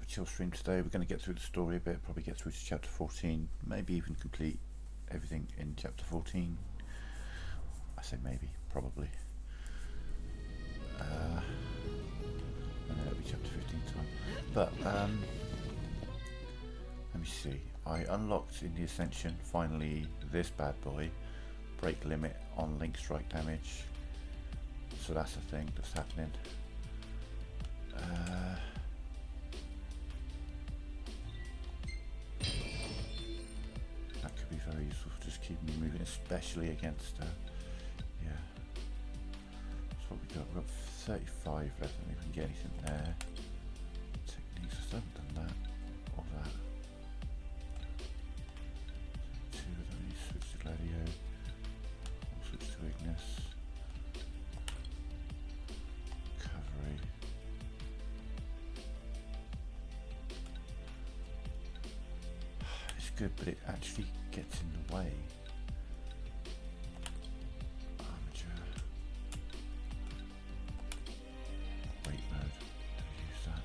of a chill stream today. We're going to get through the story a bit, probably get through to chapter 14, maybe even complete everything in chapter 14. I say maybe, probably. And then it'll be chapter 15 time. But, let me see. I unlocked in the Ascension, finally, this bad boy. Break limit on link strike damage. So that's a thing that's happening. That could be very useful for just keeping me moving, especially against, yeah. That's what we got. We've got 35 left, I don't think we can get anything there. Techniques, I still haven't done that. Or that. Two, I don't need to switch to Gladio. I'll switch to Ignis. Recovery. It's good, but it actually gets in the way. Armature. Wait mode. Use that.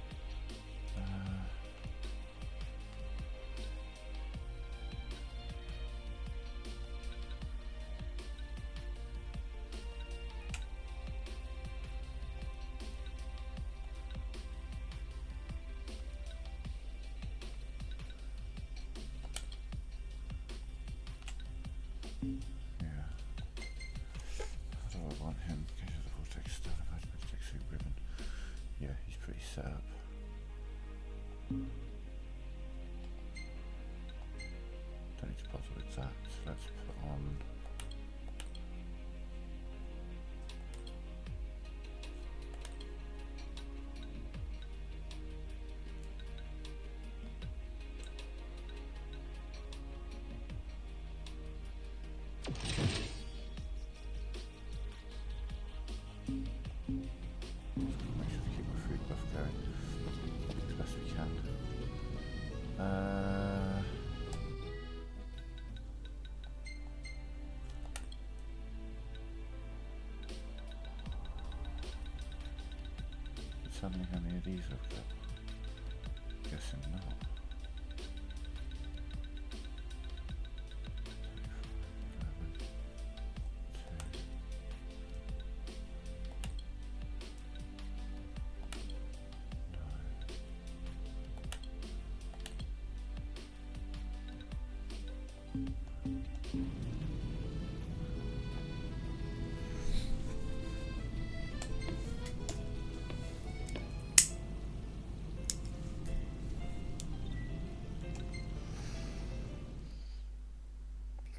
Yeah. How do I want him? Case of the vortex stone of magic suit ribbon. Yeah, he's pretty set up. Don't need to bother with that. So let's put on. Make sure to keep my food buff going as best we can. Tell me how many of these I've got. Guessing not.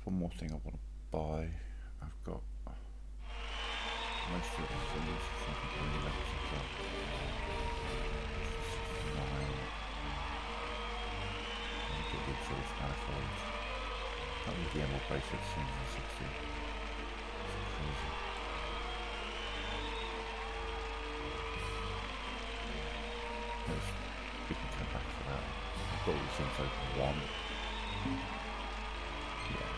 One more thing I want to buy. I've got most of the things. I think how many levels I've got. 69. I'll get the exhaust manifold. That would be emerald bracelet as soon as I'm 60. That's crazy. Yes, we can come back for that. I've got all the things I want. Yeah.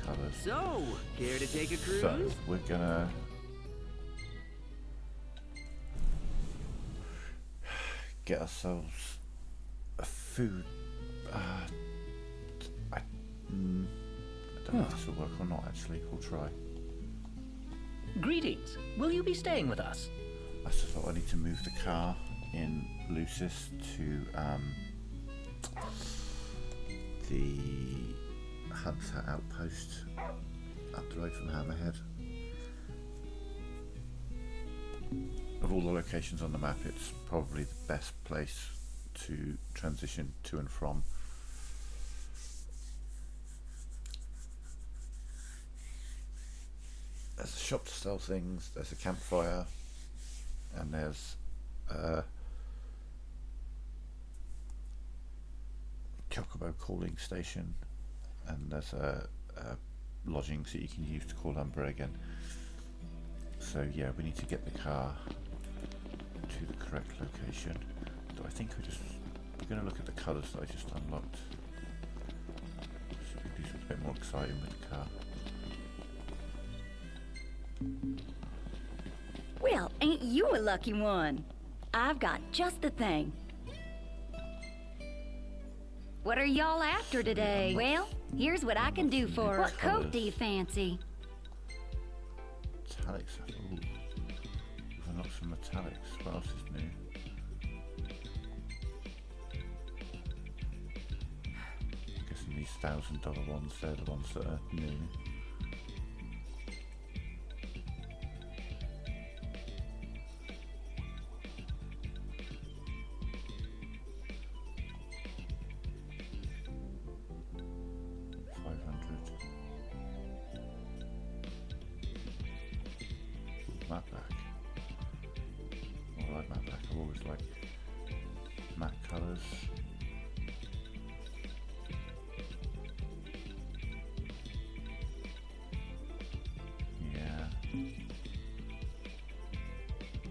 Colours. So, care to take a cruise? So, we're gonna get ourselves a food. I don't know if this will work or not, actually. We'll try. Greetings. Will you be staying with us? I just thought I need to move the car in Lucis to the Hunter outpost up the road from Hammerhead. Of all the locations on the map, it's probably the best place to transition to and from. There's a shop to sell things, there's a campfire, and there's Chocobo calling station, and there's a lodgings that you can use to call Umbra again. So yeah, we need to get the car to the correct location. So I think we're going to look at the colours that I just unlocked. So we do something a bit more exciting with the car. You a lucky one. I've got just the thing. What are y'all after today? Well, here's what I can do for her. What coat do you fancy? Metallics. Ooh. We've unlocked some metallics. What else is new? I'm guessing these $1,000 ones, they're the ones that are new. Matte black. I like matte black. I've always liked matte colours. Yeah.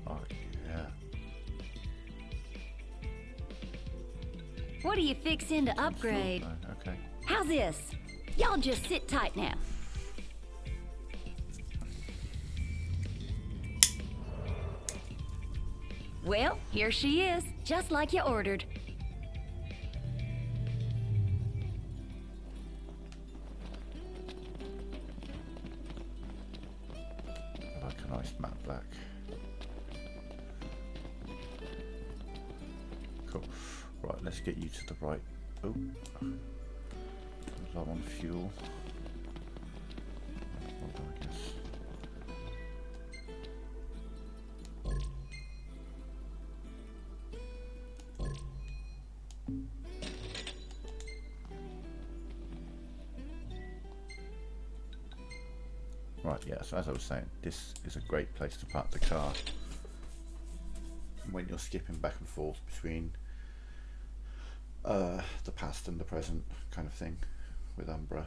Oh yeah. What are you fixing to upgrade? Okay. How's this? Y'all just sit tight now. Well, here she is, just like you ordered. I like a nice matte black. Cool. Right, let's get you to the right. Oh, low on fuel. Hold on, I guess. Right, yeah, so as I was saying, this is a great place to park the car when you're skipping back and forth between the past and the present kind of thing with Umbra.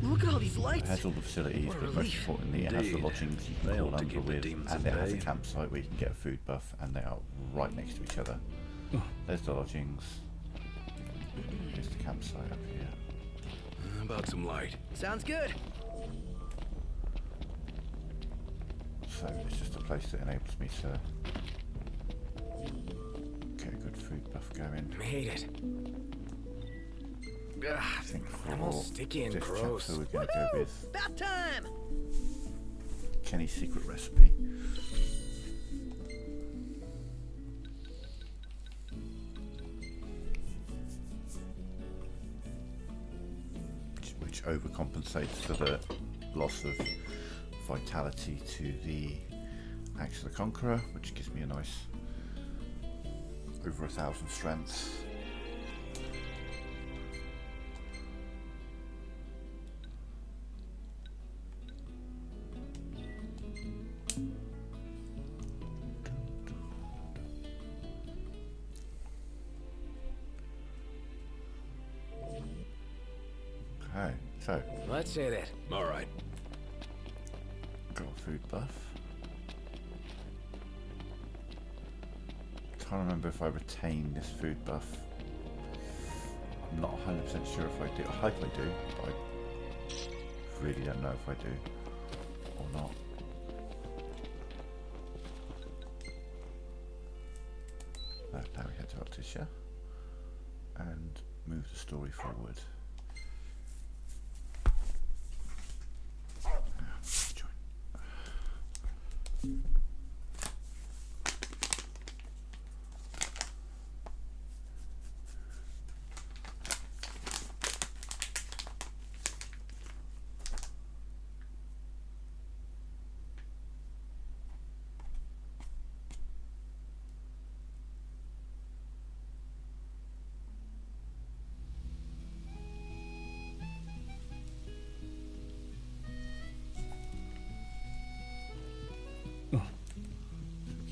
Look at all these It lights. has all the facilities, What a but most relief. importantly, it has the Indeed. lodgings you can They call ought to Umbra keep the with, demons and at it has a bay. campsite where you can get a food buff, and they are right next to each other. There's the lodgings. Here's the campsite up here. How about some light? Sounds good. So it's just a place that enables me to get a good food buff going. Made it. I think for I'm all sticky and this gross. chapter we're going to go with Bath time. Kenny's secret recipe. Which overcompensates for the loss of vitality to the Axe of the Conqueror, which gives me a nice over 1,000 strength. Okay, so Let's hit it. All right. got a food buff. Can't remember if I retain this food buff. I'm not 100% sure if I do. I hope I do, but I really don't know if I do or not. Now we head to Octitia and move the story forward. Join.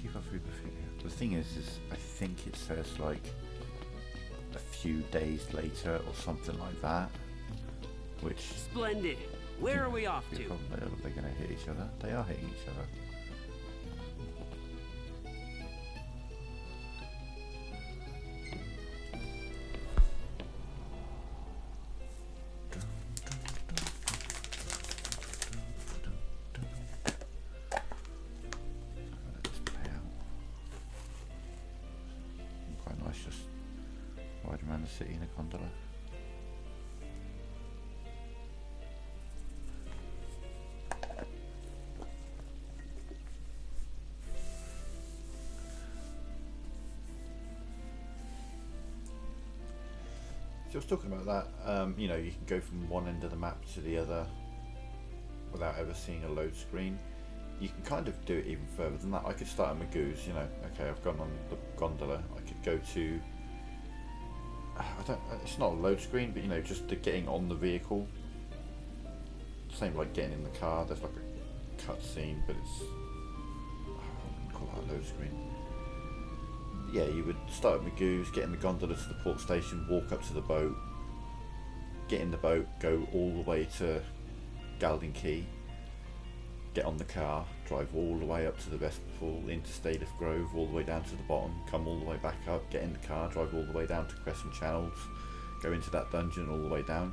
Keep our food buff here. The thing is I think it says like a few days later or something like that, which Splendid. Where are we off be a to? problem. They're going to hit each other. They are hitting each other. city in a gondola. So I was talking about that, you know, you can go from one end of the map to the other without ever seeing a load screen. You can kind of do it even further than that. I could start at Magoo's, you know, okay, I've gone on the gondola, I could go to, it's not a load screen, but you know, just the getting on the vehicle. Same like getting in the car, there's like a cutscene, but it's, I wouldn't call that a load screen. Yeah, you would start at Magoo's, get in the gondola to the port station, walk up to the boat, get in the boat, go all the way to Galding Quay, get on the car, drive all the way up to the Vespaful, into Staeliff Grove, all the way down to the bottom, come all the way back up, get in the car, drive all the way down to Crescent Channels, go into that dungeon all the way down,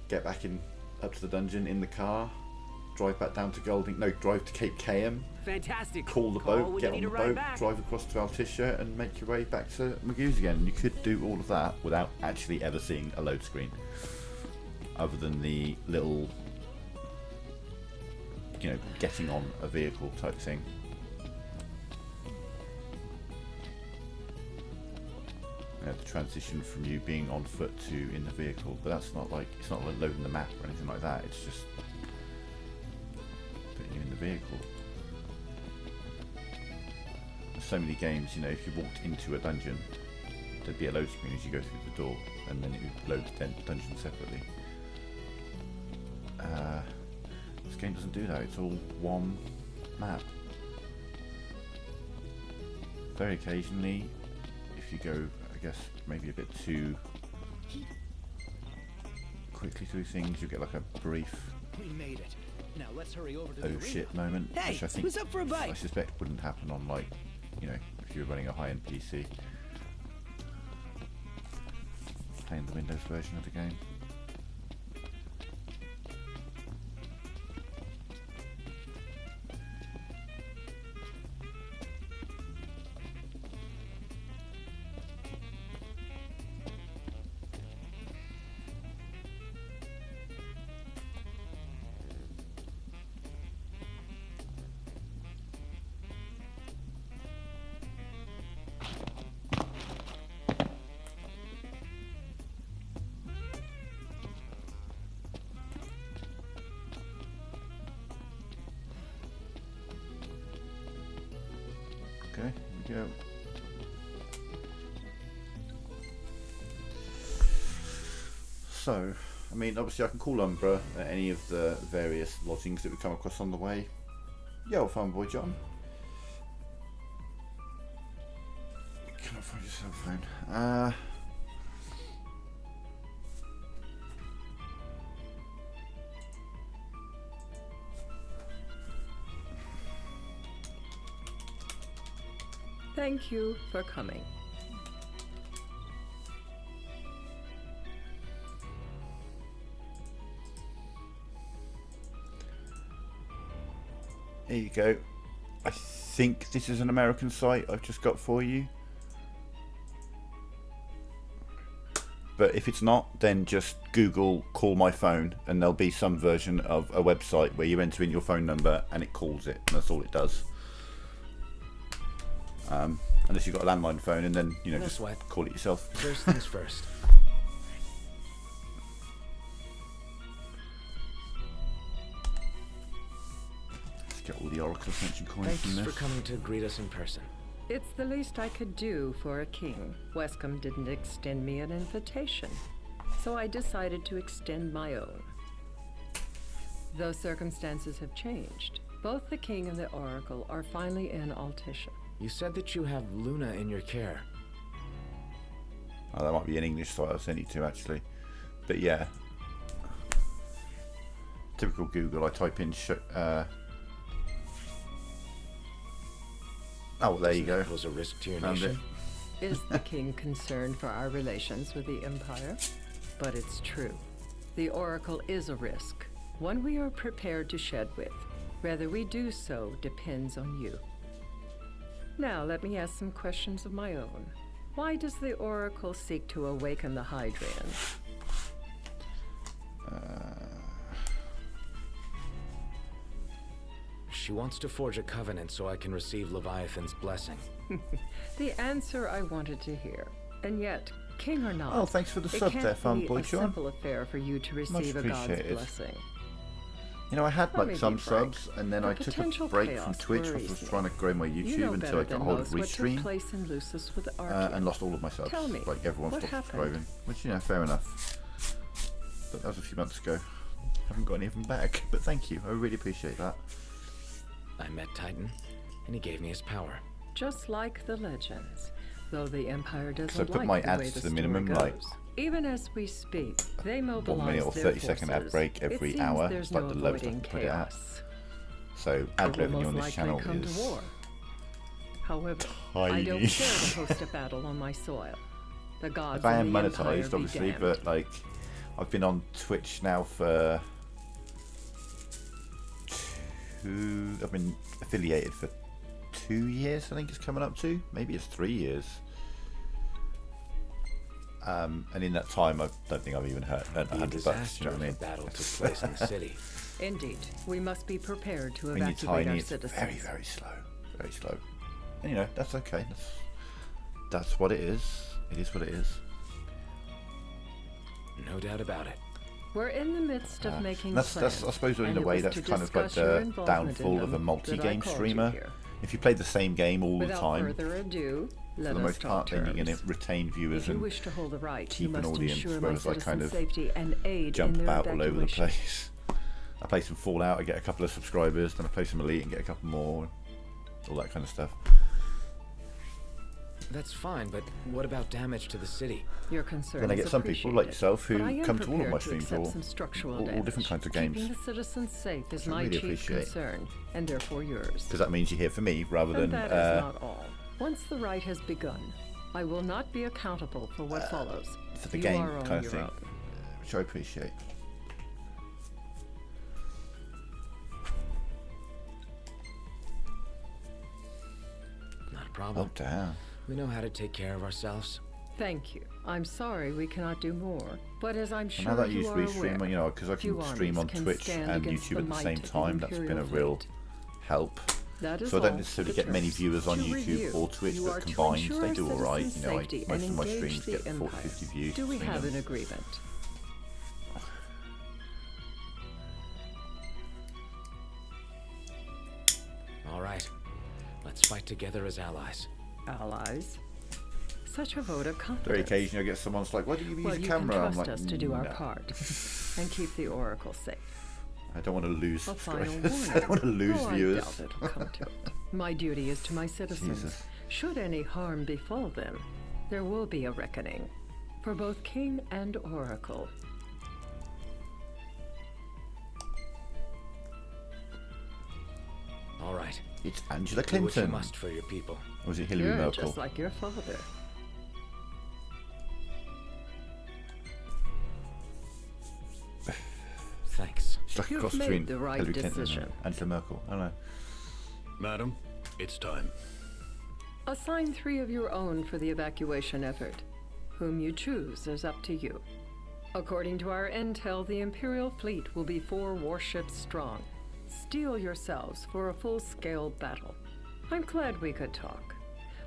get back in up to the dungeon in the car, drive back down to drive to Cape Kayam, Fantastic. call the Call boat, when get you on need the a ride boat, back. drive across to Altissia and make your way back to Magoo's again. You could do all of that without actually ever seeing a load screen, other than the little, you know, getting on a vehicle type thing. You know, the transition from you being on foot to in the vehicle, but that's not like, it's not like loading the map or anything like that, it's just putting you in the vehicle. There's so many games, you know, if you walked into a dungeon, there'd be a load screen as you go through the door, and then it would load the dungeon separately. This game doesn't do that, it's all one map. Very occasionally, if you go, I guess, maybe a bit too quickly through things, you get like a brief We made it. Now let's hurry over to the oh arena. shit moment, Hey, which I think, who's up for a bite? I suspect wouldn't happen on, like, you know, if you were running a high-end PC. Playing the Windows version of the game. Okay, here we go. So, I mean, obviously I can call Umbra at any of the various lodgings that we come across on the way. Yo, fanboy John. Cannot find your cell phone. Thank you for coming. There you go. I think this is an American site I've just got for you. But if it's not, then just Google call my phone and there'll be some version of a website where you enter in your phone number and it calls it, and that's all it does. Unless you've got a landline phone, and then, you know, No just sweat. call it yourself. First things first. Let's get all the Oracle Ascension coins Thanks from for this. coming to greet us in person. It's the least I could do for a king. Wescombe didn't extend me an invitation, so I decided to extend my own. Though circumstances have changed, both the king and the oracle are finally in Altissia. You said that you have Luna in your care. Oh, that might be an English site I'll send you to, actually. But yeah. Typical Google, I type in oh, well, there you go. Doesn't that pose a risk to your Found nation? Is the king concerned for our relations with the Empire? But it's true. The oracle is a risk, one we are prepared to shed with. Whether we do so depends on you. Now, let me ask some questions of my own. Why does the Oracle seek to awaken the Hydrians? She wants to forge a covenant so I can receive Leviathan's blessing. The answer I wanted to hear. And yet, king or not, Oh, thanks for the it sub can't there, be Fanboy a Sean. simple affair for you to receive a god's appreciated. blessing. You know, I had Let me like be some frank. subs, and then The I took a potential break from chaos Twitch. I worries was me. trying to grow my You YouTube know until better I got than hold of most what took Restream, place in Lucis with Arceus. and lost all of my subs. Tell me, Like everyone what stopped happened? subscribing, which, you know, fair enough. But that was a few months ago. Haven't got any of them back, but thank you. I really appreciate that. I met Titan, and he gave me his power. Just like the legends, though the Empire doesn't So I put like my the ads way to the the story minimum, goes. like, Even as we speak, they mobilize 1 minute or their 30-second ad forces. break every it seems hour. There's It's like no the lowest I avoiding can put it at. chaos. So ad It will revenue most on this likely channel come is to war. However, I tiny. don't care to host a battle on my soil. The gods Like, I am and the Empire monetized, be obviously, damned. but like, I've been on Twitch now for I've been affiliated for 2 years. I think it's coming up to. Maybe it's 3 years. And in that time, I don't think I've even earned The $100. You disaster know what I of mean? the battle took place in the city. Indeed, we must be prepared to When you're evacuate tiny, our it's citizens. very, very slow. Very slow. And you know, that's okay. That's what it is. It is what it is. No doubt about it. We're in the midst of making That's, plans. I suppose, in and a it way, was that's to kind of like discuss your the involvement in downfall of a them multi-game that I called you streamer. here. If you play the same game all Without the time, further ado, for let the us most talk part, then you're going terms. to retain viewers If you and wish to hold the right, keep you an must audience, ensure my whereas I kind citizens' of safety and aid jump in their about all over the evacuation. place. I play some Fallout, I get a couple of subscribers, then I play some Elite and get a couple more, all that kind of stuff. That's fine, but what about damage to the city? Your concern Then I is get some people like appreciated, yourself who but I am come to all of prepared my to streams accept or some structural all damage. different kinds of Keeping games. the citizens safe is Which I my really chief appreciate. concern, and therefore yours. Because that means you hear from me rather And than that is not all. Once the rite has begun, I will not be accountable for what follows. for the You game are on kind of your thing, own. which I appreciate. Not a Oh problem. damn. We know how to take care of ourselves. Thank you. I'm sorry we cannot do more, but as I'm sure And now that you you are restream, aware, you know, because I few can stream on armies can Twitch stand and against YouTube at the might same of the time, that's been a Imperial real fleet. help. That is So I don't all. necessarily The get many terms. viewers on To YouTube review, or Twitch, you but are to combined ensure they do alright. citizens' You know, safety most and of my engage streams the get 40, Empire. 50 views. Do we between have them. an agreement? All right. Let's fight together as allies. Allies? Such a vote of confidence. Very occasionally I get someone's like, why do you use Well, a you camera? can I'm trust like, us to do our "No, part and keep the Oracle safe. I don't want to lose A final subscribers. warning. I don't want to lose Oh, viewers. I doubt it'll come to it. My duty is to my citizens. Jesus. Should any harm befall them, there will be a reckoning for both king and oracle. All right. It's Angela Do what you Clinton. must for your people. Or was it Hillary You're Merkel? just like your father. Thanks. It's like a You've cross made between the right Hillary Clinton and decision. Angela Merkel. I don't know. Madam, it's time. Assign 3 of your own for the evacuation effort. Whom you choose is up to you. According to our intel, the Imperial fleet will be 4 warships strong. Steel yourselves for a full-scale battle. I'm glad we could talk.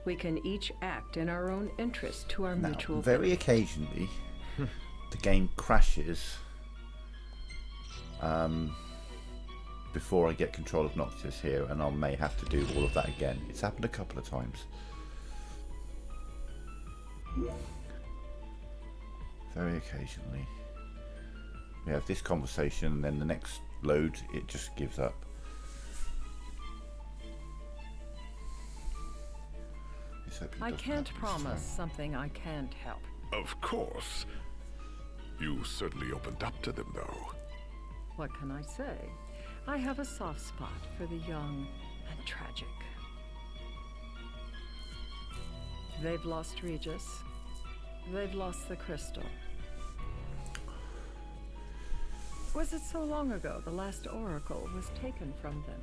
We can each act in our own interest to our Now, mutual very benefit. occasionally, the game crashes before I get control of Noctis here, and I may have to do all of that again. It's happened a couple of times. Very occasionally. We have this conversation, and then the next load, it just gives up. Let's hope it I doesn't can't happen this promise time. something I can't help. Of course. You certainly opened up to them, though. What can I say? I have a soft spot for the young and tragic. They've lost Regis. They've lost the crystal. Was it so long ago the last oracle was taken from them?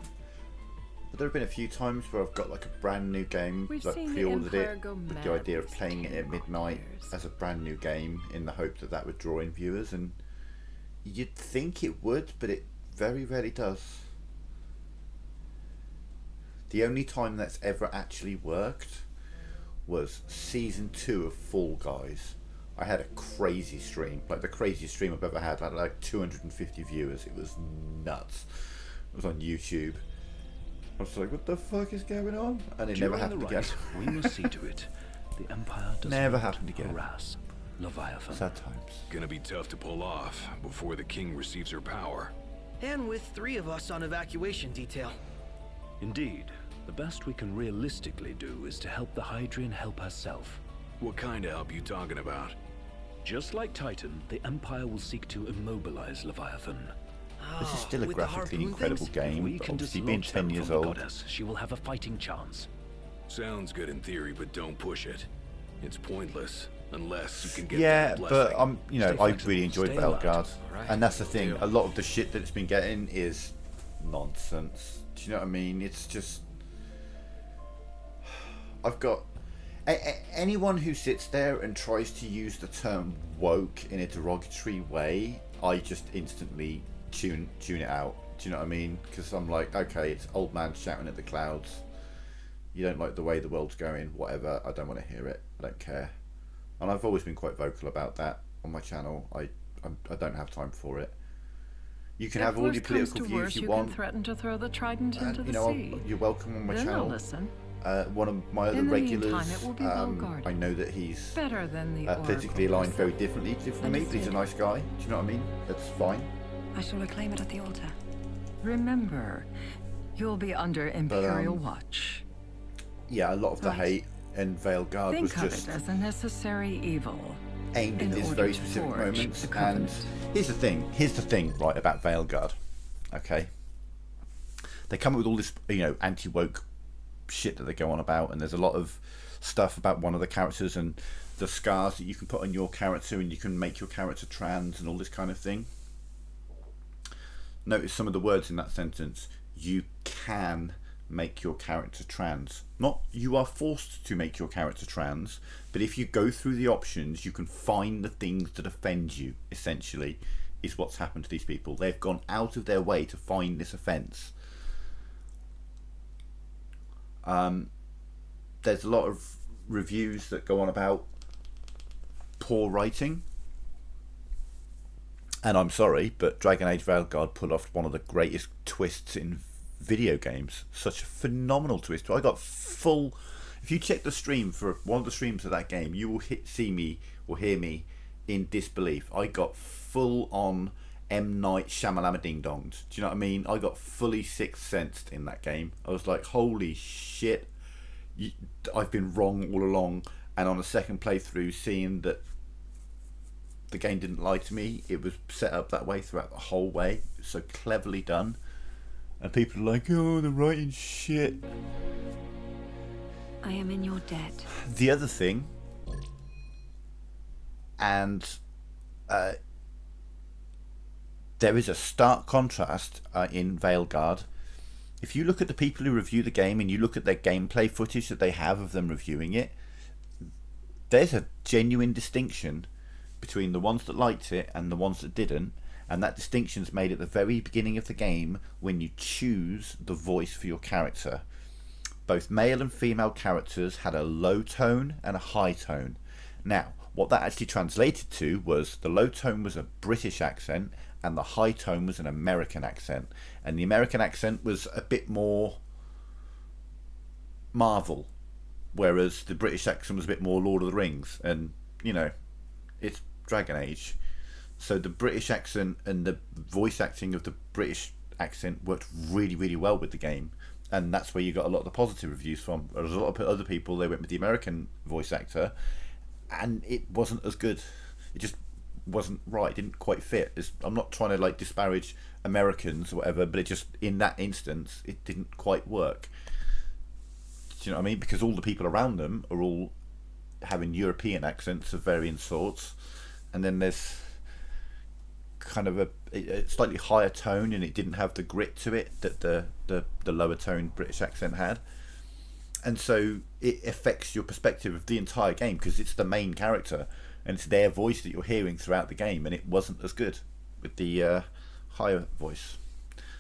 But there have been a few times where I've got like a brand new game, We've like seen the pre-ordered Empire it go with mad the idea of these playing it at 10 midnight years. as a brand new game in the hope that that would draw in viewers, and you'd think it would, but it very rarely does. The only time that's ever actually worked was season 2 of Fall Guys. I had a crazy stream, like the craziest stream I've ever had. I had like 250 viewers. It was nuts. It was on YouTube. I was like, what the fuck is going on? And it never happened again. We must see to it. The Empire does Never not happened again. harass Leviathan. Sad times. Gonna be tough to pull off before the king receives her power. And with 3 of us on evacuation detail. Indeed. The best we can realistically do is to help the Hydrian help herself. What kind of help you talking about? Just like Titan, the Empire will seek to immobilize Leviathan. This is still a with the graphically harpoon incredible things? If game, we but can obviously being dislodge them 10 years from the old. goddess, she will have a fighting chance. Sounds good in theory, but don't push it. It's pointless unless you can get Yeah, that but blessing. you know, Stay I flexible, really enjoyed stay alert. Veilguard, Alright, and that's the will thing. do. A lot of the shit that it's been getting is nonsense. Do you know what I mean? It's just I've got anyone who sits there and tries to use the term woke in a derogatory way, I just instantly tune it out. Do you know what I mean? Because I'm like, okay, it's old man shouting at the clouds. You don't like the way the world's going, whatever. I don't want to hear it. I don't care. And I've always been quite vocal about that on my channel. I don't have time for it. You can have all your political views you want. Can threaten to throw the trident And, into you the know, sea. you're welcome on my Then I'll channel. listen. One of my other In the regulars, meantime, it will be well guarded. I know that he's Better than the politically Oracle aligned very herself. differently from me, but he's a nice guy. Do you know what I mean? That's fine. I shall reclaim it at the altar. Remember, you'll be under Imperial um, watch. Yeah, a lot of the Right. hate in Veilguard was Think of just it as a necessary evil. aimed in at this order very to specific forge moments. the And Covenant. here's the thing, right, about Veilguard. Okay, they come up with all this, you know, anti-woke shit that they go on about, and there's a lot of stuff about one of the characters and the scars that you can put on your character, and you can make your character trans and all this kind of thing. Notice some of the words in that sentence. You can make your character trans. Not you are forced to make your character trans, but if you go through the options, you can find the things that offend you, essentially, is what's happened to these people. They've gone out of their way to find this offence. There's a lot of reviews that go on about poor writing. And I'm sorry, but Dragon Age Veilguard pulled off one of the greatest twists in video games. Such a phenomenal twist. I got full... If you check the stream for one of the streams of that game, you will see me or hear me in disbelief. I got full on M. Night Shyamalama Ding Dongs. Do you know what I mean? I got fully Sixth Sensed in that game. I was like, holy shit. I've been wrong all along. And on a second playthrough, seeing that the game didn't lie to me, it was set up that way throughout the whole way. It was so cleverly done. And people are like, oh, the writing's shit. I am in your debt. The other thing, and there is a stark contrast in Veilguard. If you look at the people who review the game and you look at their gameplay footage that they have of them reviewing it, there's a genuine distinction between the ones that liked it and the ones that didn't, and that distinction's made at the very beginning of the game when you choose the voice for your character. Both male and female characters had a low tone and a high tone. Now, what that actually translated to was the low tone was a British accent and the high tone was an American accent. And the American accent was a bit more Marvel, whereas the British accent was a bit more Lord of the Rings. And, you know, it's Dragon Age. So the British accent and the voice acting of the British accent worked really, really well with the game. And that's where you got a lot of the positive reviews from. There's a lot of other people, they went with the American voice actor, and it wasn't as good. It just wasn't right. It didn't quite fit. I'm not trying to like disparage Americans or whatever, but it just, in that instance, it didn't quite work. Do you know what I mean? Because all the people around them are all having European accents of varying sorts, and then there's kind of a slightly higher tone, and it didn't have the grit to it that the lower tone British accent had. And so it affects your perspective of the entire game, because it's the main character and it's their voice that you're hearing throughout the game, and it wasn't as good with the higher voice.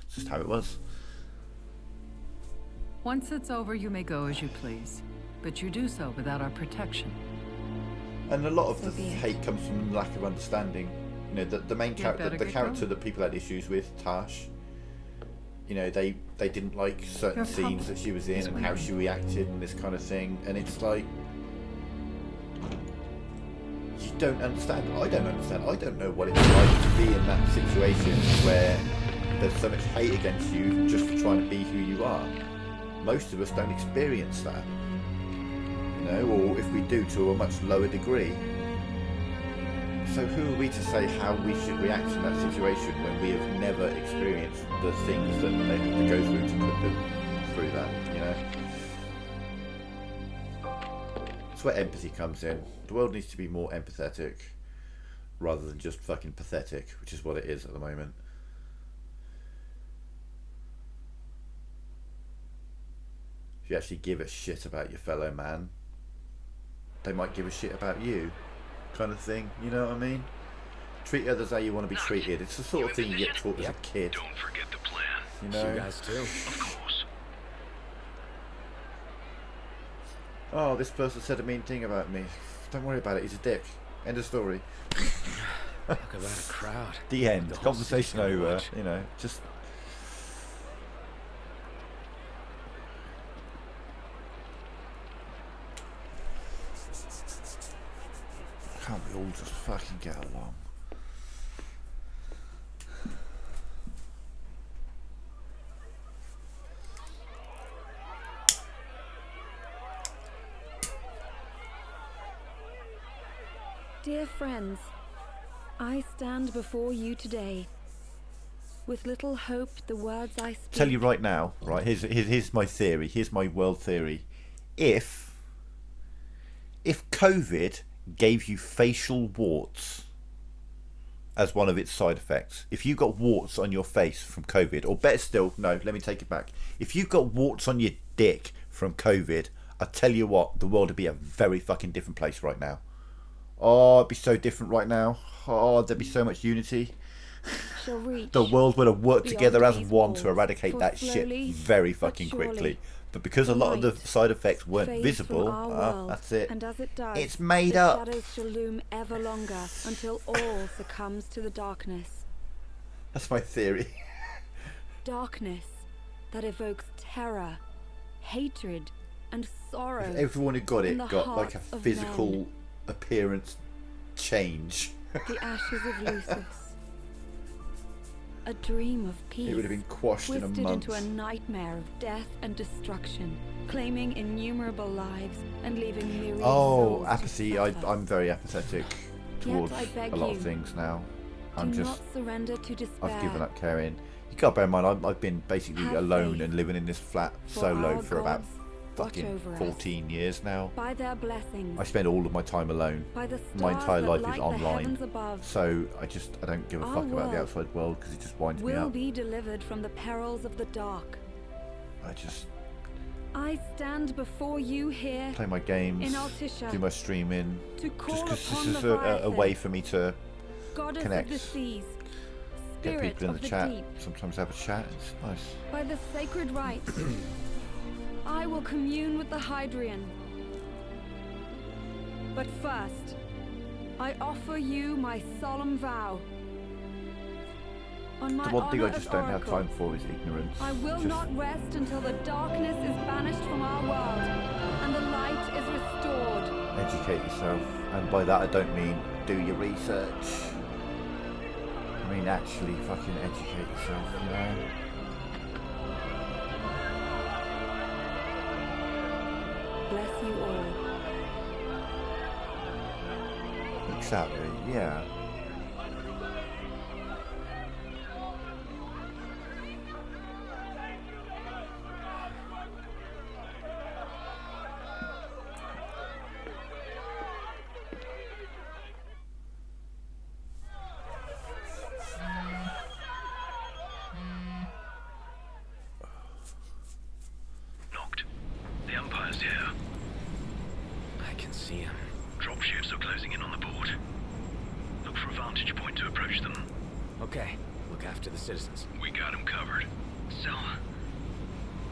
It's just how it was. Once it's over, you may go as you please, but you do so without our protection. And a lot of So the be it. hate comes from lack of understanding. You know, the main character, better the get character going. that people had issues with, Tash. You know, they didn't like certain Your scenes that she was in and how she reacted and this kind of thing. And it's like, you don't understand. I don't understand. I don't know what it's like to be in that situation where there's so much hate against you just for trying to be who you are. Most of us don't experience that. You know, or if we do, to a much lower degree. So who are we to say how we should react in that situation when we have never experienced the things that they have to go through to put them through that, you know? That's where empathy comes in. The world needs to be more empathetic rather than just fucking pathetic, which is what it is at the moment. If you actually give a shit about your fellow man, they might give a shit about you, kind of thing, you know what I mean? Treat others how you want to be treated. It's the sort of thing you get taught as a kid, Don't forget the plan. you You know? guys too. Of course. Oh, this person said a mean thing about me. Don't worry about it, he's a dick. End of story. Look at that crowd. The end. The whole Conversation city's gonna over, watch. you know, just... Can't we all just fucking get along? Dear friends, I stand before you today with little hope the words I speak. Tell you right now, right, here's my theory, here's my world theory. If COVID gave you facial warts as one of its side effects, if you got warts on your face from COVID, or better still, no, let me take it back, if you got warts on your dick from COVID, I tell you what, the world would be a very fucking different place right now. Oh, it'd be so different right now. Oh, there'd be so much unity. Shall reach The world would have worked beyond together as these one to walls, eradicate for that slowly, shit very but fucking surely, quickly. But because a the lot of the light side effects weren't fades visible, from our world, that's it. And as it does, It's made the up. shadows shall loom ever longer until all succumbs to the darkness. That's my theory. Darkness that evokes terror, hatred, and sorrow. If everyone who got in it the got like a hearts of physical men. appearance change, The ashes of Lucius. A dream of peace. it would have been quashed in a twisted month. into a nightmare of death and destruction, claiming innumerable lives and leaving myriad Oh, souls apathy. to suffer. I'm very apathetic towards I beg a lot you, of things now. Do I'm not just, surrender to despair. I've given up caring. You got to bear in mind, I've been basically Have alone faith, and living in this flat for solo our for about gods watch fucking over us. 14 years now. By their blessings, I spend all of my time alone. by the My stars entire that life is light the online. heavens above, So I don't give a Our fuck about the world outside world because it just winds me will up. be delivered from the perils of the dark. I just I stand before you here play my games, in Altisha do my streaming, to just call because upon this is the a way for me to goddess connect, of the seas, get spirit people in of the chat, deep. sometimes have a chat, it's nice. By the sacred rite, I will commune with the Hydrian. But first, I offer you my solemn vow. On my The one thing I honor just as don't have Oracle, time for is ignorance. I will Just not rest until the darkness is banished from our world and the light is restored. educate yourself, and by that I don't mean do your research. I mean actually fucking educate yourself, you know? Bless you all. Exactly, yeah. Okay, look after the citizens. We got him covered. So,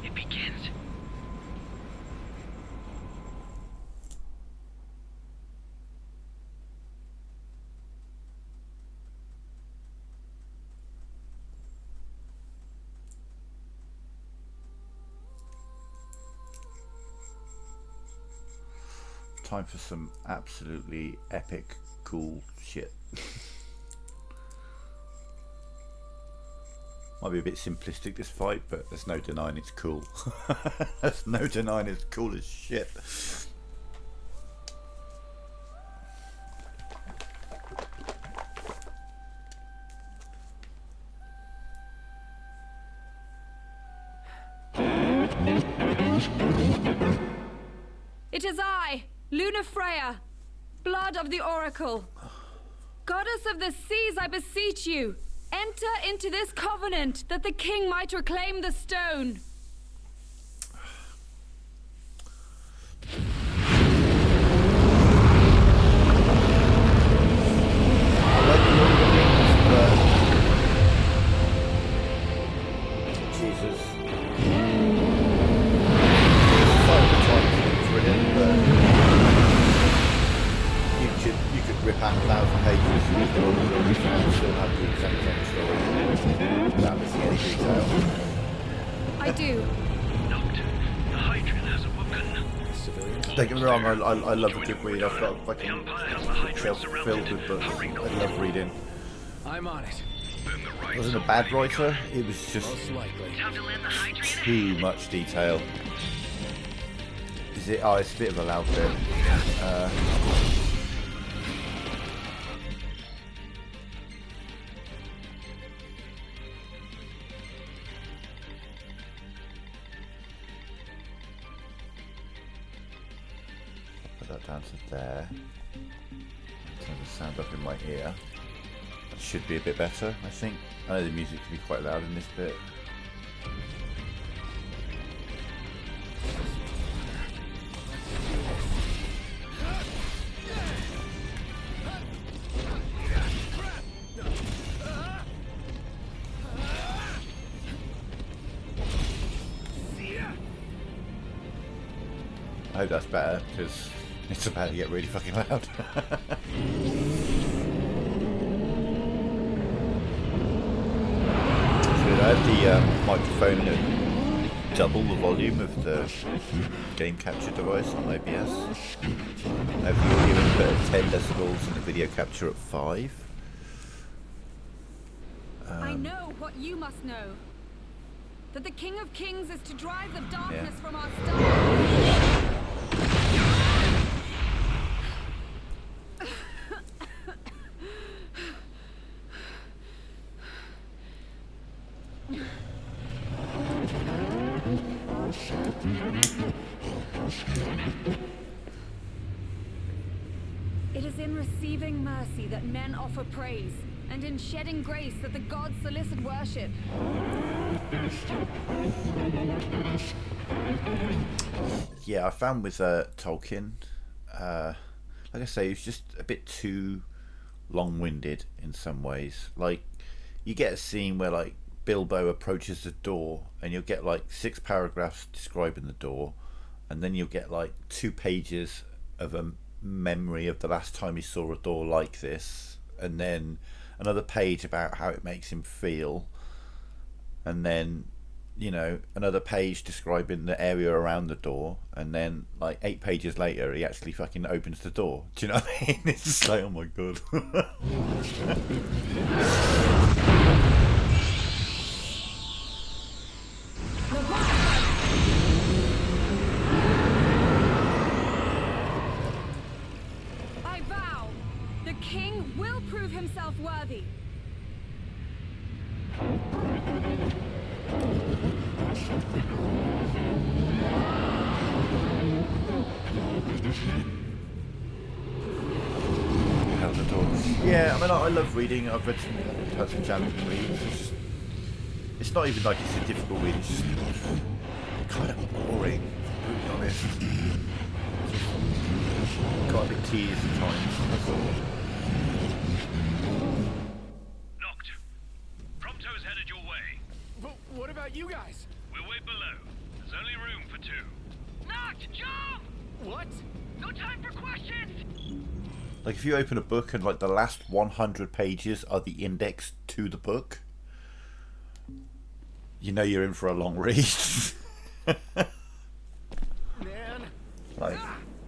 it begins. Time for some absolutely epic, cool shit. Might be a bit simplistic this fight, but there's no denying it's cool. There's no denying it's cool as shit. It is I, Luna Freya, blood of the Oracle. Goddess of the seas, I beseech you, enter into this covenant that the king might reclaim the stone. Jesus. You could rip out 1,000 pages and still have the exact same story without missing any detail. I do. Note, the Hydrian has awoken. Civilians? Don't get me wrong, I love a good read. I've got a fucking shelf filled with books. I love reading. I'm on it. I wasn't a bad writer, it was just Most likely. Time to land the Hydrian. too much detail. Is it? Oh, it's a bit of a loud bit. Put that down to there. Turn the sound up in my ear. That should be a bit better, I think. I know the music can be quite loud in this bit. I hope that's better, because it's about to get really fucking loud. I have the microphone at double the volume of the game capture device on OBS. I have the audio input at 10 decibels and the video capture at 5. I know what you must know. That the King of Kings is to drive the darkness from our stars. It is in receiving mercy that men offer praise, and in shedding grace that the gods solicit worship. Yeah, I found with Tolkien, like I say, it's just a bit too long-winded in some ways. Like, you get a scene where like Bilbo approaches the door and you'll get like 6 paragraphs describing the door, and then you'll get like 2 pages of a memory of the last time he saw a door like this, and then another page about how it makes him feel, and then, you know, another page describing the area around the door, and then like 8 pages later he actually fucking opens the door. Do you know what I mean? It's just like, oh my god. I vow, the king will prove himself worthy. Hell, the door. Yeah, I mean, I love reading. I've had some challenging reads. It's not even like it's a difficult read. It's just kind of boring, to be honest. Got a bit tedious at times. That's all. Noct, about you guys? We'll wait below. There's only room for two. Knocked! Jump! What? No time for questions! Like if you open a book and like the last 100 pages are the index to the book, you know you're in for a long read. Man. Like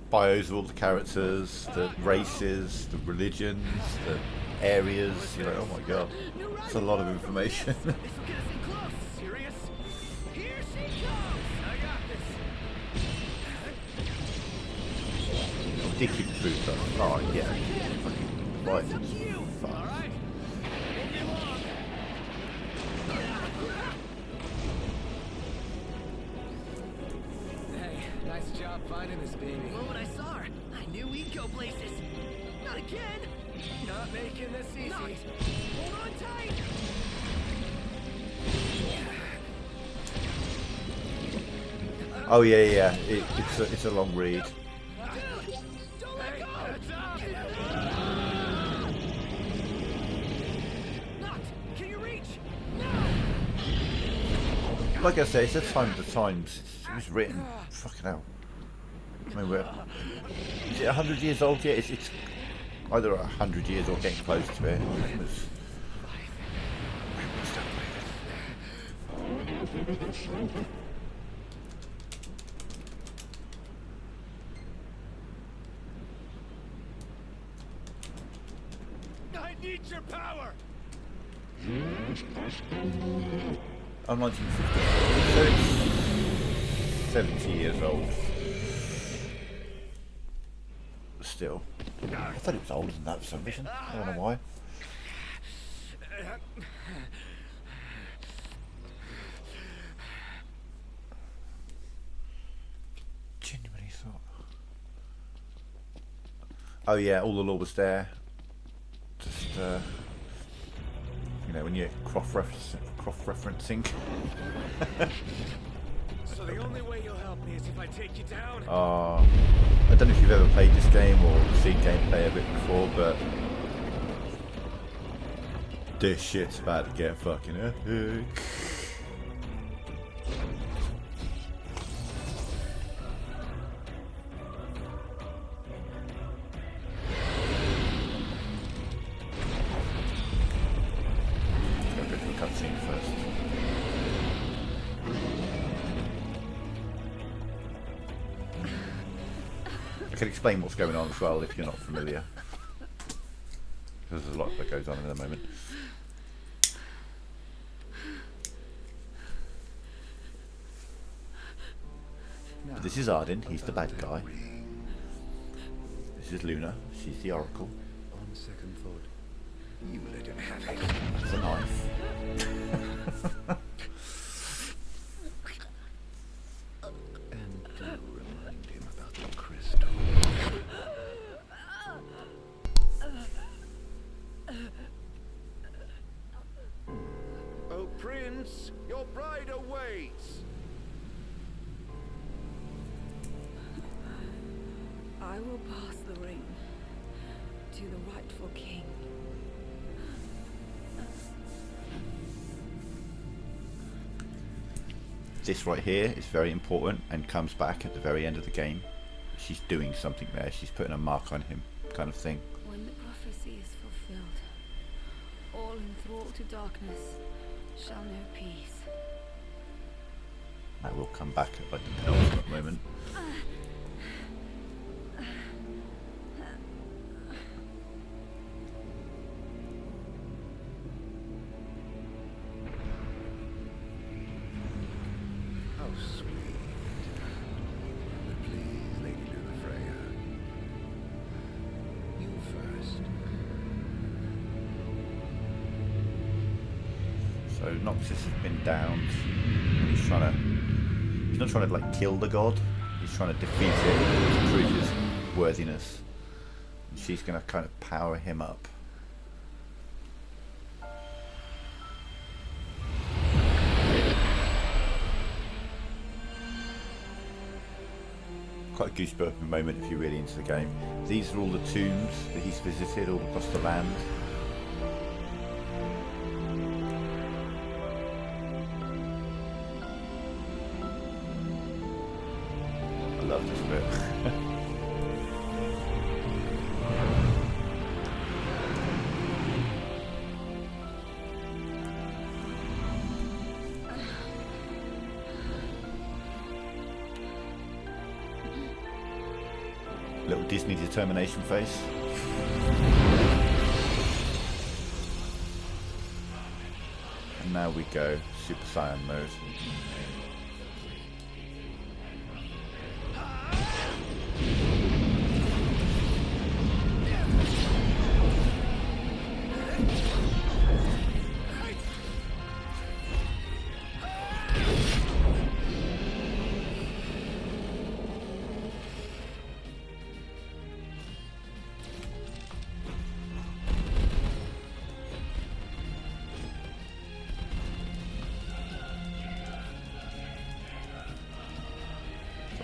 bios of all the characters, the races, the religions, the areas. You're like, oh my god, it's a lot of information. This will get us in close. Serious? Here she comes! I got this. Did keep the food though. Oh yeah. Fucking right. Fuck. Alright. Won't be long. Hey, nice job finding this baby. The moment I saw her, I knew we'd go places. Not again. Not making this easy. Not. Hold on tight. Oh yeah, yeah. It's a long read. Dude, don't let go. Not. Can you reach? No. Like I say, it's a time of the times. It was written. Fucking hell. I mean, is it 100 years old yet? It's either 100 years or getting close to it. It was, I need your power. I'm 1950, so it's 70 years old. Still, I thought it was older than that for some reason. I don't know why. Genuinely thought. Oh yeah, all the law was there. Just you know, when you're cross-referencing. So the only way you'll help me is if I take you down? I don't know if you've ever played this game or seen gameplay of it before, but this shit's about to get fucking epic. Go to the cutscene first. I can explain what's going on as well if you're not familiar. Because there's a lot that goes on in a moment. But this is Arden, he's the bad guy. This is Luna, she's the Oracle. On second thought, you let him have it. It's a knife. And do remind him about the crystal. Oh, Prince, your bride awaits. I will pass the ring to the rightful king. This right here is very important and comes back at the very end of the game. She's doing something there, she's putting a mark on him, kind of thing. When the prophecy is fulfilled, all enthralled to darkness shall know peace. That will come back at like the penultimate moment. How sweet. But please, Lady Lunafreya. You first. So Noxus has been downed. He's not trying to like kill the god. He's trying to defeat it to prove his worthiness. And she's going to kind of power him up. Quite a goosebump moment if you're really into the game. These are all the tombs that he's visited all across the land. Disney determination face. And now we go Super Saiyan mode.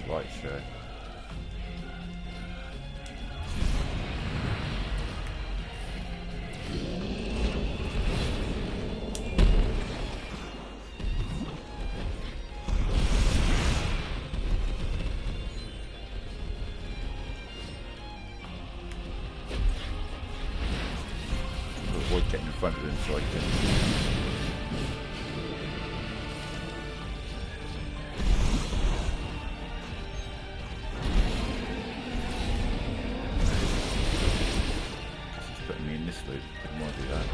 Right show. Avoid getting in front of him so I can. Didn't want to do that.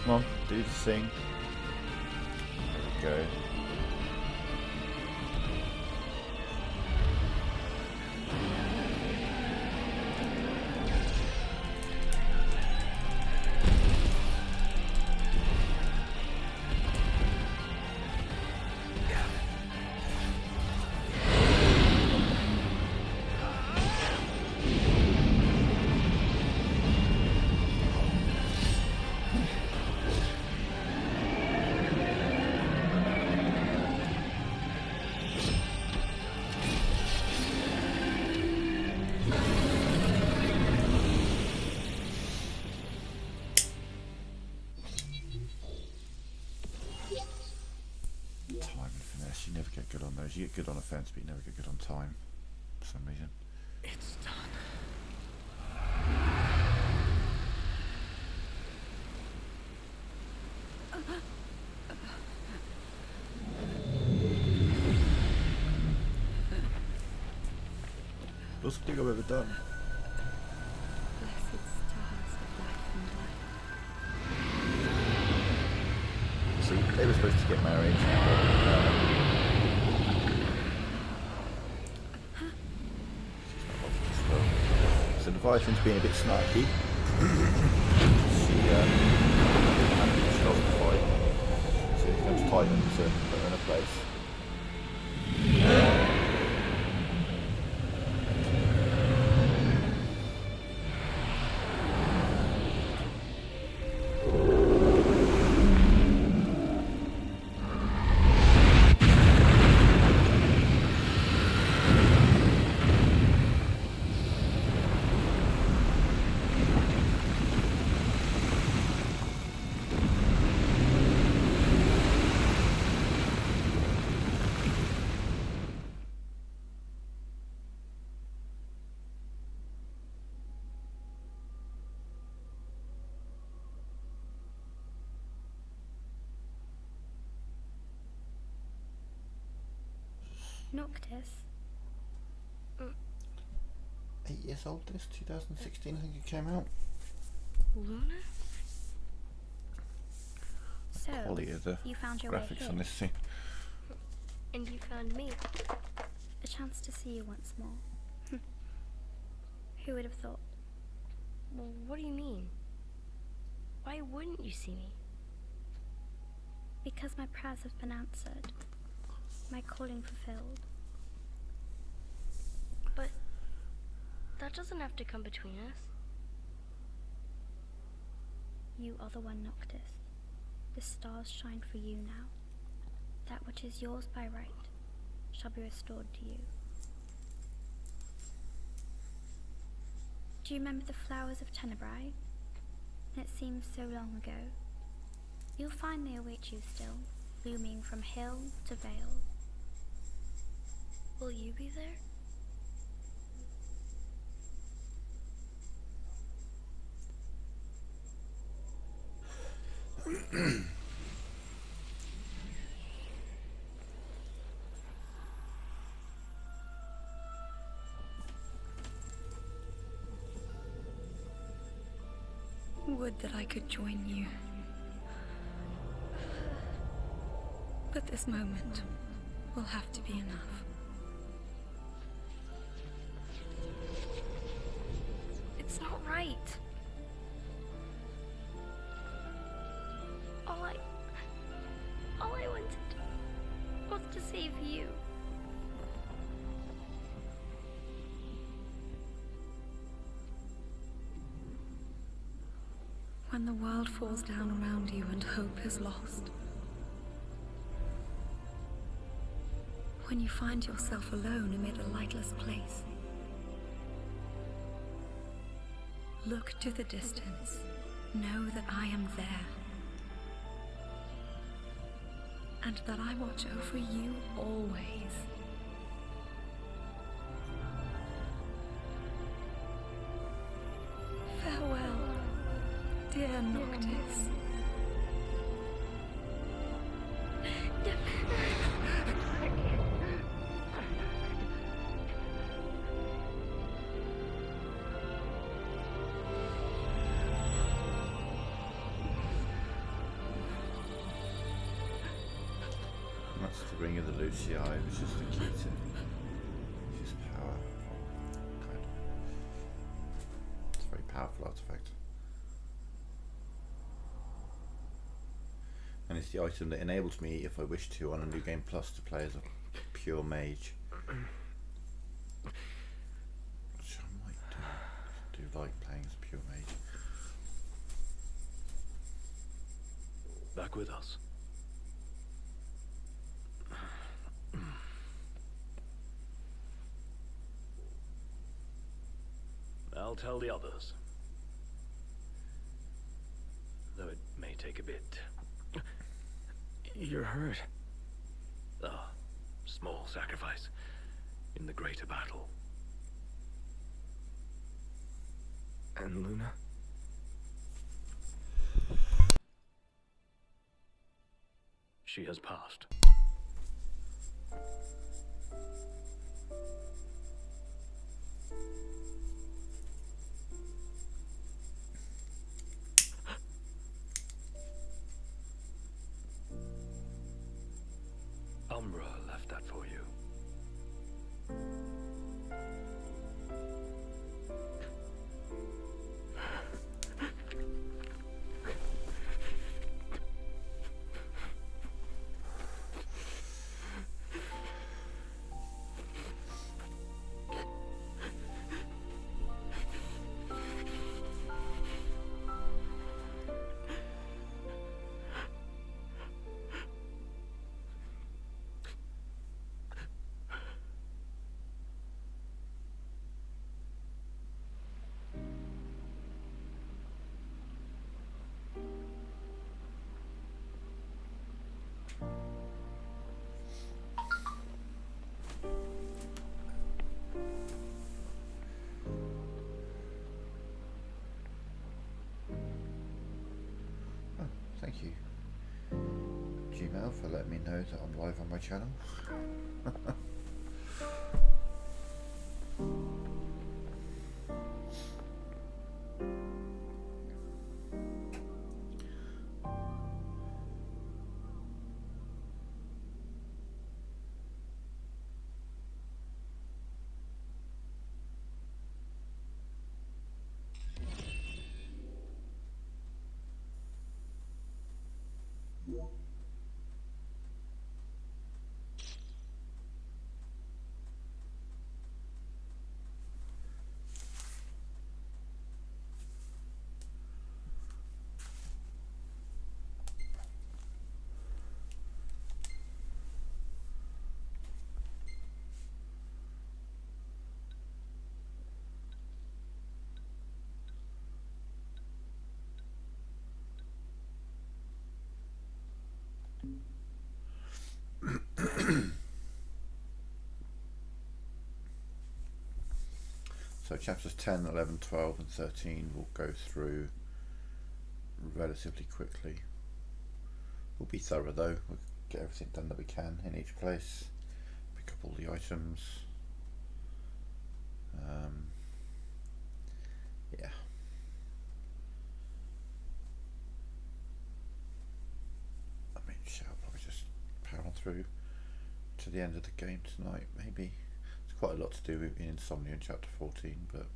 Come on, do the thing. There we go. You never get good on those. You get good on offense, but you never get good on time for some reason. It's done. Best thing I've ever done. Blessed stars of life and light. See, they were supposed to get married. So Leviathan's being a bit snarky. She stopped the fight. So it comes Titan to put her in a place. Noctis. 8 years old this, 2016 I think it came out. Luna? So, Quality of the you found your way graphics here. on this thing. And you found me. A chance to see you once more. Who would have thought? Well, what do you mean? Why wouldn't you see me? Because my prayers have been answered. My calling fulfilled. But that doesn't have to come between us. You are the one, Noctis. The stars shine for you now. That which is yours by right shall be restored to you. Do you remember the flowers of Tenebrae? It seems so long ago. You'll find they await you still, blooming from hill to vale. Will you be there? Would that I could join you. But this moment will have to be enough. It's not right. All I wanted was to save you. When the world falls down around you and hope is lost. When you find yourself alone amid a lightless place. Look to the distance. Know that I am there. And that I watch over you always. Farewell, dear Noctis. That's the ring of the Lucii, which is the key to his power. Kind of. It's a very powerful artifact. And it's the item that enables me, if I wish to, on a New Game Plus, to play as a pure mage. Which I might do. I do like playing as a pure mage. Back with us. I'll tell the others. Though it may take a bit. You're hurt. Ah, small sacrifice in the greater battle. And Luna? She has passed. Umbra left that for you. Thank you, Gmail, for letting me know that I'm live on my channel. So chapters 10, 11, 12 and 13 will go through relatively quickly. We'll be thorough though, we'll get everything done that we can in each place, pick up all the items. Yeah. I mean, shall probably just power on through to the end of the game tonight, maybe. There's quite a lot to do in Insomnia in chapter 14, but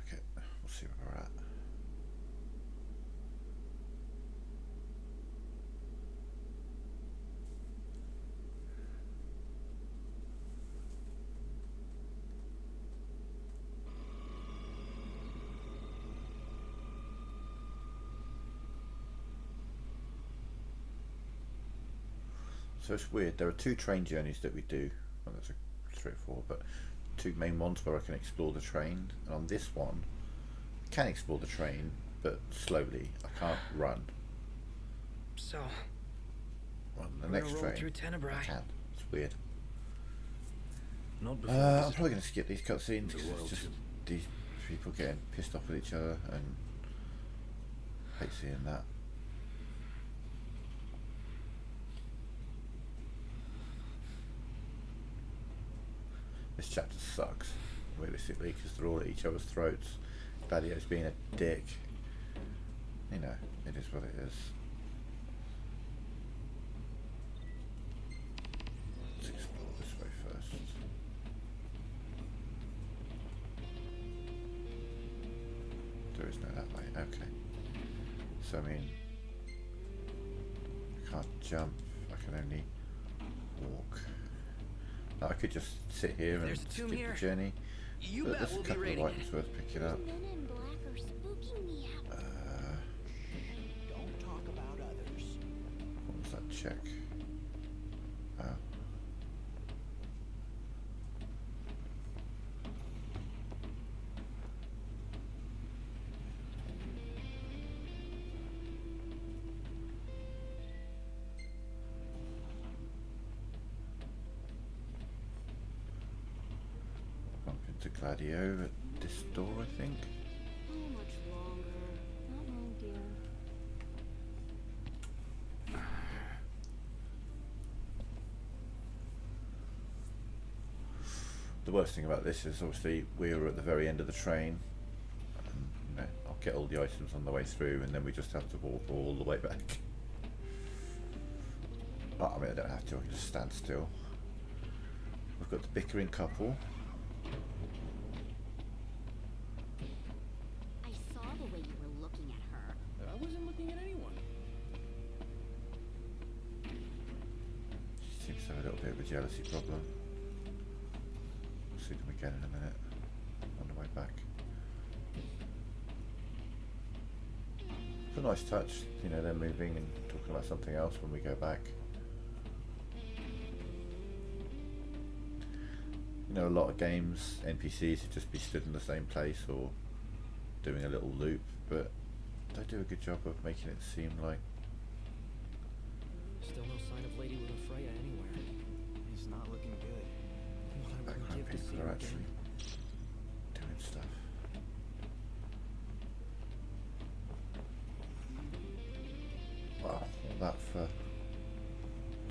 okay, we'll see where we're at. So it's weird, there are 2 train journeys that we do, well there's 3 or 4, but 2 main ones where I can explore the train, and on this one I can explore the train, but slowly, I can't run. So, On the we're next gonna roll train, through Tenebrae. I can. It's weird. Not before I'm probably going to skip these cutscenes because it's just too. these people getting pissed off with each other, and I hate seeing that. This chapter sucks, realistically, because they're all at each other's throats. Gladio's being a dick. You know, it is what it is. Let's explore this way first. There is no that way, okay. So I mean, I can't jump, I can only walk. I could just sit here and There's a tomb skip here. the journey, You but bet there's a we'll be couple of raiding it. items worth picking up. Men in black are spooking me out. Don't talk about others. What was that check? Oh. Bump into Gladio at this door, I think. How much longer? Not long, dear. The worst thing about this is obviously we were at the very end of the train, and you know, I'll get all the items on the way through, and then we just have to walk all the way back. Oh, I mean, I don't have to, I can just stand still. We've got the bickering couple. I saw the way you were looking at her. I wasn't looking at anyone. She seems to have a little bit of a jealousy problem. We'll see them again in a minute, on the way back. It's a nice touch, you know, they're moving and talking about something else when we go back. You know, a lot of games, NPCs would just be stood in the same place or doing a little loop, but they do a good job of making it seem like Still no sign of Lady Lunafreya anywhere. It's not looking good. What I background wouldn't give to see people her are again. actually doing stuff. Wow, all that for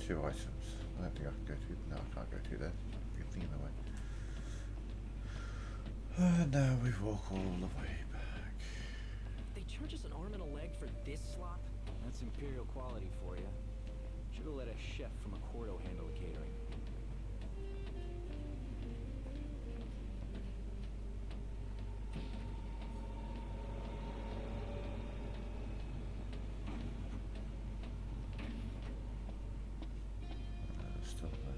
2 items. I don't think I can go to. No, I can't go to there. Big thing in the way. Now we walk all the way back. They charge us an arm and a leg for this slop? That's imperial quality for you. Should have let a chef from a Cordo handle the catering. Still there.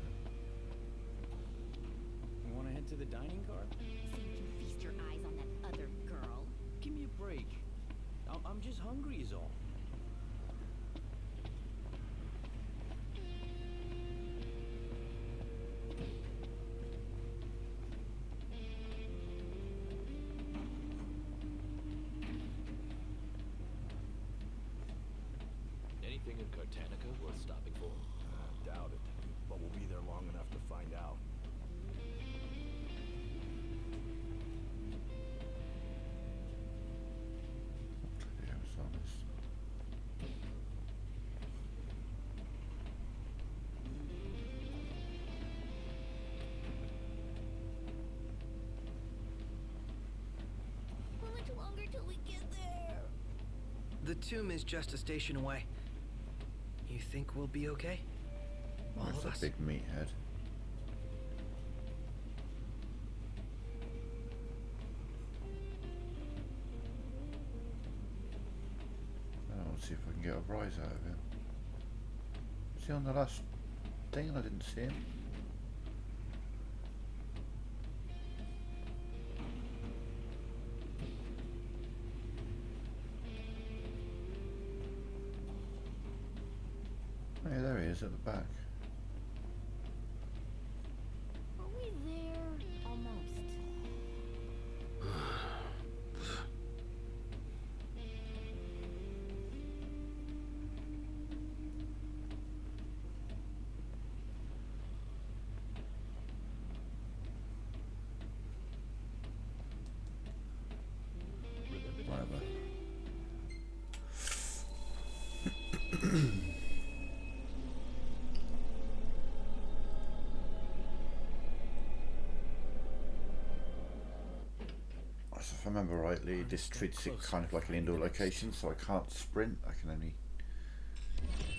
You want to head to the dining car? So you can feast your eyes on that other girl. Give me a break. I'm just hungry is all. Anything in Cartanica worth stopping for? Doubt it, but we'll be there long enough to find out. The tomb is just a station away. You think we'll be okay? All That's of us? a big meathead. Let's see if I can get a rise out of him. Was he on the last thing and I didn't see him? Oh yeah, there he is at the back. Are we there? Almost. Whatever. If I remember rightly, this treats it kind of like an indoor location, so I can't sprint, I can only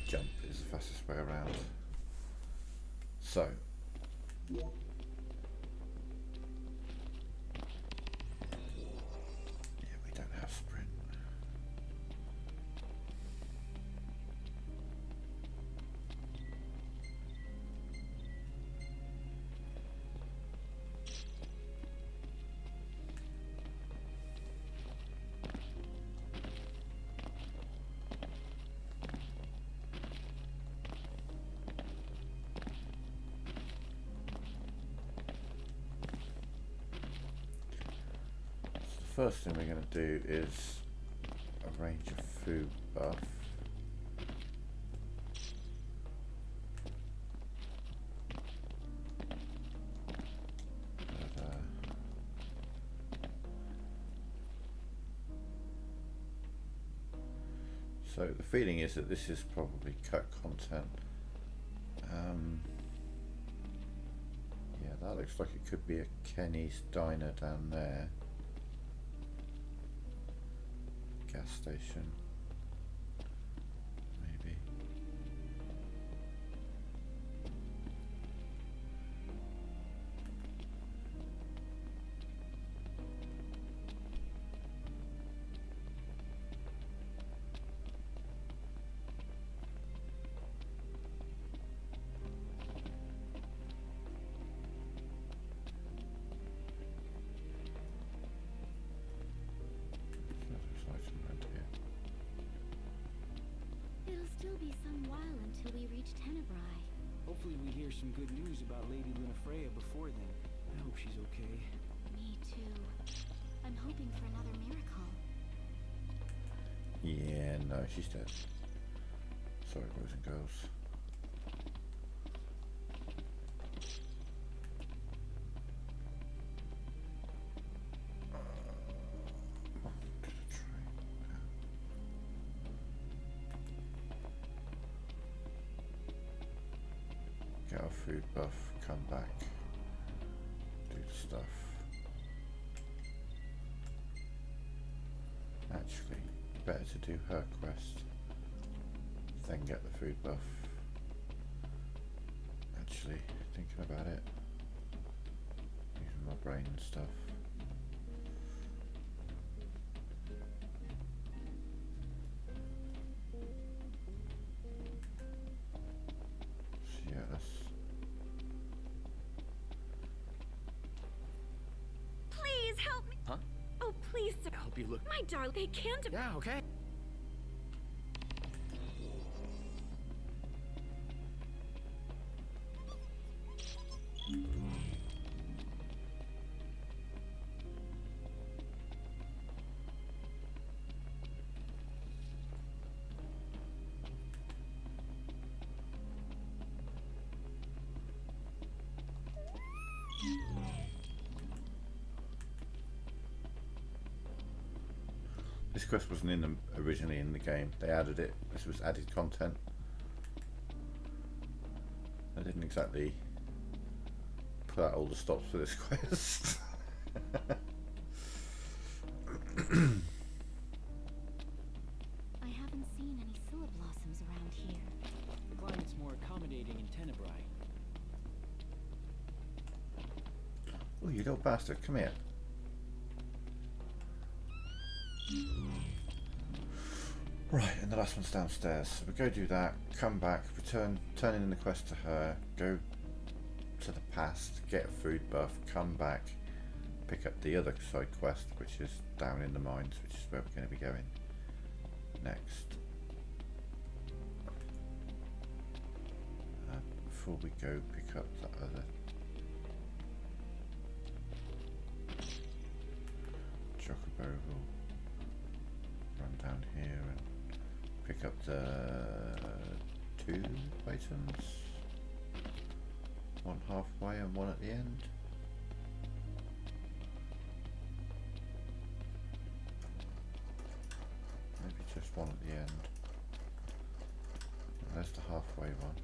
jump is the fastest way around. So yeah, we don't have sprint. First thing we're going to do is arrange a food buff. So the feeling is that this is probably cut content. Yeah, that looks like it could be a Kenny's diner down there. Gas station, maybe. It'll still be some while until we reach Tenebrae. Hopefully we hear some good news about Lady Lunafreya before then. I hope she's okay. Me too. I'm hoping for another miracle. Yeah, no, she's dead. Sorry, boys and girls. Get our food buff, come back, do the stuff. Actually, better to do her quest, then get the food buff. Actually, thinking about it, using my brain and stuff. So yeah, let's... Please help me. Huh? Oh, please, sir. Help you look. My darling, they can't. Yeah, okay. This quest wasn't in them originally in the game. They added it. This was added content. I didn't exactly put out all the stops for this quest. I little bastard, come here. Right, and the last one's downstairs. So we go do that, come back, turn in the quest to her, go to the past, get a food buff, come back, pick up the other side quest, which is down in the mines, which is where we're going to be going next. Before we go pick up that other chocobo, we'll run down here and pick up the 2 items, one halfway and one at the end. Maybe just one at the end. And there's the halfway one.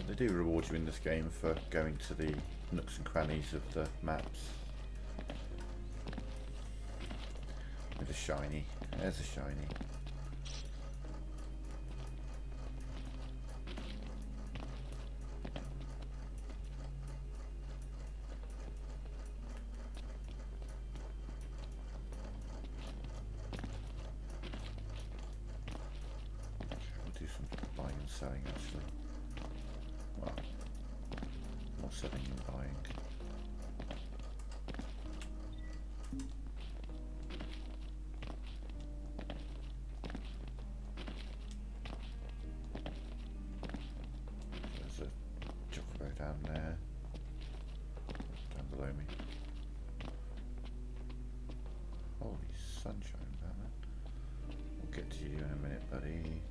They do reward you in this game for going to the nooks and crannies of the maps with a shiny. There's a shiny. Okay, we'll do some buying and selling actually. Well, more selling than buying. There's a chocobo down there, down below me. Holy sunshine, damn it. We'll get to you in a minute, buddy.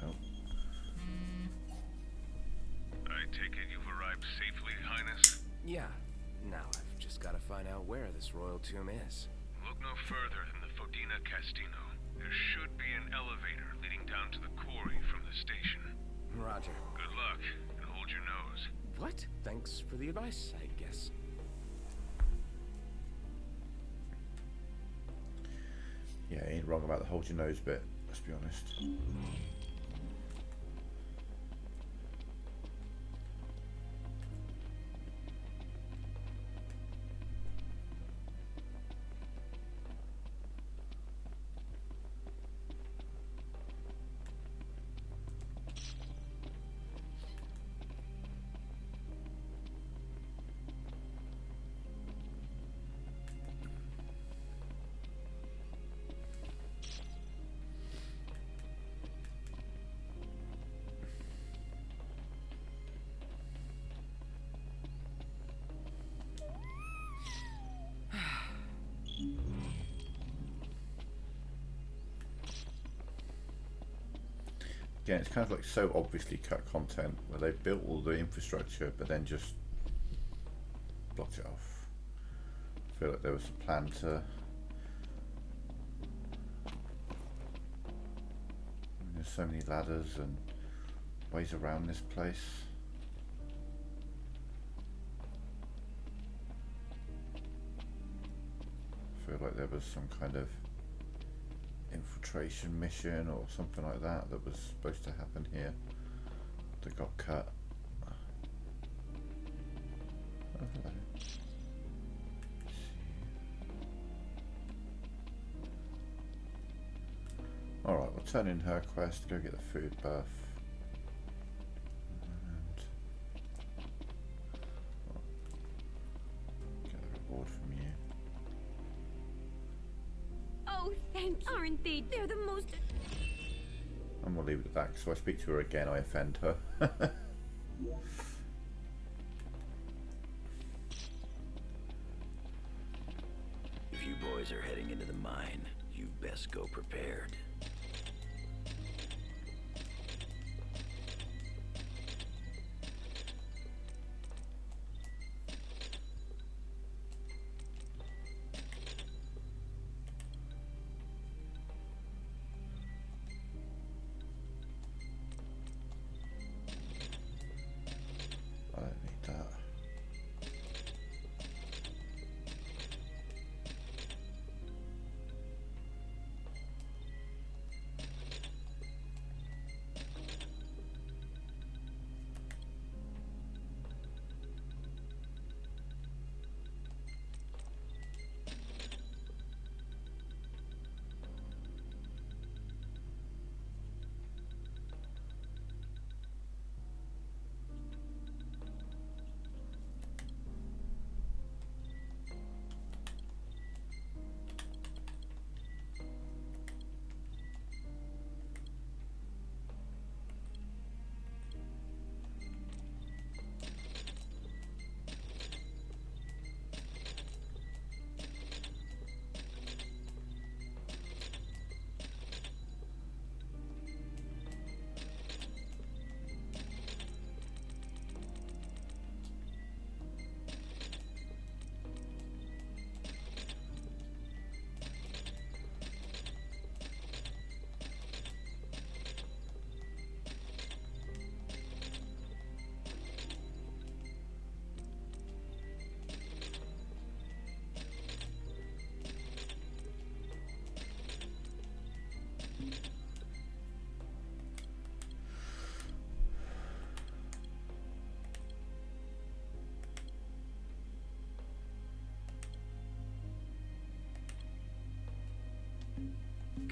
Oh. I take it you've arrived safely, Highness? Yeah. Now I've just got to find out where this royal tomb is. Look no further than the Fodina Castino. There should be an elevator leading down to the quarry from the station. Roger. Good luck, and hold your nose. What? Thanks for the advice, I guess. Yeah, ain't wrong about the hold your nose bit, let's be honest. Again, it's kind of like so obviously cut content where they've built all the infrastructure but then just blocked it off. I feel like there was a plan to... There's so many ladders and ways around this place. I feel like there was some kind of infiltration mission or something like that that was supposed to happen here that got cut. Oh, hello. Alright, we'll turn in her quest, go get the food buff. And get the reward from you. Oh, thank you. Aren't they? They're the most... And we'll leave it at that, because if I speak to her again, I offend her. If you boys are heading into the mine, you best go prepared. I don't need that.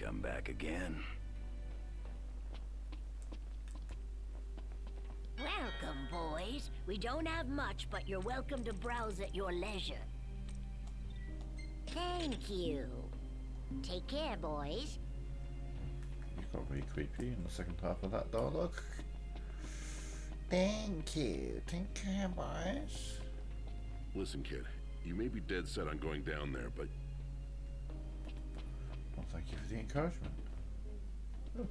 I'm back again. Welcome, boys. We don't have much, but you're welcome to browse at your leisure. Thank you. Take care, boys. You got really creepy in the second half of that dialogue. Thank you. Take care, boys. Listen, kid. You may be dead set on going down there, but... Well, thank you for the encouragement. Oh.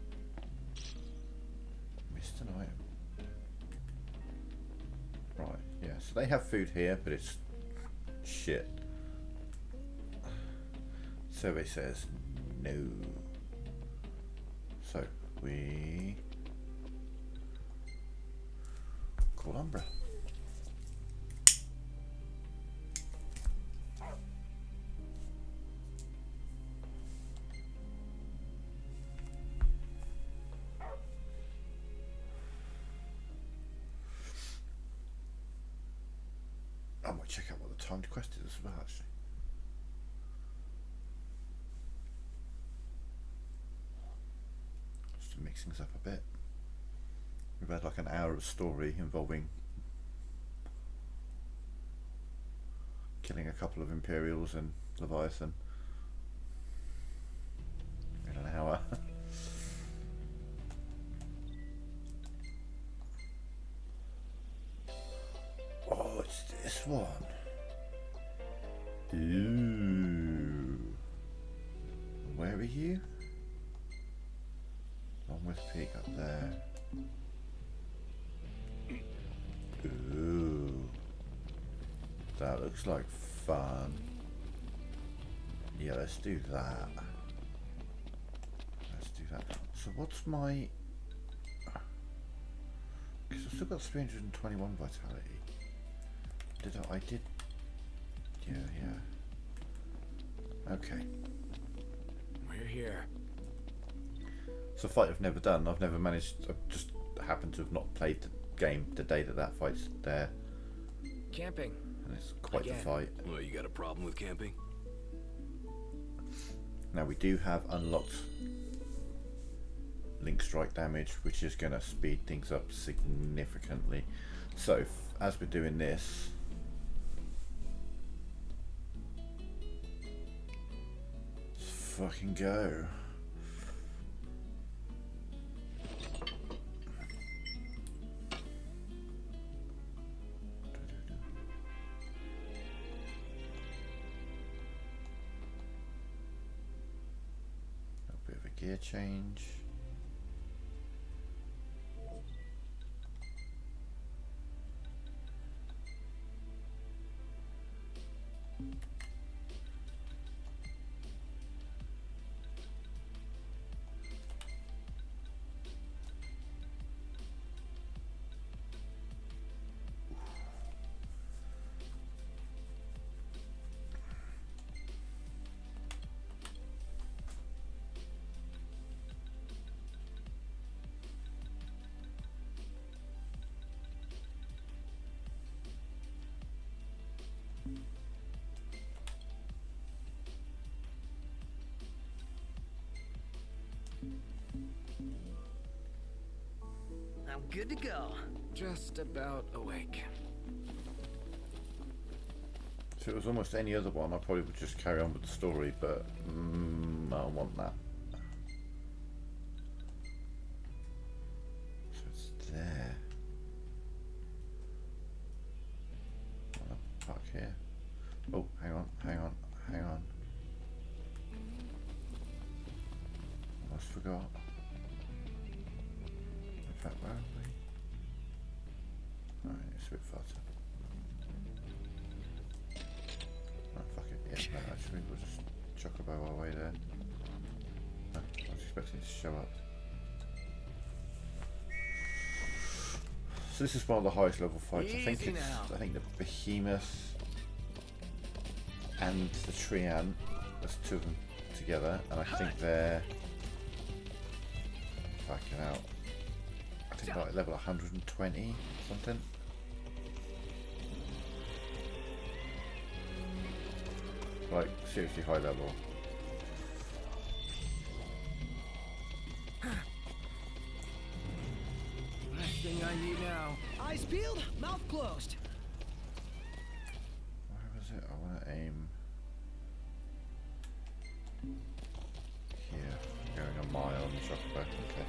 Missed an item. Right, yeah, so they have food here, but it's shit. Survey says no. So, we call Umbra. I might check out what the timed quest is as well, actually. Just to mix things up a bit. We've had like an hour of story involving killing a couple of Imperials and Leviathan in an hour. Oh, it's this one. Ooh. Where are you? Longworth Peak up there. Ooh. That looks like fun. Yeah, let's do that. Let's do that. So what's my... Because I've still got 321 vitality. I did. Yeah. Okay. We're here. It's a fight I've never done. I've never managed. I've just happened to have not played the game the day that fight's there. Camping. And it's quite the fight. Well, you got a problem with camping? Now we do have unlocked link strike damage, which is going to speed things up significantly. So as we're doing this. Fucking go. A bit of a gear change. I'm good to go. Just about awake. If it was almost any other one, I probably would just carry on with the story, but I don't want that. So it's there. Park here. Oh, hang on. Almost forgot. In fact, where are we? Alright, it's a bit faster. Oh, fuck it. Yeah, no, actually, we'll just chocobo our way there. No, I was expecting it to show up. So this is one of the highest level fights. I think the Behemoth and the Treant, there's two of them together, and I think they're fucking out. I think like level 120 something. Like seriously high level. I need now. Eyes peeled, mouth closed. Where was it? I want to aim here. Going a mile on the chocobo. Okay.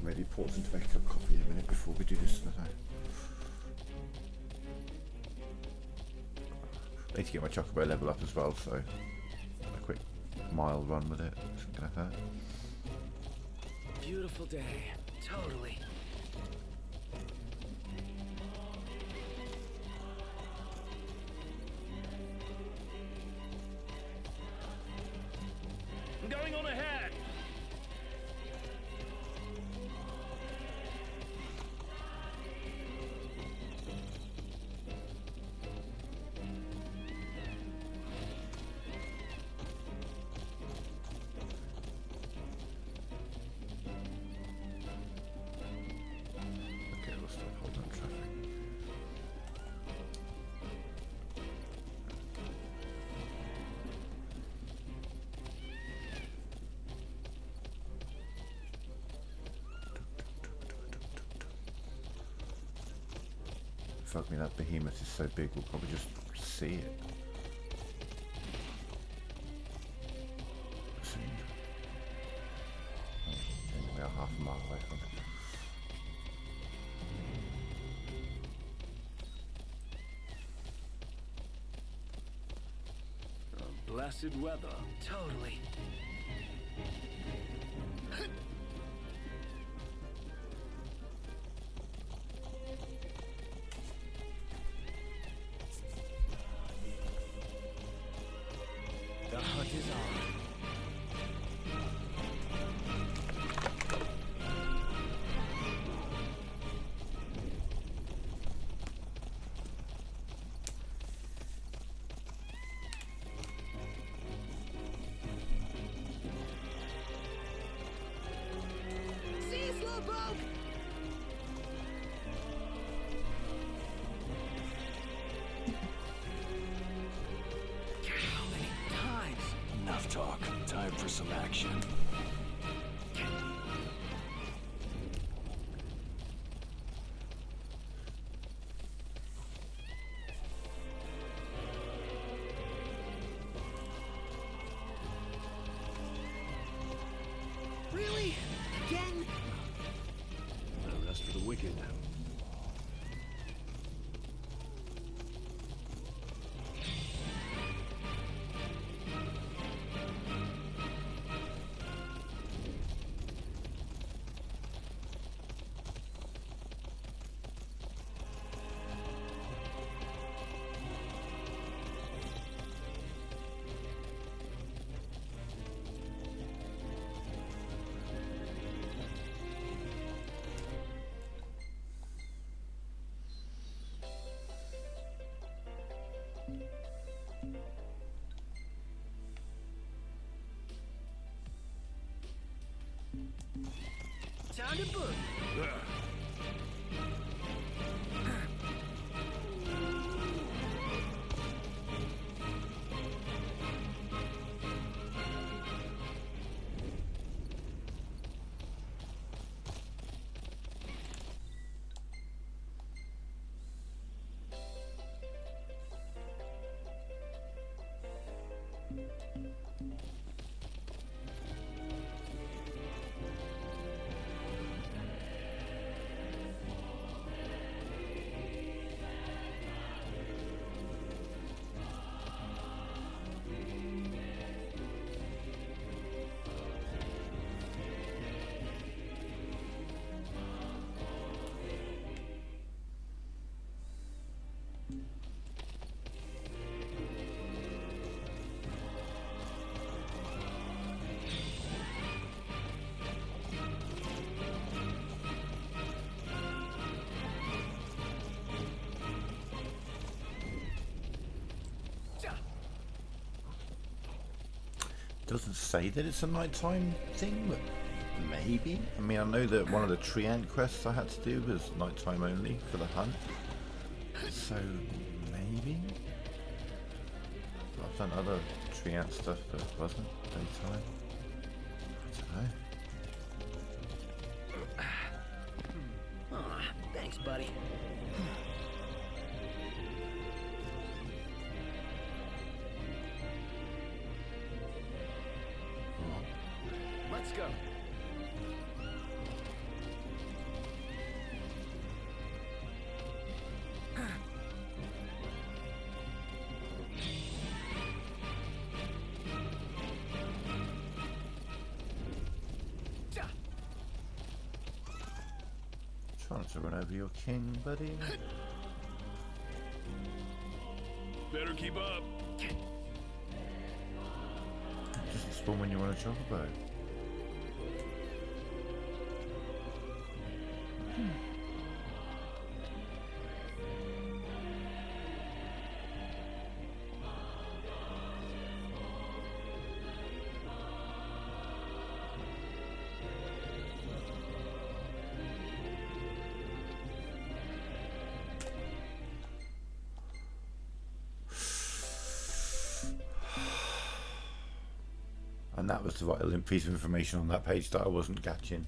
Maybe pause into make a cup of coffee in a minute before we do this. I need to get my chocobo level up as well, so a quick mile run with it. Something like that. Beautiful day. Totally. I'm going on ahead. Okay, we'll stop holding up traffic. Fuck me, that behemoth is so big we'll probably just see it. Soon. Oh, we are half a mile away from it. Blessed weather. Totally. The hunt is on. See, Slowpoke! How many times? Enough talk. Time for some action. Really? Again? No rest for the wicked. Time to book. Doesn't say that it's a nighttime thing, but maybe. I mean, I know that one of the tree ant quests I had to do was nighttime only for the hunt, so maybe. I'll done other tree ant stuff that wasn't daytime. I don't know. Aw, thanks, buddy. Let's go. Trying to run over your king, buddy. Better keep up. It doesn't spawn when you're on a chocobo. And that was the right piece of information on that page that I wasn't catching.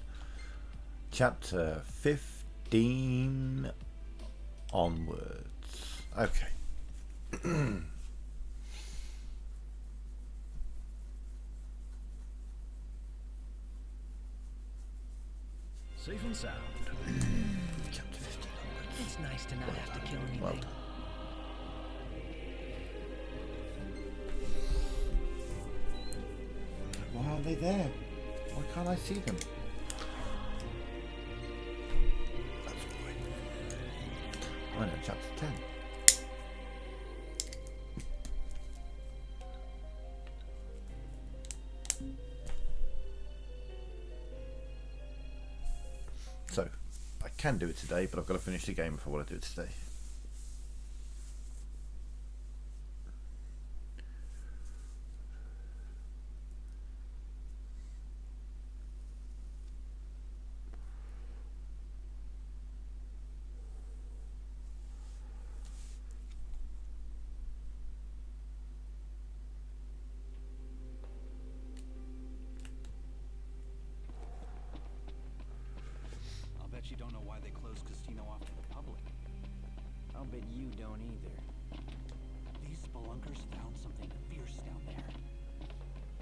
Chapter 15 onwards. Okay. Safe and sound. Chapter 15 onwards. It's nice to not have to kill anything. Well done. Why aren't they there? Why can't I see them? That's annoying. I know, chapter 10. So, I can do it today, but I've got to finish the game if I want to do it today. I'll bet you don't know why they closed Casino off to the public. I'll bet you don't either. These spelunkers found something fierce down there.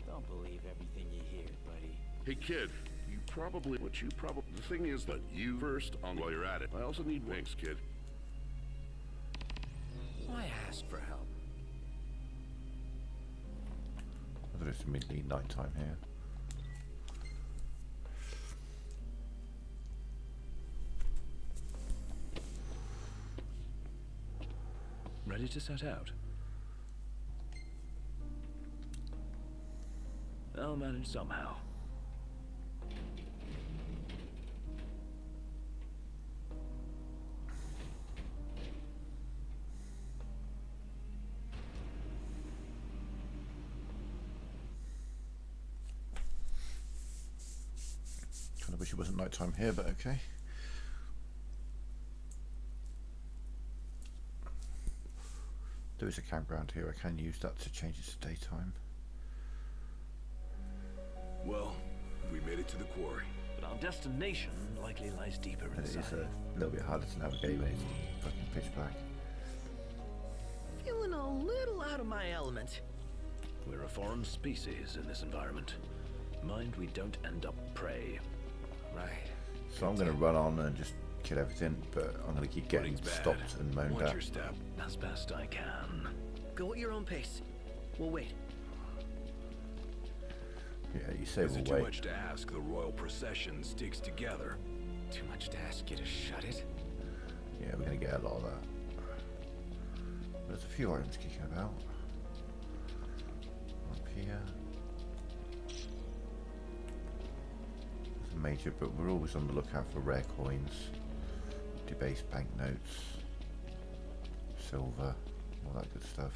Don't believe everything you hear, buddy. Hey kid, the thing is that you first on while you're at it. I also need wings, kid. Why ask for help? Whether it's immediately night time here. Ready to set out? I'll manage somehow. Kind of wish it wasn't night time here, but okay. There is a campground here. I can use that to change it to daytime. Well, we made it to the quarry. But our destination likely lies deeper And it inside. is a little bit harder to navigate when it's fucking pitch black. Feeling a little out of my element. We're a foreign species in this environment. Mind we don't end up prey. Right. So I'm going to run on and just kill everything, but I'm going to keep getting Running's bad. stopped and moaned Watch at. your step. As best I can. Go at your own pace. We'll wait. Yeah, you say Is we'll it too wait. much to ask the royal procession sticks together? Too much to ask you to shut it? Yeah, we're going to get a lot of that. There's a few items kicking about. Up here. There's a major, but we're always on the lookout for rare coins, debased banknotes, silver, all that good stuff.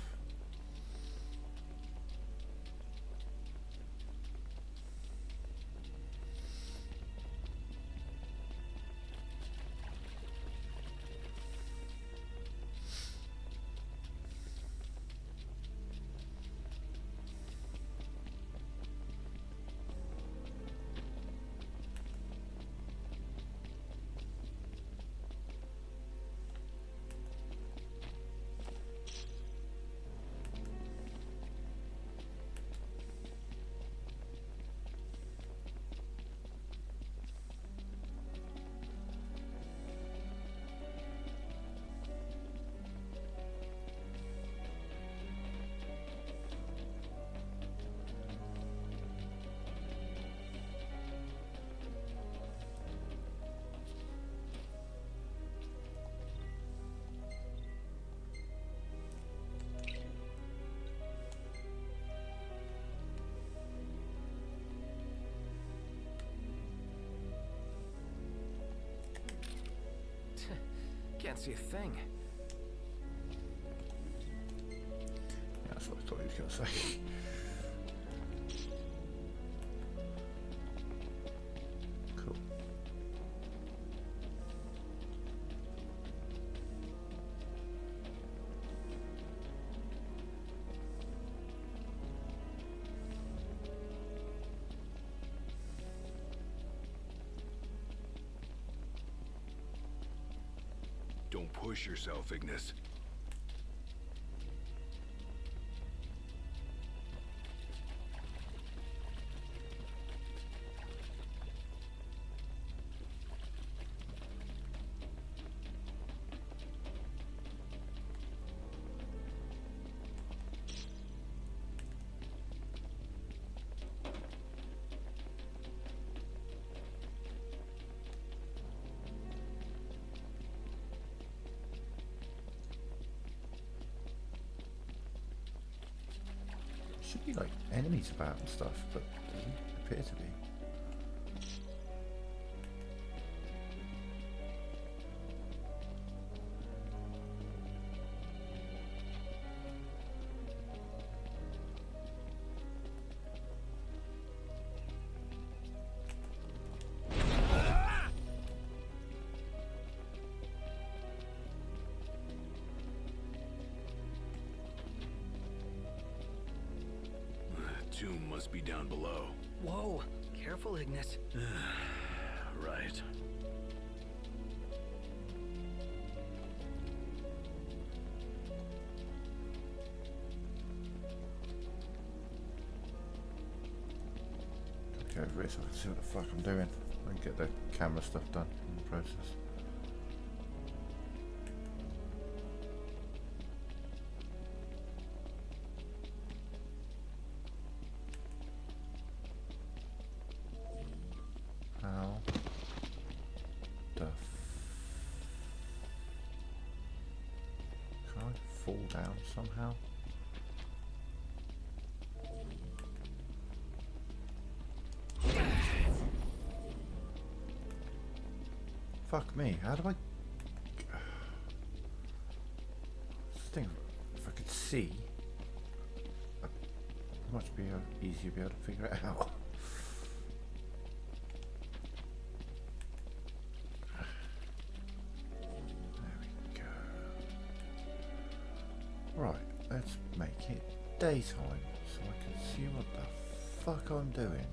Can't see a thing. Yeah, that's what I thought he was going to say. Cool. Don't push yourself, Ignis. Should be like enemies about and stuff, but doesn't appear to be. Tomb must be down below. Whoa! Careful, Ignis. Right. Go over it so I can see what the fuck I'm doing and get the camera stuff done in the process. How the can I fall down somehow? Fuck me, how do I... This thing, if I could see, it'd much be easier to be able to figure it out. There we go. Right, let's make it daytime so I can see what the fuck I'm doing.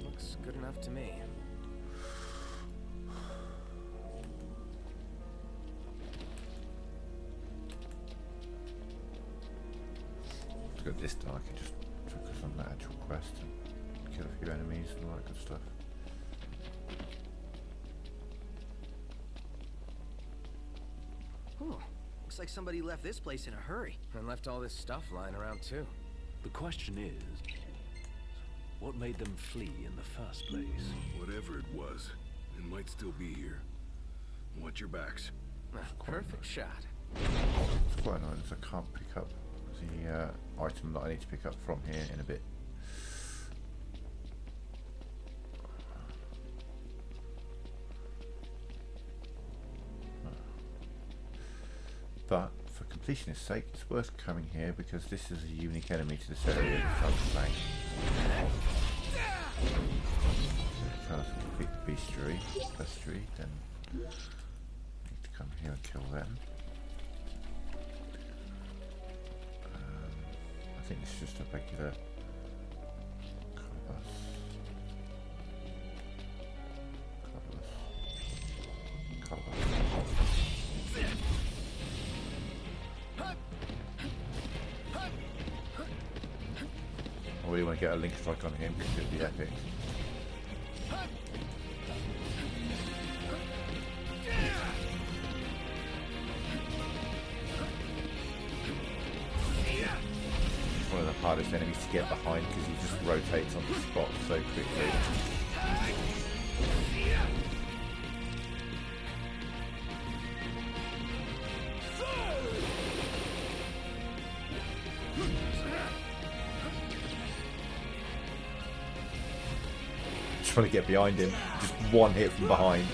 Looks good enough to me. Let's go this time. I can just focus on the actual quest and kill a few enemies and all that good stuff. Looks like somebody left this place in a hurry. And left all this stuff lying around too. The question is, what made them flee in the first place? Whatever it was, it might still be here. Watch your backs. Perfect shot. It's quite annoying because I can't pick up the item that I need to pick up from here in a bit. But for completionist sake, it's worth coming here because this is a unique enemy to this area. If I complete the bestiary, then I need to come here and kill them. I think this is just a regular I really want to get a link strike on him because it would be epic. hardest enemies to get behind because he just rotates on the spot so quickly. Just trying to get behind him. Just one hit from behind.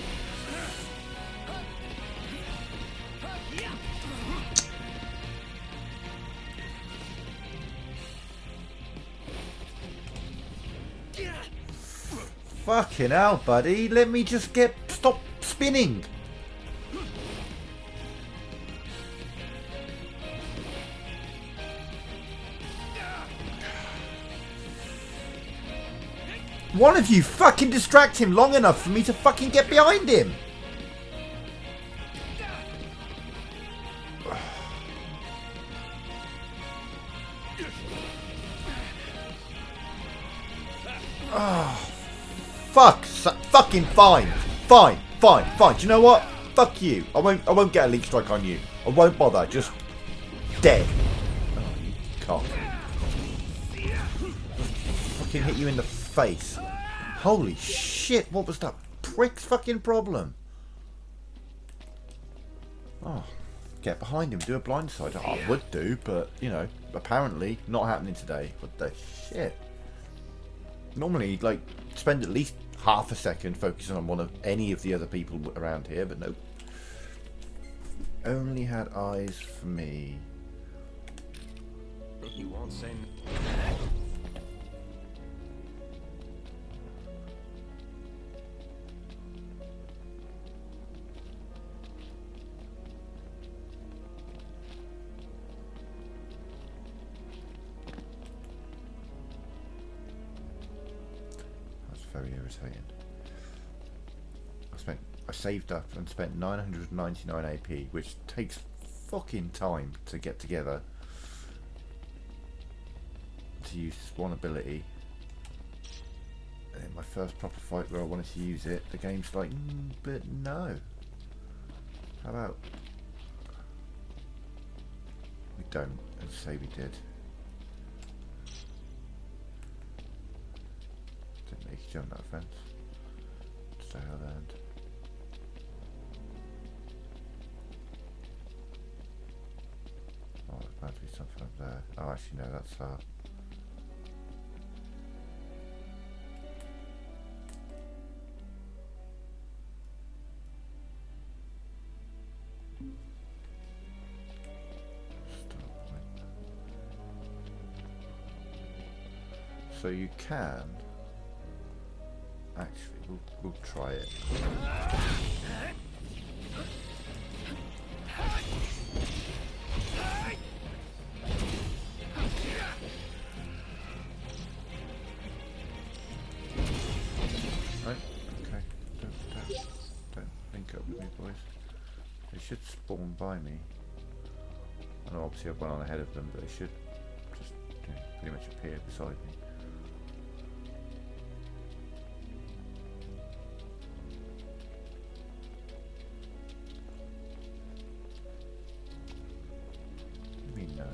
Fucking hell, buddy. Let me just stop spinning. One of you fucking distract him long enough for me to fucking get behind him. Oh. Fucking fine. Fine. Do you know what? Fuck you. I won't get a leak strike on you. I won't bother. Just dead. Oh, you cock. Fucking hit you in the face. Holy shit, what was that prick's fucking problem? Oh, get behind him, do a blindside. Oh, I would do, but, you know, apparently not happening today. What the shit? Normally, like, spend at least half a second focusing on any of the other people around here, but nope. Only had eyes for me. You won't say very irritating. I saved up and spent 999 AP, which takes fucking time to get together to use this one ability. And in my first proper fight where I wanted to use it, the game's like, but no. How about we don't and say we did. Didn't make you jump that fence. Just I learned. Oh, there's about to be something up there. Oh, actually no, that's that. So you can actually, we'll try it. Right, okay. Don't link up with me, boys. They should spawn by me. I know obviously I've gone on ahead of them, but they should just pretty much appear beside me. No.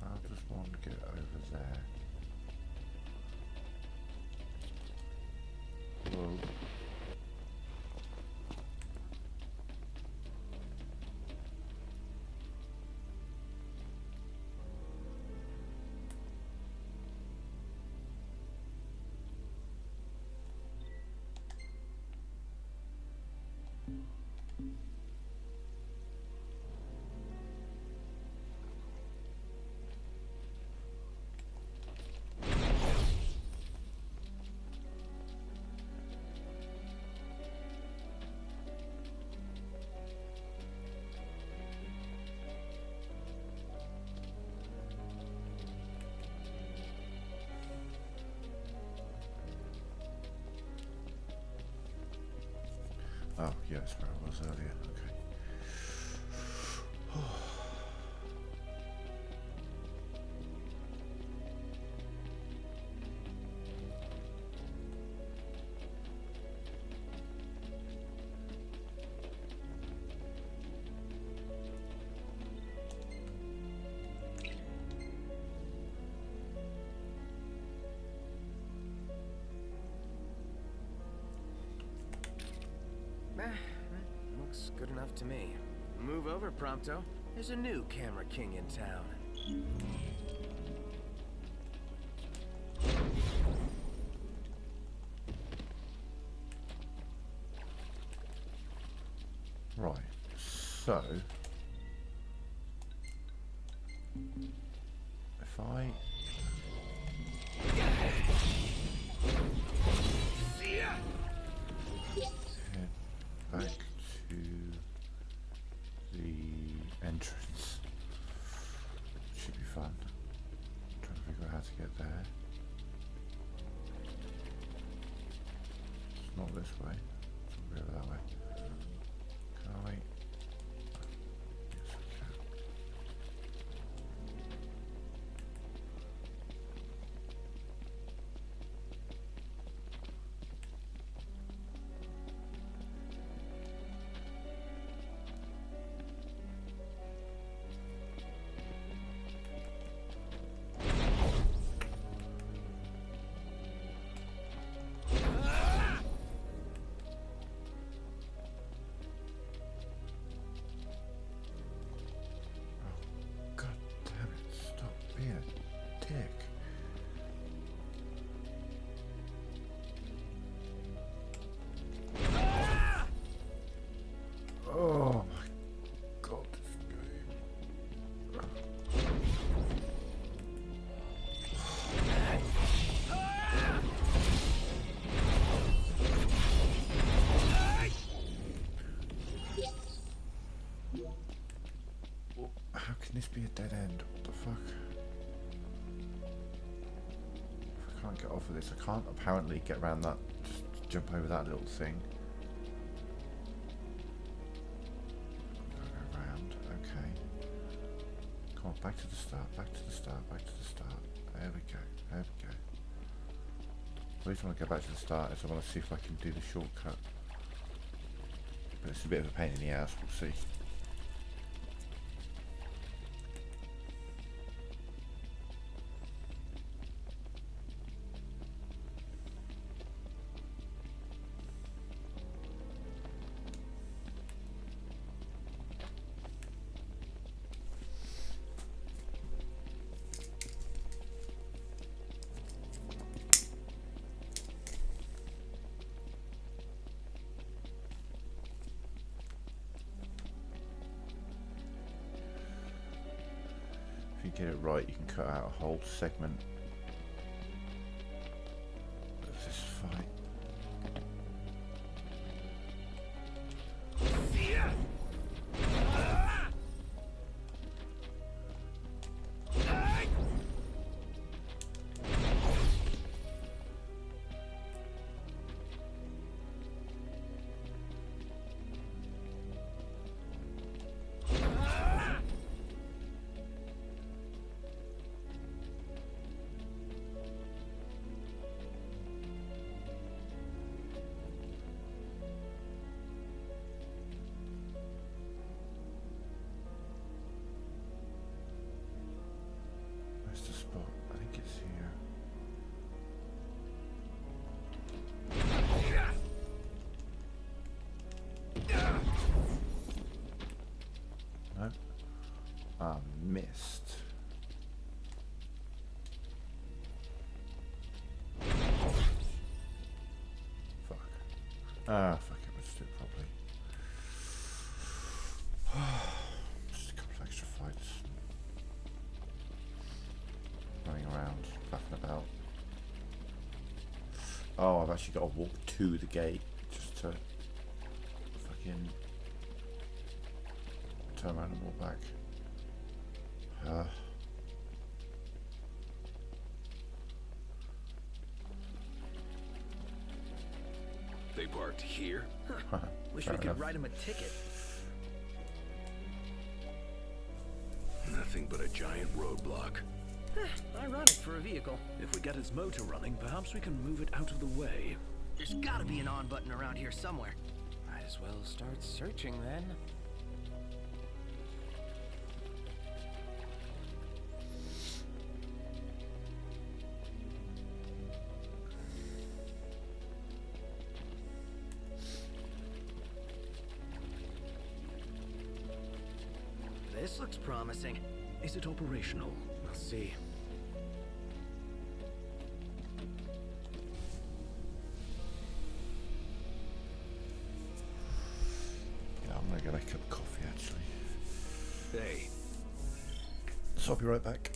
How does one get over there? Whoa. Oh, yeah, that's where I was earlier. Okay. Looks good enough to me. Move over, Prompto. There's a new Camera King in town. Right, so if I head back to the entrance, should be fun. Trying to figure out how to get there. It's not this way, it's over that way. Can I? Yes, I can. God damn it, stop being a dick. Oh my god, this game. How can this be a dead end? What the fuck? If I can't get off of this, I can't apparently get around that, just jump over that little thing. Go around, okay. Come on, back to the start, back to the start, back to the start. There we go, there we go. The reason I want to go back to the start is I want to see if I can do the shortcut. But it's a bit of a pain in the ass, we'll see. If you get it right, you can cut out a whole segment of this fight. Where's the spot? I think it's here. Nope. Ah, missed. Fuck. Ah, fuck it, let's do it properly. Just a couple of extra fights. Running around, flapping about. Oh, I've actually got to walk to the gate just to fucking turn around and walk back. They park. parked here? Wish Fair we could enough. write him a ticket. Nothing but a giant roadblock. Ironic for a vehicle. If we get its motor running, perhaps we can move it out of the way. There's gotta be an on button around here somewhere. Might as well start searching then. This looks promising. Is it operational? We'll see. Yeah, I'm gonna get a cup of coffee actually. Hey, So I'll be right back.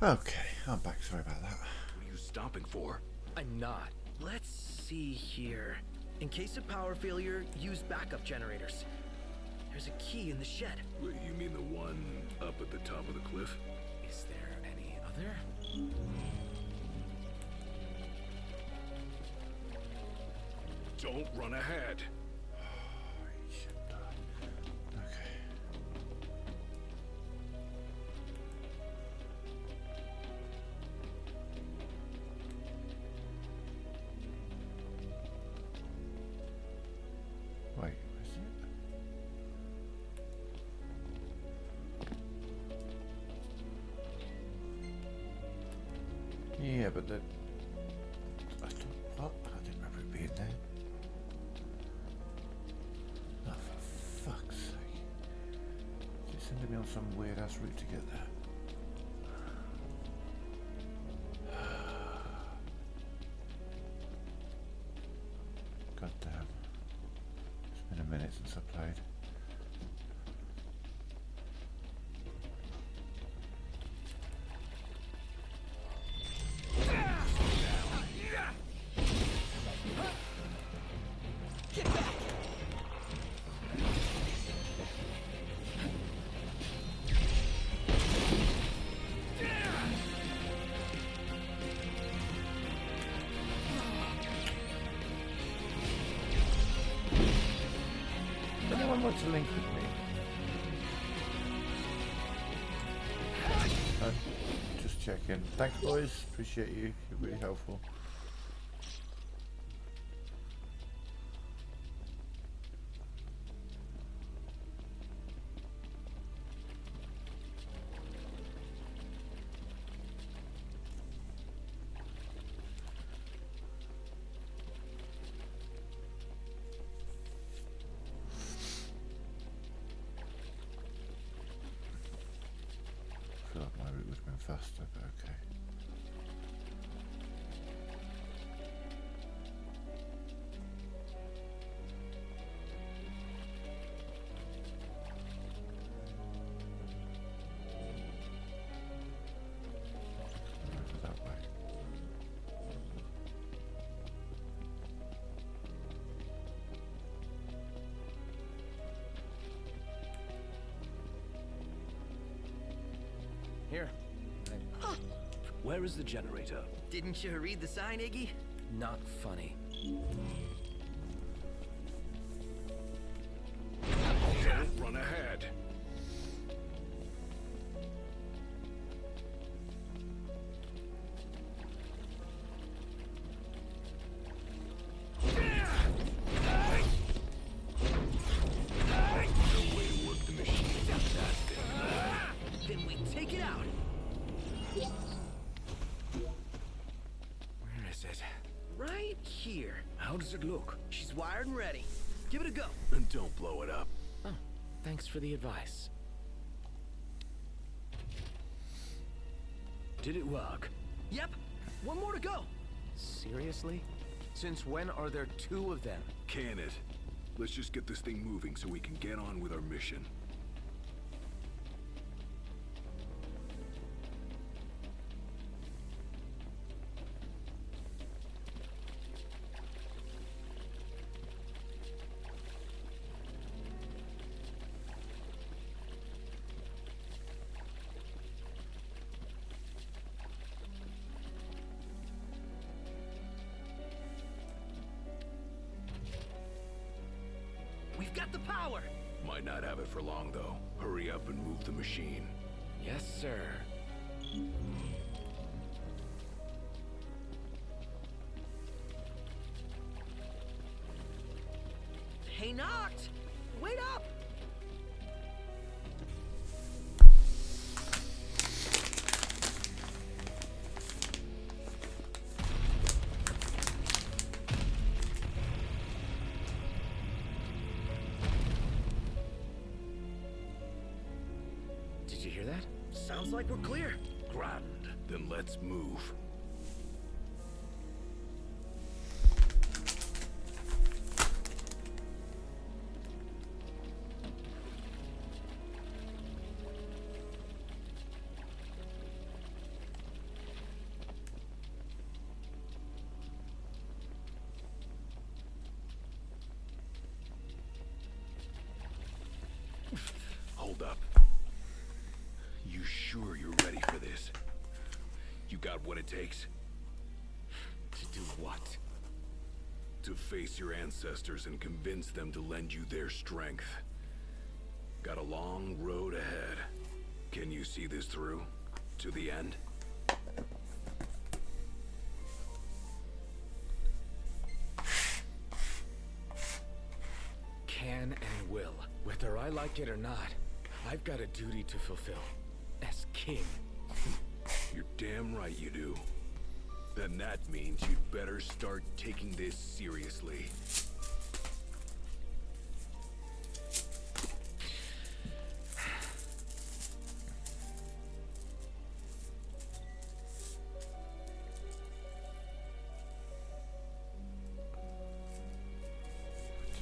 Okay, I'm back. Sorry about that. What are you stopping for? I'm not. Let's see here. In case of power failure, use backup generators. There's a key in the shed. Wait, you mean the one up at the top of the cliff? Is there any other? Don't run ahead. Wait, where's it? Yeah, but the... What? I didn't remember it being there. Oh, for fuck's sake. Is it sending me on some weird ass route to get there? God damn. It's been a minute since I played. Anyone want to link with me? Just checking. Thanks, boys. Appreciate you. You're really helpful. I feel like my route would have been faster, but okay. Over that way. Here. Where is the generator? Didn't you read the sign, Iggy? Not funny. Don't run ahead. No way to work the machine. Then we take it out. Where is it? Right here. How does it look? She's wired and ready. Give it a go. And don't blow it up. Oh, thanks for the advice. Did it work? Yep. One more to go. Seriously? Since when are there two of them? Can it? Let's just get this thing moving so we can get on with our mission. We've got the power. Might not have it for long, though. Hurry up and move the machine. Yes, sir. Hey, Noct! Wait up! Did you hear that? Sounds like we're clear. Grand. Then let's move. Hold up. You sure you're ready for this? You got what it takes? To do what? To face your ancestors and convince them to lend you their strength. Got a long road ahead. Can you see this through? To the end? Can and will. Whether I like it or not, I've got a duty to fulfill. As king. You're damn right you do. Then that means you'd better start taking this seriously.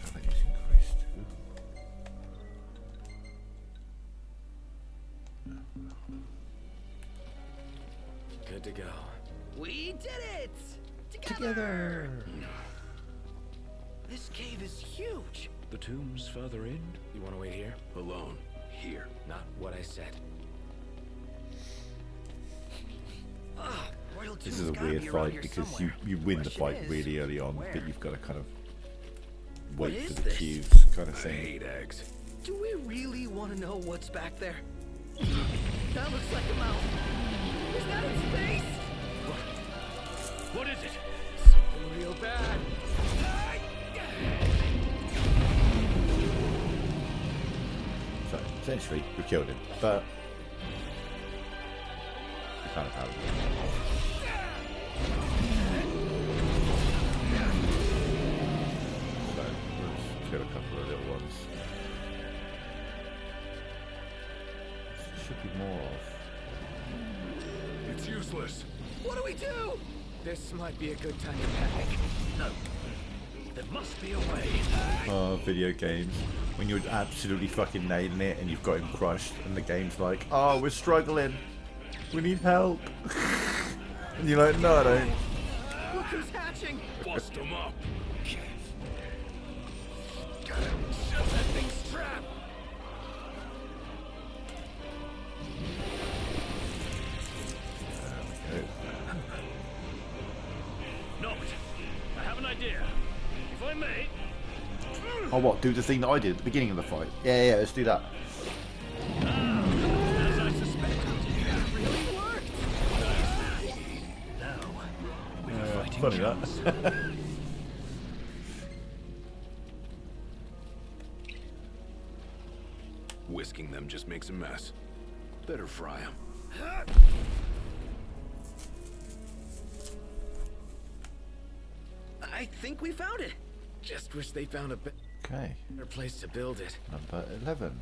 Vitality's increased. Good to go. We did it! Together! This cave is huge. The tomb's further in. You want to wait here? Alone. Here. Not what I said. Royal This is a tomb's gotta weird be around fight here because somewhere. you win the Question fight is, really early on, where? but you've got to kind of What wait is for the this? cues kind of I thing. hate eggs. Do we really want to know what's back there? That looks like a mouth. Is that its face? What is it? Something real bad. So essentially, we killed him, but we kind of have So let's kill a couple of little ones. There should be more of. It's useless. What do we do? This might be a good time to panic. No. There must be a way. Video games. When you're absolutely fucking nailing it and you've got him crushed and the game's like, oh, we're struggling. We need help. And you're like, no, I don't. Look who's hatching. Bust them up. Shut that thing's trap. Noct. I have an idea. If I may. Oh, what? Do the thing that I did at the beginning of the fight? Yeah, let's do that. As I suspected, it really worked. Now, we're fighting Funny chance. that. Whisking them just makes a mess. Better fry them. I think we found it. Just wish they found a Okay, better place to build it. number 11.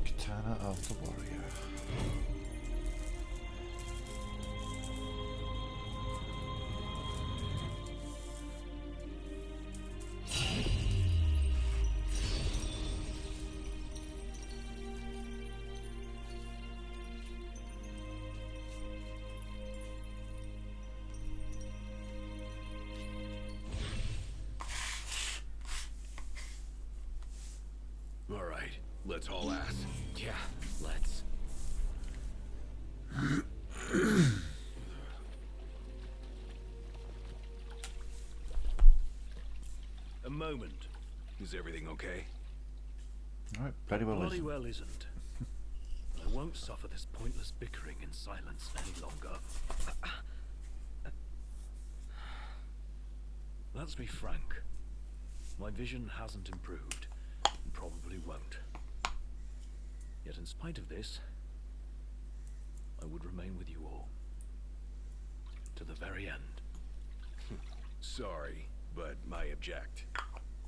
Katana of the Warrior. All right, let's haul ass. Yeah, let's. A moment. Is everything okay? Alright, bloody well Bloody isn't. well isn't. I won't suffer this pointless bickering in silence any longer. Let's be frank. My vision hasn't improved, and probably won't. Yet in spite of this, I would remain with you all. To the very end. Sorry, but I object.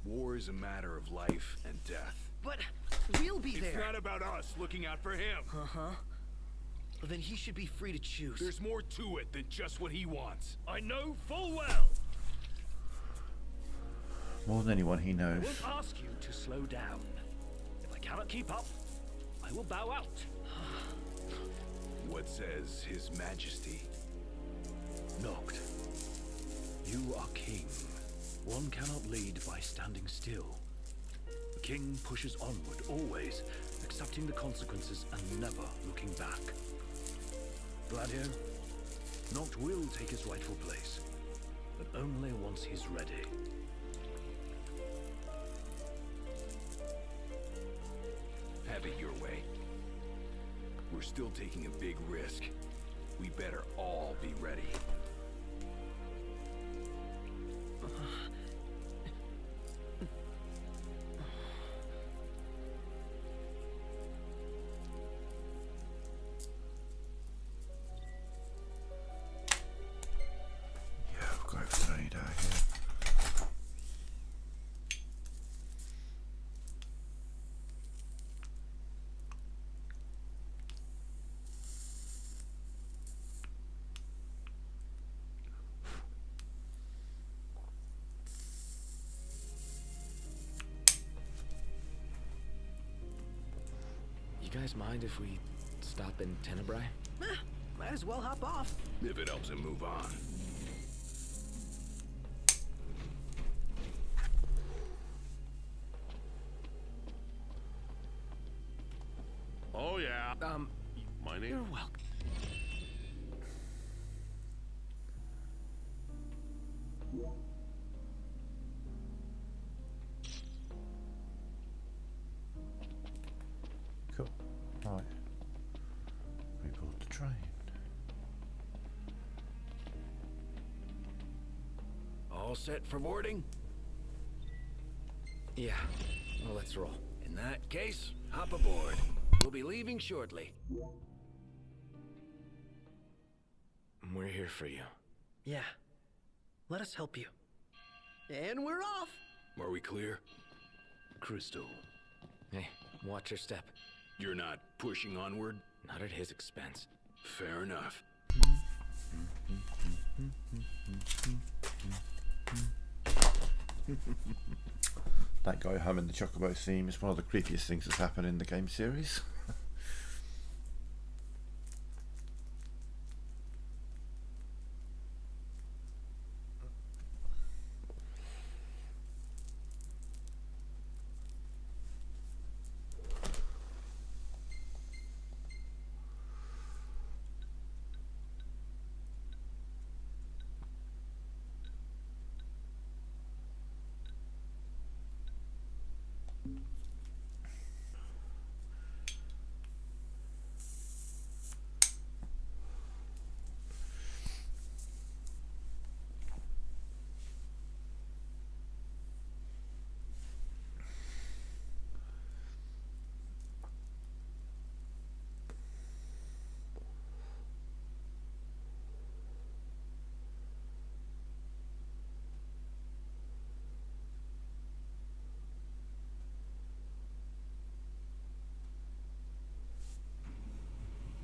War is a matter of life and death. But we'll be there. It's not about us looking out for him. Uh-huh. Well, then he should be free to choose. There's more to it than just what he wants. I know full well. More than anyone he I knows. won't ask you to slow down. If I cannot keep up, I will bow out. What says His Majesty? Noct, you are king. One cannot lead by standing still. The king pushes onward, always, accepting the consequences and never looking back. Gladio, Noct will take his rightful place, but only once he's ready. Have it your way. We're still taking a big risk. We better all be ready. Yeah, I've got everything I need here. You guys mind if we stop in Tenebrae? Might as well hop off. If it helps him move on. Oh, yeah. My name? You're welcome. Cool. Right. Reboard the train. All set for boarding? Yeah. Well, let's roll. In that case, hop aboard. We'll be leaving shortly. We're here for you. Yeah. Let us help you. And we're off! Are we clear? Crystal. Hey, watch your step. You're not pushing onward? Not at his expense. Fair enough. That guy humming the Chocobo theme is one of the creepiest things that's happened in the game series.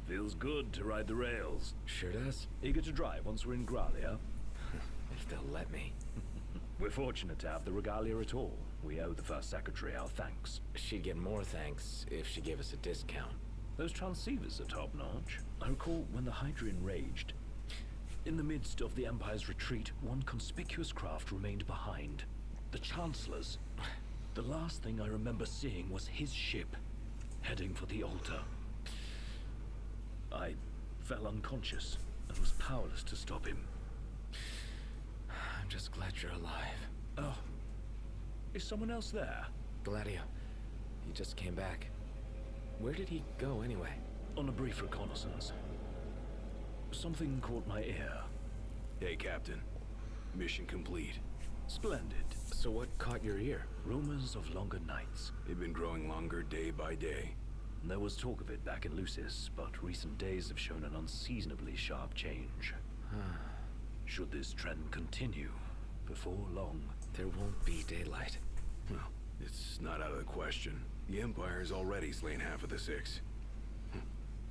Feels good to ride the rails. Sure does. Eager to drive once we're in Gralia? If they'll let me. We're fortunate to have the regalia at all. We owe the First Secretary our thanks. She'd get more thanks if she gave us a discount. Those transceivers are top-notch. I recall when the Hydrian raged. In the midst of the Empire's retreat, one conspicuous craft remained behind. The Chancellor's. The last thing I remember seeing was his ship, heading for the altar. I fell unconscious and was powerless to stop him. I'm just glad you're alive. Oh. Is someone else there? Gladio. He just came back. Where did he go anyway? On a brief reconnaissance. Something caught my ear. Hey, Captain. Mission complete. Splendid. So what caught your ear? Rumors of longer nights. They've been growing longer day by day. There was talk of it back in Lucis, but recent days have shown an unseasonably sharp change. Should this trend continue, before long... There won't be daylight. Well, it's not out of the question. The Empire's already slain half of the Six.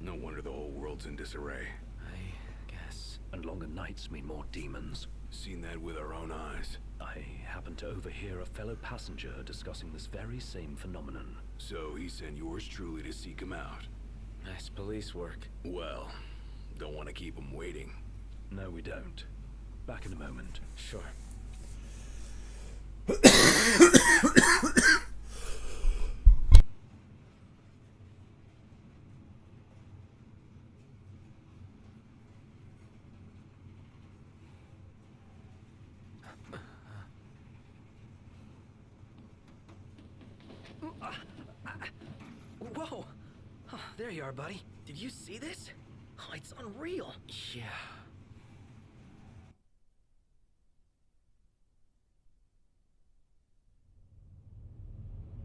No wonder the whole world's in disarray. I guess. And longer nights mean more demons. Seen that with our own eyes. I happened to overhear a fellow passenger discussing this very same phenomenon. So he sent yours truly to seek him out. Nice police work. Well, don't want to keep him waiting. No, we don't. Back in a moment. Sure. Whoa! Oh, there you are, buddy. Did you see this? Oh, it's unreal. Yeah.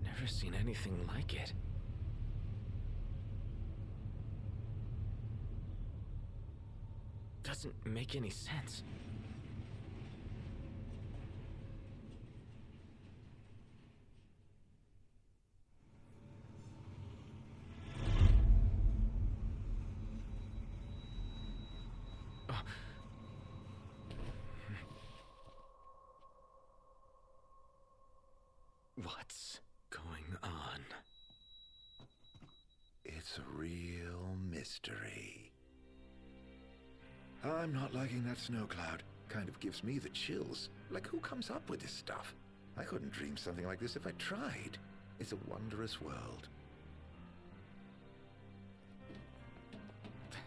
Never seen anything like it. Doesn't make any sense. What's going on? It's a real mystery. I'm not liking that snow cloud. Kind of gives me the chills. Like, who comes up with this stuff? I couldn't dream something like this if I tried. It's a wondrous world.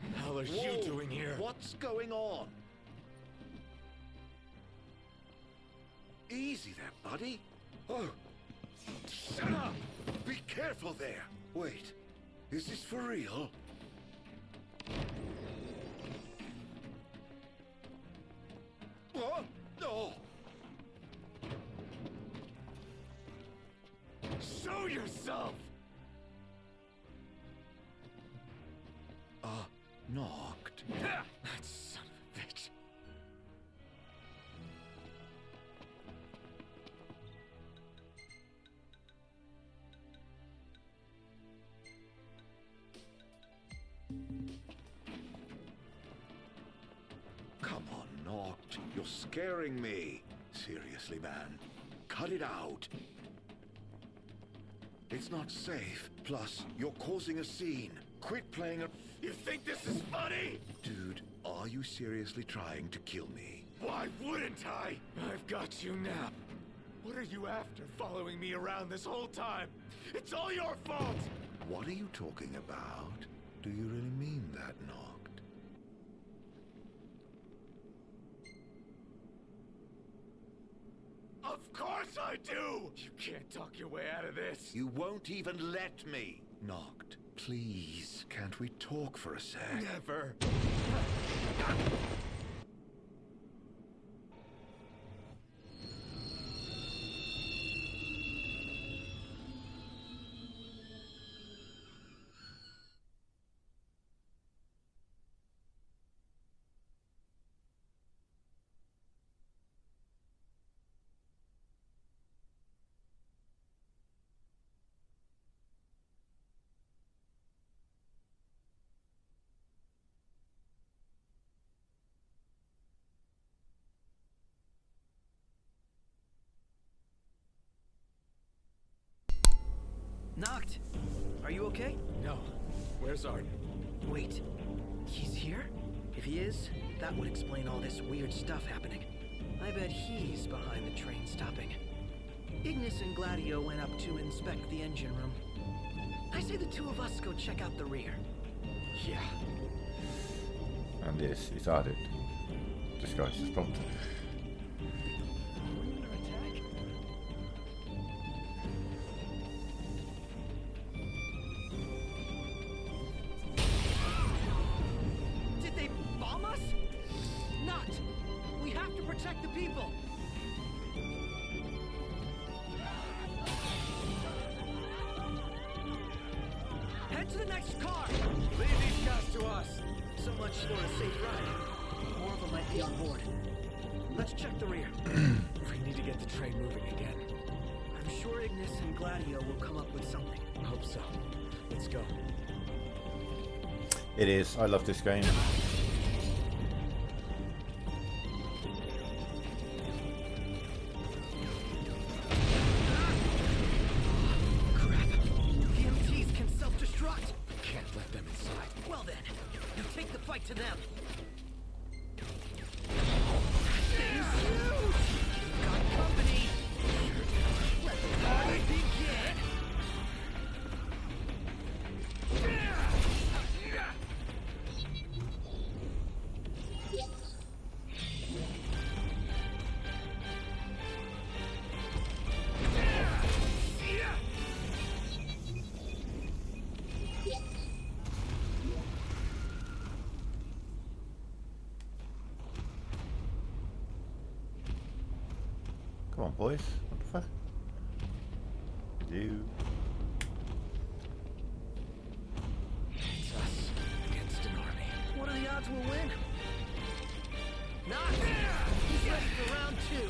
The hell are you doing here? What's going on? Easy there, buddy. Oh. Shut up! Be careful there! Wait, is this for real? What? No! Show yourself! Knocked. That son of a bitch. Come on, Knocked. You're scaring me. Seriously, man. Cut it out. It's not safe. Plus, you're causing a scene. Quit playing a... You think this is funny? Dude, are you seriously trying to kill me? Why wouldn't I? I've got you now. What are you after, following me around this whole time? It's all your fault! What are you talking about? Do you really mean that, Knocked? Of course I do! You can't talk your way out of this. You won't even let me. Knocked, please. Can't we talk for a sec? Never. Knocked! Are you okay? No. Where's Arden? Wait. He's here? If he is, that would explain all this weird stuff happening. I bet he's behind the train stopping. Ignis and Gladio went up to inspect the engine room. I say the two of us go check out the rear. Yeah. And this is Arden, disguised as Prompter. Did they bomb us? Knocked! We have to protect the people! Head to the next car! Leave these guys to us. So much for a safe ride. More of them might be on board. Let's check the rear. We need to get the train moving again. I'm sure Ignis and Gladio will come up with something. I hope so. Let's go. It is. I love this game. boys? What the fuck? You. It's us against an army. What are the odds we'll win? Not! He's ready for round 2.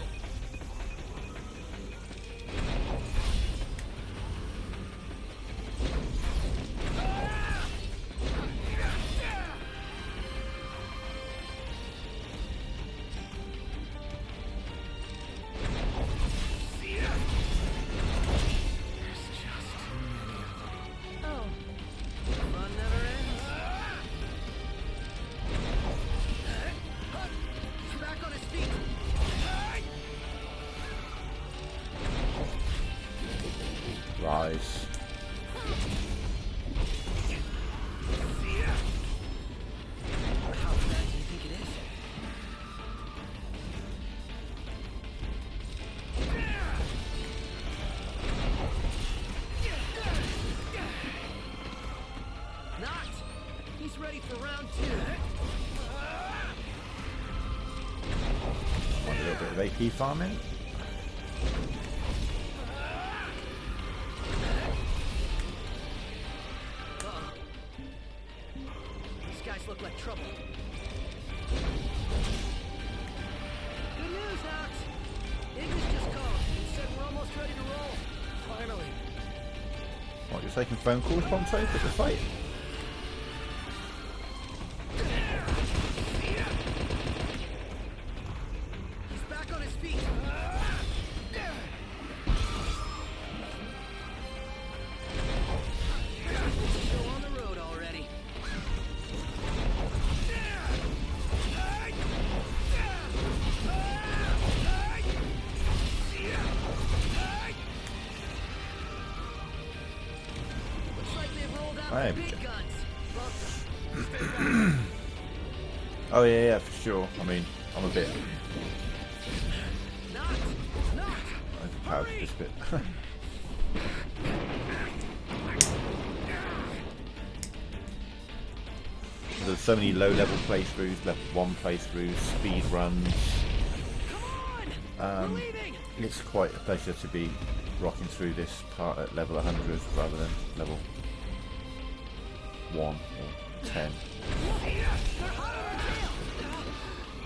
Rise. How bad do you think it is? Not! He's ready for round 2. Want a little bit of AP farming? These guys look like trouble. Good news, Alex. Ignis just called and said we're almost ready to roll. Finally. What, you're taking phone calls, Ponto? Put the fight. He's back on his feet. Show on the road already. Looks like they've rolled out There the we big go. guns. Oh yeah, for sure. I mean, I'm a bit overpowered for this bit. There's so many low-level playthroughs, level 1 playthroughs, speed runs. It's quite a pleasure to be rocking through this part at level 100 rather than level 1 or 10.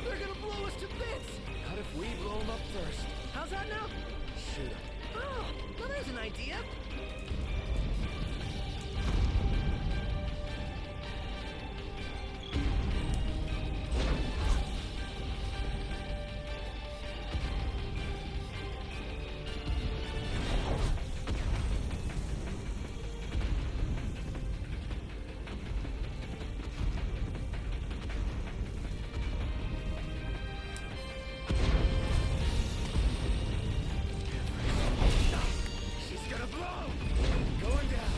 They're gonna blow us to bits! How if we blow them up first? How's that now? Shoot 'em. Oh, well there's an idea. She's gonna blow! Going down.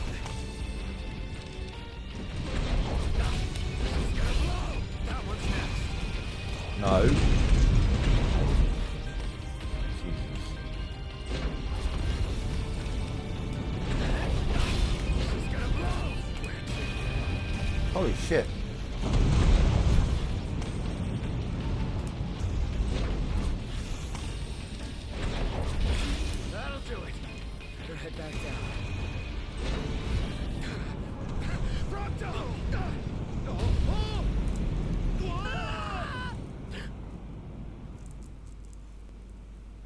She's gonna blow! That one's next. No. She's gonna blow! Holy shit. That'll do it. Better head back down. Pronto!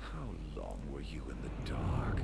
How long were you in the dark?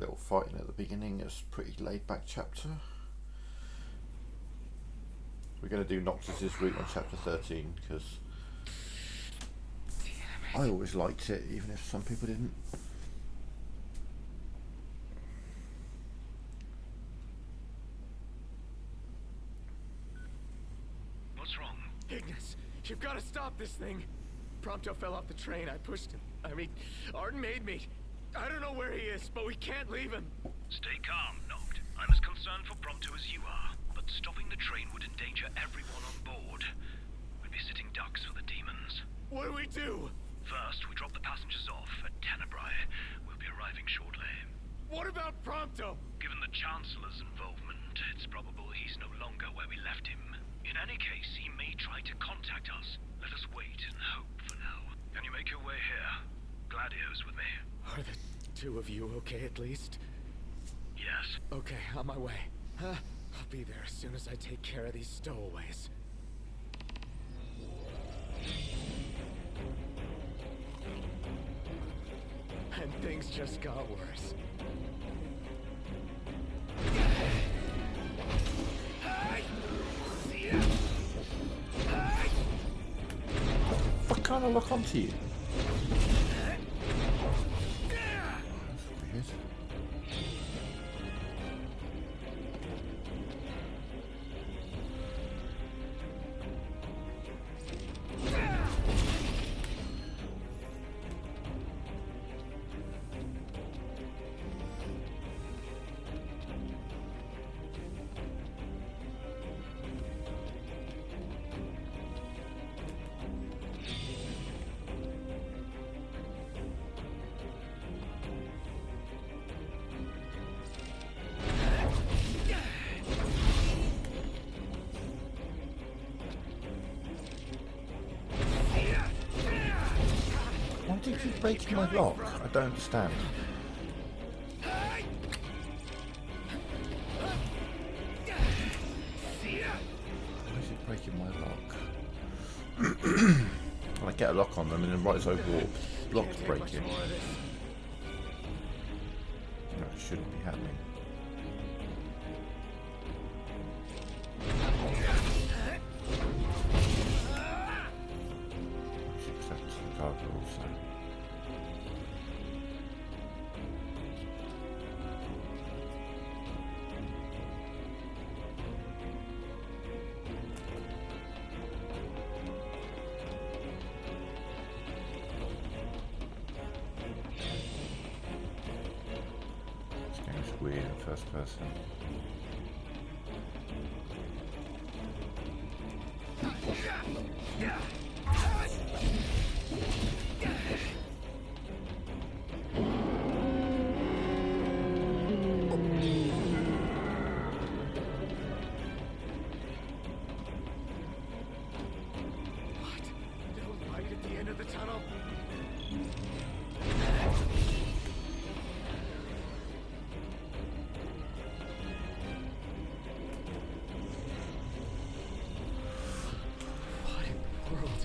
little fighting at the beginning. It's a pretty laid back chapter. We're going to do Noctis's route on chapter 13 because I always liked it, even if some people didn't. What's wrong? Ignis, you've got to stop this thing. Prompto fell off the train. I pushed him. I mean, Arden made me. I don't know where he is, but we can't leave him. Stay calm, Noct. I'm as concerned for Prompto as you are, but stopping the train would endanger everyone on board. We'd be sitting ducks for the demons. What do we do? First, we drop the passengers off at Tenebrae. We'll be arriving shortly. What about Prompto? Given the Chancellor's involvement, it's probable he's no longer where we left him. In any case, he may try to contact us. Let us wait and hope for now. Can you make your way here? Gladio's with me. Are the two of you okay at least? Yes. Okay, on my way. I'll be there as soon as I take care of these stowaways. And things just got worse. What can't I lock onto you? That's weird. Why do you keep breaking my lock? I don't understand. Why is it breaking my lock? When I get a lock on them and then right as I walk, block's breaking. No, it shouldn't be happening. Except the guard also. This game's weird in first person. No light at the end of the tunnel? What in the world?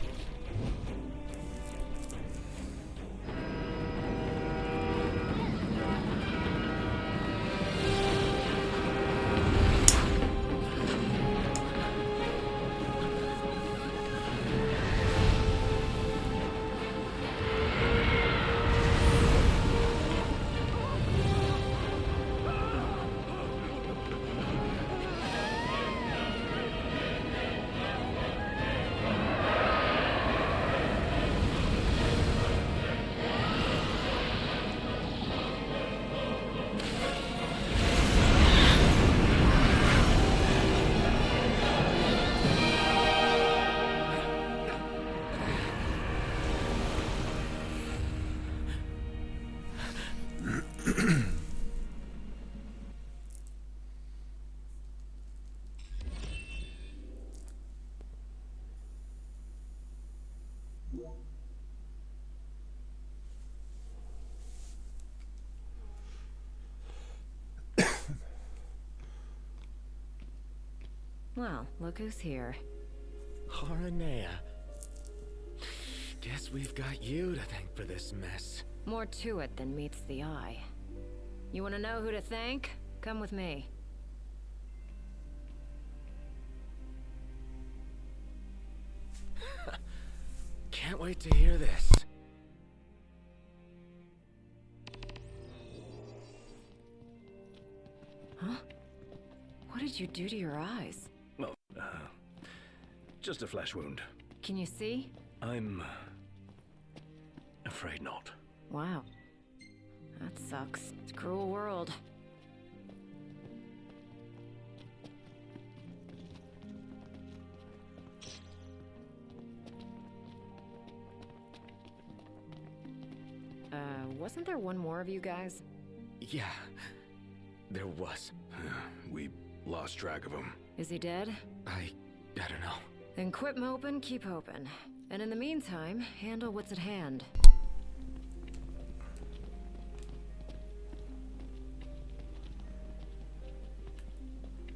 Well, look who's here. Haranea. Guess we've got you to thank for this mess. More to it than meets the eye. You want to know who to thank? Come with me. Can't wait to hear this. Huh? What did you do to your eyes? Well, just a flesh wound. Can you see? I'm afraid not. Wow. That sucks. It's a cruel world. Wasn't there one more of you guys? Yeah, there was. We lost track of him. Is he dead? I don't know. Then quit moping, keep hoping. And in the meantime, handle what's at hand.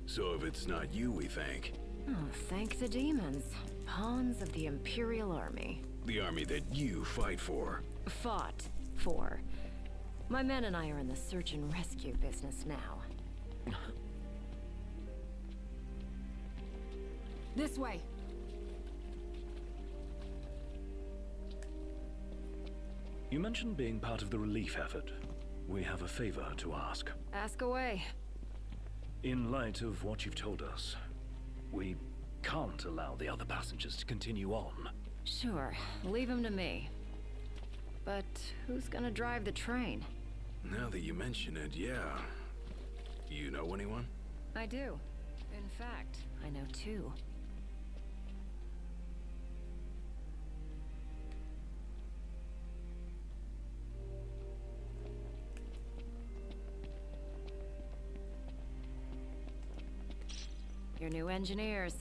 So if it's not you we thank. Oh, thank the demons. Pawns of the Imperial Army. The army that you fight for. Fought for. My men and I are in the search and rescue business now. This way. You mentioned being part of the relief effort. We have a favor to ask. Ask away. In light of what you've told us, we can't allow the other passengers to continue on. Sure, leave him to me. But who's gonna drive the train? Now that you mention it, yeah. You know anyone? I do. In fact, I know two. Your new engineers.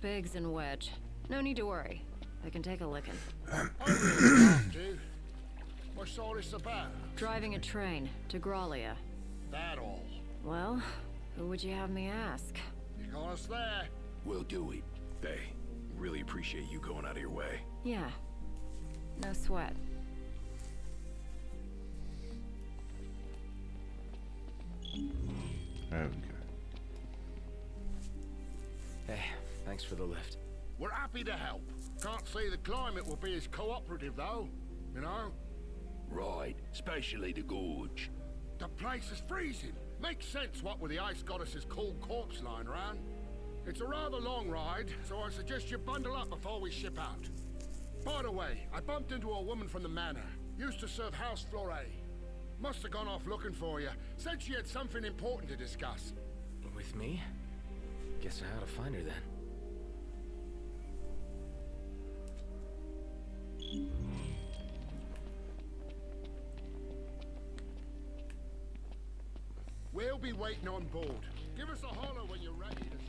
Biggs and Wedge. No need to worry. They can take a licking. Dude, what's all this about? Driving a train to Graulia. That all? Well, who would you have me ask? You got us there. We'll do it. They really appreciate you going out of your way. Yeah. No sweat. There we go. Hey, thanks for the lift. We're happy to help. Can't say the climate will be as cooperative, though. You know? Right, especially the gorge. The place is freezing. Makes sense what with the ice goddess's cold corpse lying around. It's a rather long ride, so I suggest you bundle up before we ship out. By the way, I bumped into a woman from the manor. Used to serve House Flore. Must have gone off looking for you. Said she had something important to discuss. With me? Guess I ought to find her then. We'll be waiting on board. Give us a holler when you're ready to shovel.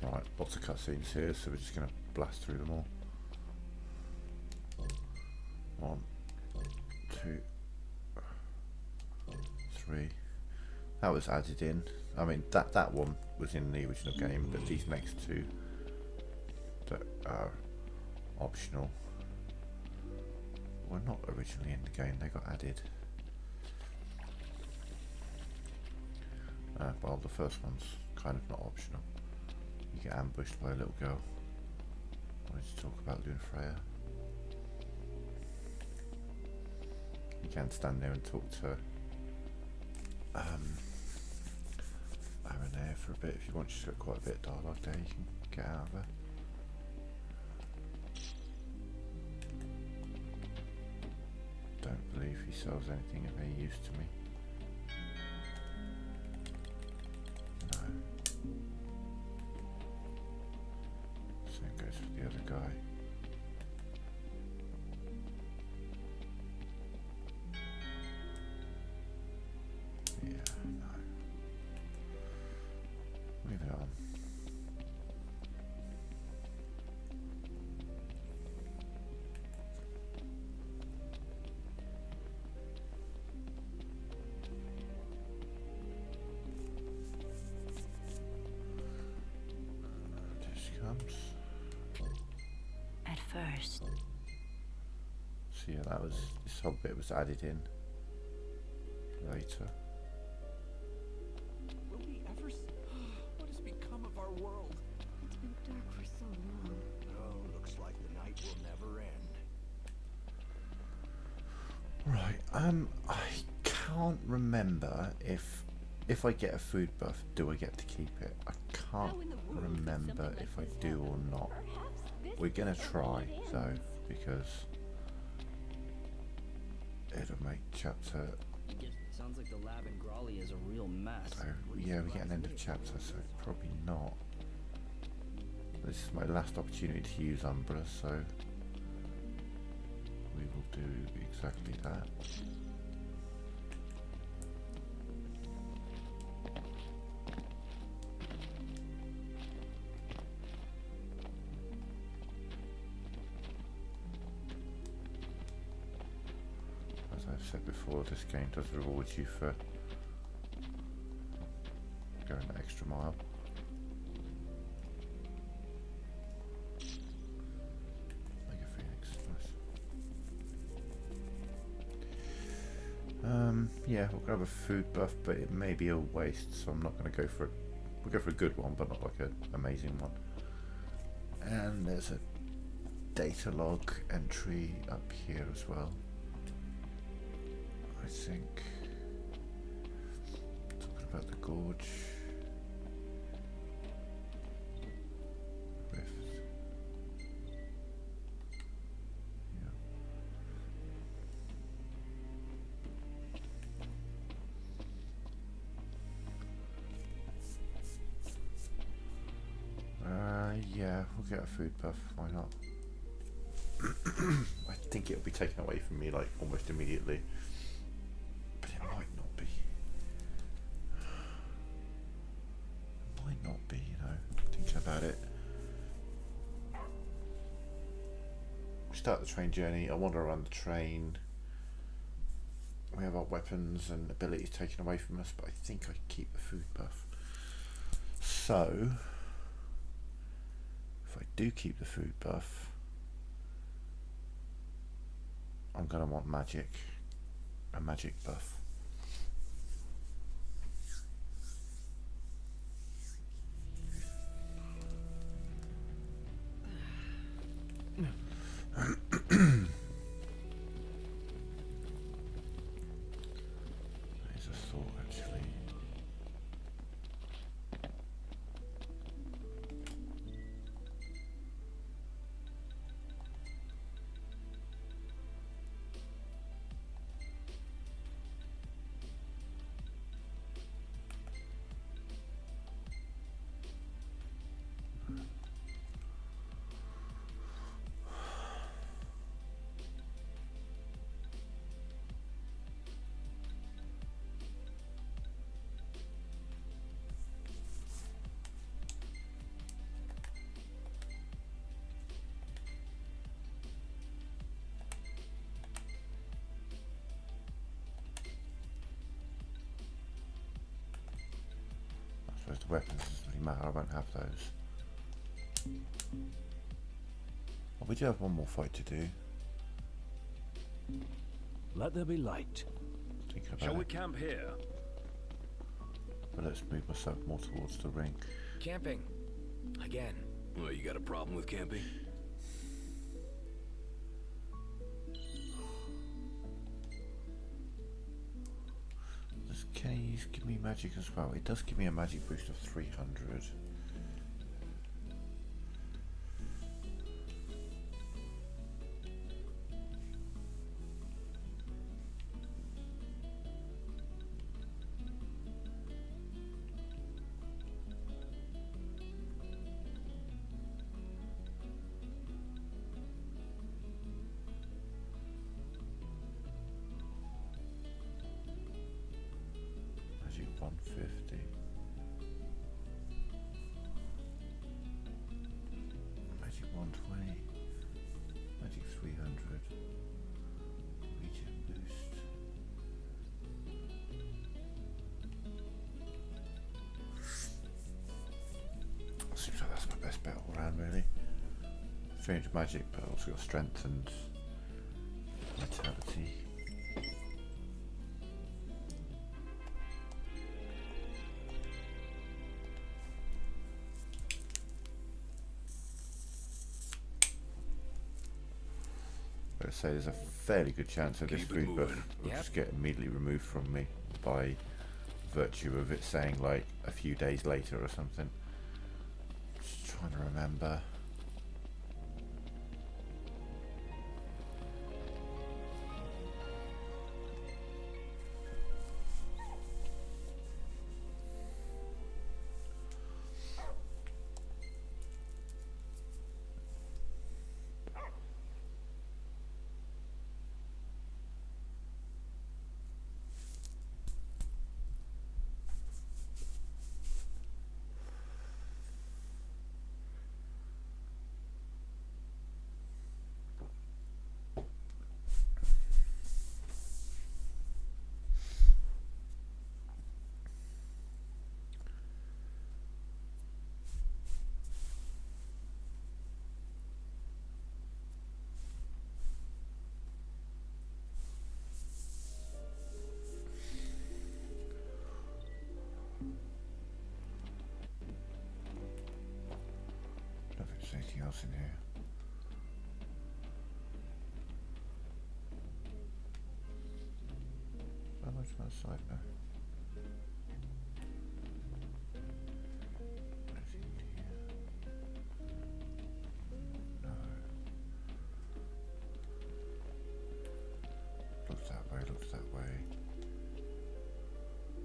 Right, lots of cutscenes here, so we're just going to blast through them all. 1, 2, 3. That was added in. I mean, that one was in the original game, but these next two that are optional were not originally in the game. They got added. Well, the first one's kind of not optional. You get ambushed by a little girl. I wanted to talk about Lunafreya. You can stand there and talk to Aaron for a bit if you want. She's got quite a bit of dialogue there you can get out of her. Don't believe he sells anything of any use to me. No. Same goes for the other guy. Yeah, no. Moving on. comes. At first. So yeah, that was, this whole bit was added in later. Will we ever what has become of our world? It's been dark for so long. Oh, looks like the night will never end. Right, I can't remember if I get a food buff, do I get to keep it? I can't remember if I do or not. We're gonna try though, because it'll make chapter. Sounds like the lab in Grawley is a real mess. So yeah, we get an end of chapter, so probably not. This is my last opportunity to use Umbra, so we will do exactly that. As I've said before, this game does reward you for going the extra mile. Mega Phoenix, nice. Yeah, we'll grab a food buff, but it may be a waste, so I'm not going to go for it. We'll go for a good one, but not like an amazing one. And there's a data log entry up here as well. I think, talking about the gorge, rift, yeah, we'll get a food buff, why not? I think it'll be taken away from me like almost immediately. But it might not be. It might not be, you know, thinking about it. We start the train journey, I wander around the train. We have our weapons and abilities taken away from us, but I think I keep the food buff. So, if I do keep the food buff, I'm going to want magic, a magic buff. There's a thought actually. The weapons doesn't really matter, I won't have those. Well, we do have one more fight to do. Let there be light. Thinking about Shall we it. camp here? But let's move myself more towards the ring. Camping. Again. Well, you got a problem with camping? Does Kenny's give me magic as well? It does give me a magic boost of 300. Magic 150. Magic 120. Magic 300. Regen boost. Seems like that's my best bet all round really. 300 magic, but also got strength and vitality. I'd say there's a fairly good chance of this food buff will just get immediately removed from me by virtue of it saying like a few days later or something. Just trying to remember. Anything else in here? How much on the side now? Anything in here? No. Looks that way, looks that way.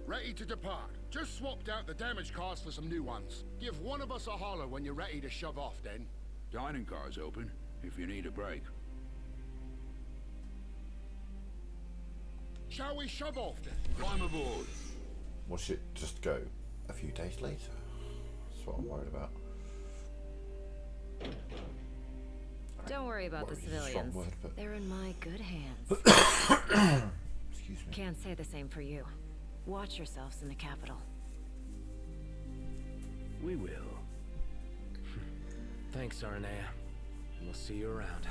Ready to depart. Just swapped out the damage cars for some new ones. Give one of us a holler when you're ready to shove off, then. Dining car's open, if you need a break. Shall we shove off, then? Climb aboard. Watch it just go a few days later. That's what I'm worried about. Don't worry about the Worried is a strong civilians. word, but- They're in my good hands. Excuse me. Can't say the same for you. Watch yourselves in the capital. We will. Thanks, Arnea. We'll see you around.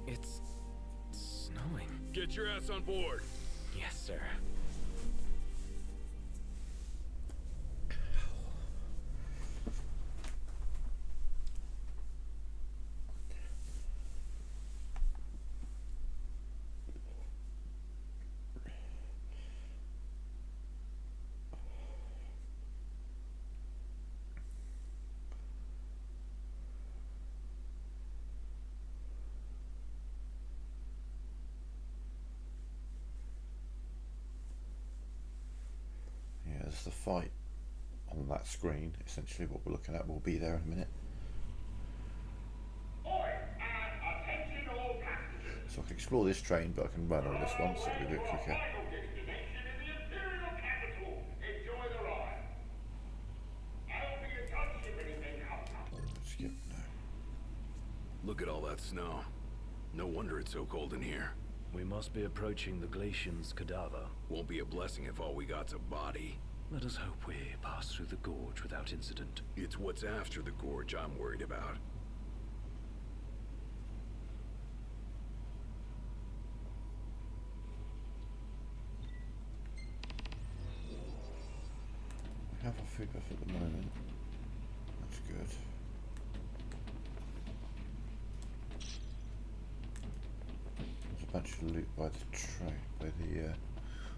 It's snowing. Get your ass on board. Yes, sir. The fight on that screen, essentially what we're looking at, will be there in a minute. So I can explore this train, but I can run on this one, so it'll be a bit quicker. Skip, no. Look at all that snow. No wonder it's so cold in here. We must be approaching the Glacian's cadaver. Won't be a blessing if all we got's a body. Let us hope we pass through the gorge without incident. It's what's after the gorge I'm worried about. We have a food buff at the moment. That's good. There's a bunch of loot by the train, by the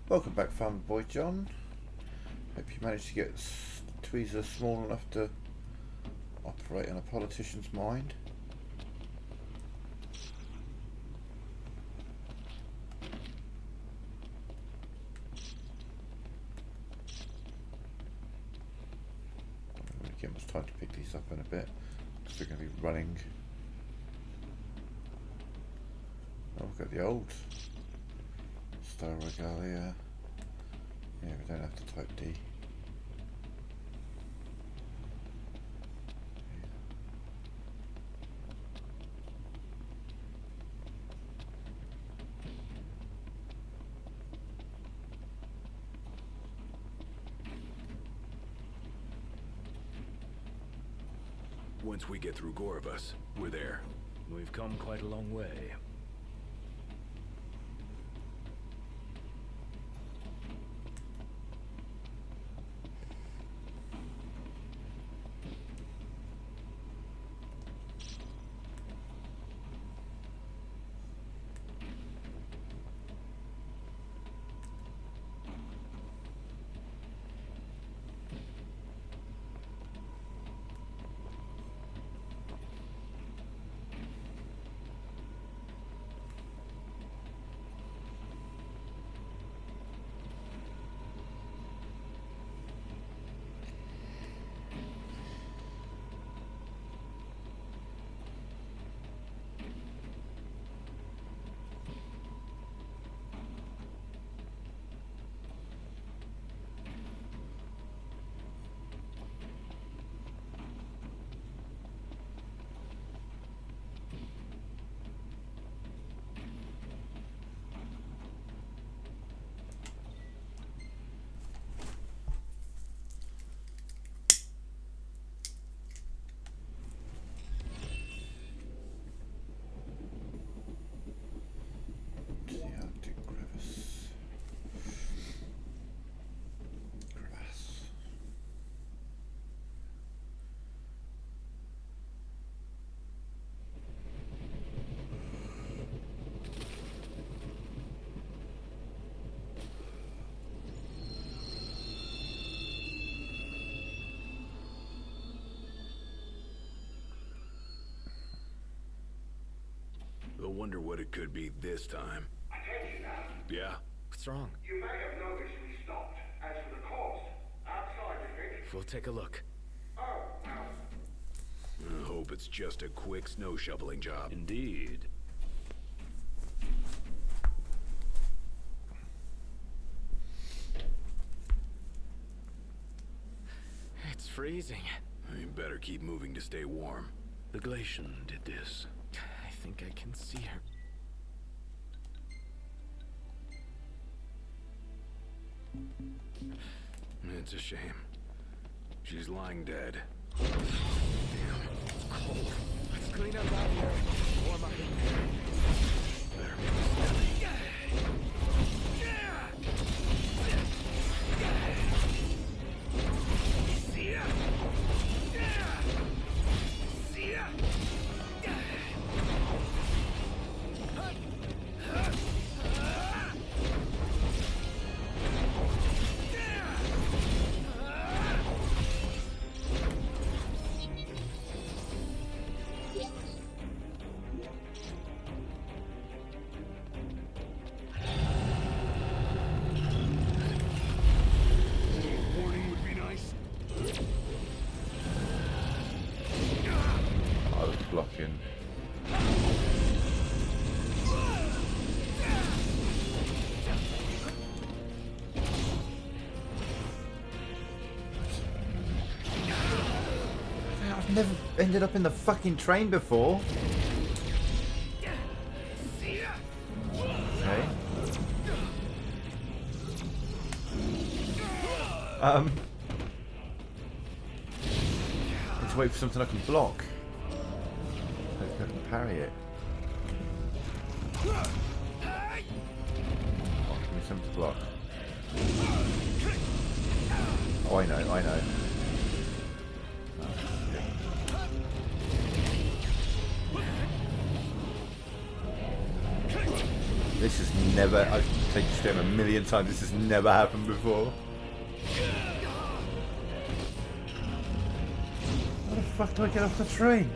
welcome back, Farmer Boy John. Hope you managed to get tweezers small enough to operate on a politician's mind. I don't really get much time to pick these up in a bit, because they're going to be running. Oh, we've got the old Star Regalia. Yeah, we don't have to type D. Once we get through Gorovus, we're there. We've come quite a long way. I wonder what it could be this time. Attention now. Yeah? What's wrong? You may have noticed we stopped. As for the cause, outside of it. We'll take a look. Oh, I hope it's just a quick snow shoveling job. Indeed. It's freezing. You better keep moving to stay warm. The Glacian did this. I think I can see her. It's a shame. She's lying dead. Damn, it's cold. Let's clean up out here. Warm up in there. Better make it steady. Blocking. I've never ended up in the fucking train before. Okay. Let's wait for something I can block. I can parry it. Oh, give me something to block. Oh, I know. Oh, shit. This has never, I've played this game a million times, this has never happened before. How the fuck do I get off the train?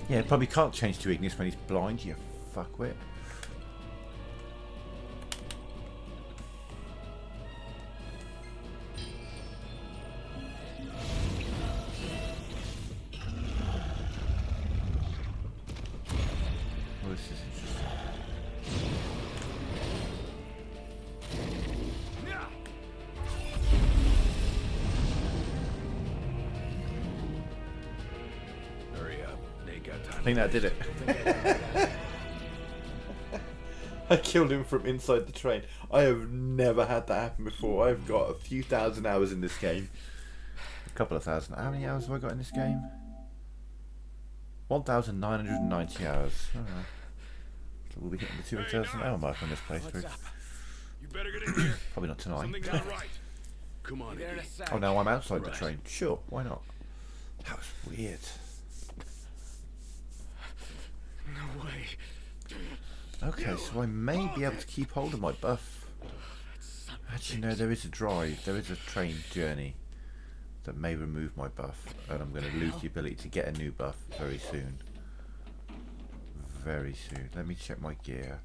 Yeah, probably can't change to Ignis when he's blind, you fuckwit. think that did it. I killed him from inside the train. I have never had that happen before. I've got a few thousand hours in this game. A couple of thousand. How many hours have I got in this game? 1,990 hours. Alright. So we'll be hitting the 2,000 hour mark on this playthrough. You better get in here. Probably not tonight. Something's not right. Come on, Iggy. Oh, now I'm outside the train. Sure, why not? That was weird. No way. Okay, so I may be able to keep hold of my buff. Actually, no, there is a drive. There is a train journey that may remove my buff, and I'm going to lose the ability to get a new buff very soon. Very soon. Let me check my gear.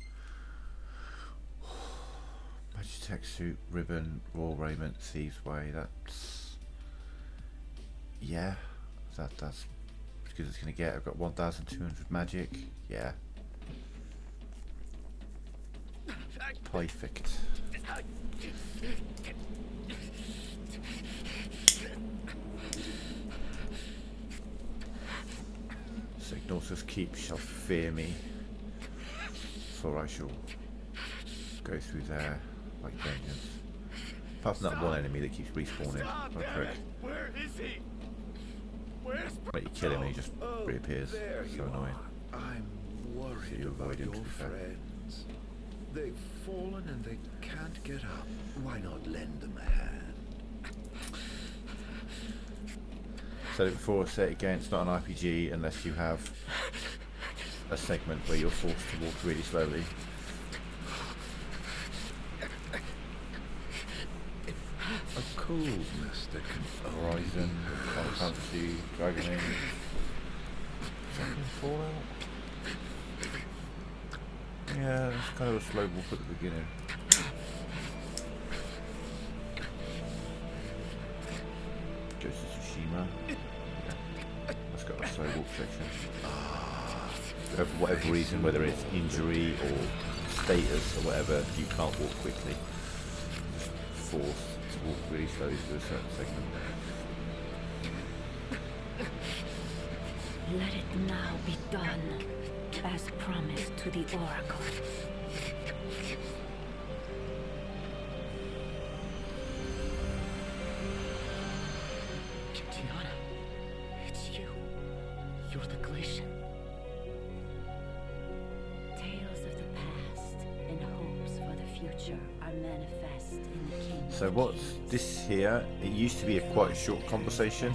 Magitech suit, ribbon, royal raiment, thieves way. That's yeah. That's as good as it's going to get. I've got 1,200 magic. Yeah. Perfect. Signosus keep shall fear me, for I shall go through there like vengeance. Apart from that one enemy that keeps respawning. Okay. Where is he? Where's But you kill him and he just reappears. So annoying. I'm worried So you avoid him, about to your be fair. friends. They've fallen and they can't get up. Why not lend them a hand? Said it before, say it again, it's not an RPG unless you have a segment where you're forced to walk really slowly. A coldness that can Horizon, Final Fantasy, Dragon Age, something Fallout? Yeah, it's kind of a slow walk at the beginning. Ghost of Tsushima. Yeah. That's got a slow walk section. For whatever reason, whether it's injury or status or whatever, you can't walk quickly. Just forced to walk really slowly through a certain segment. Let it now be done, as promised to the Oracle. Tiana, it's you. You're the Glacian. Tales of the past and hopes for the future are manifest in the Kingdom. So what's this here? It used to be a quite short conversation,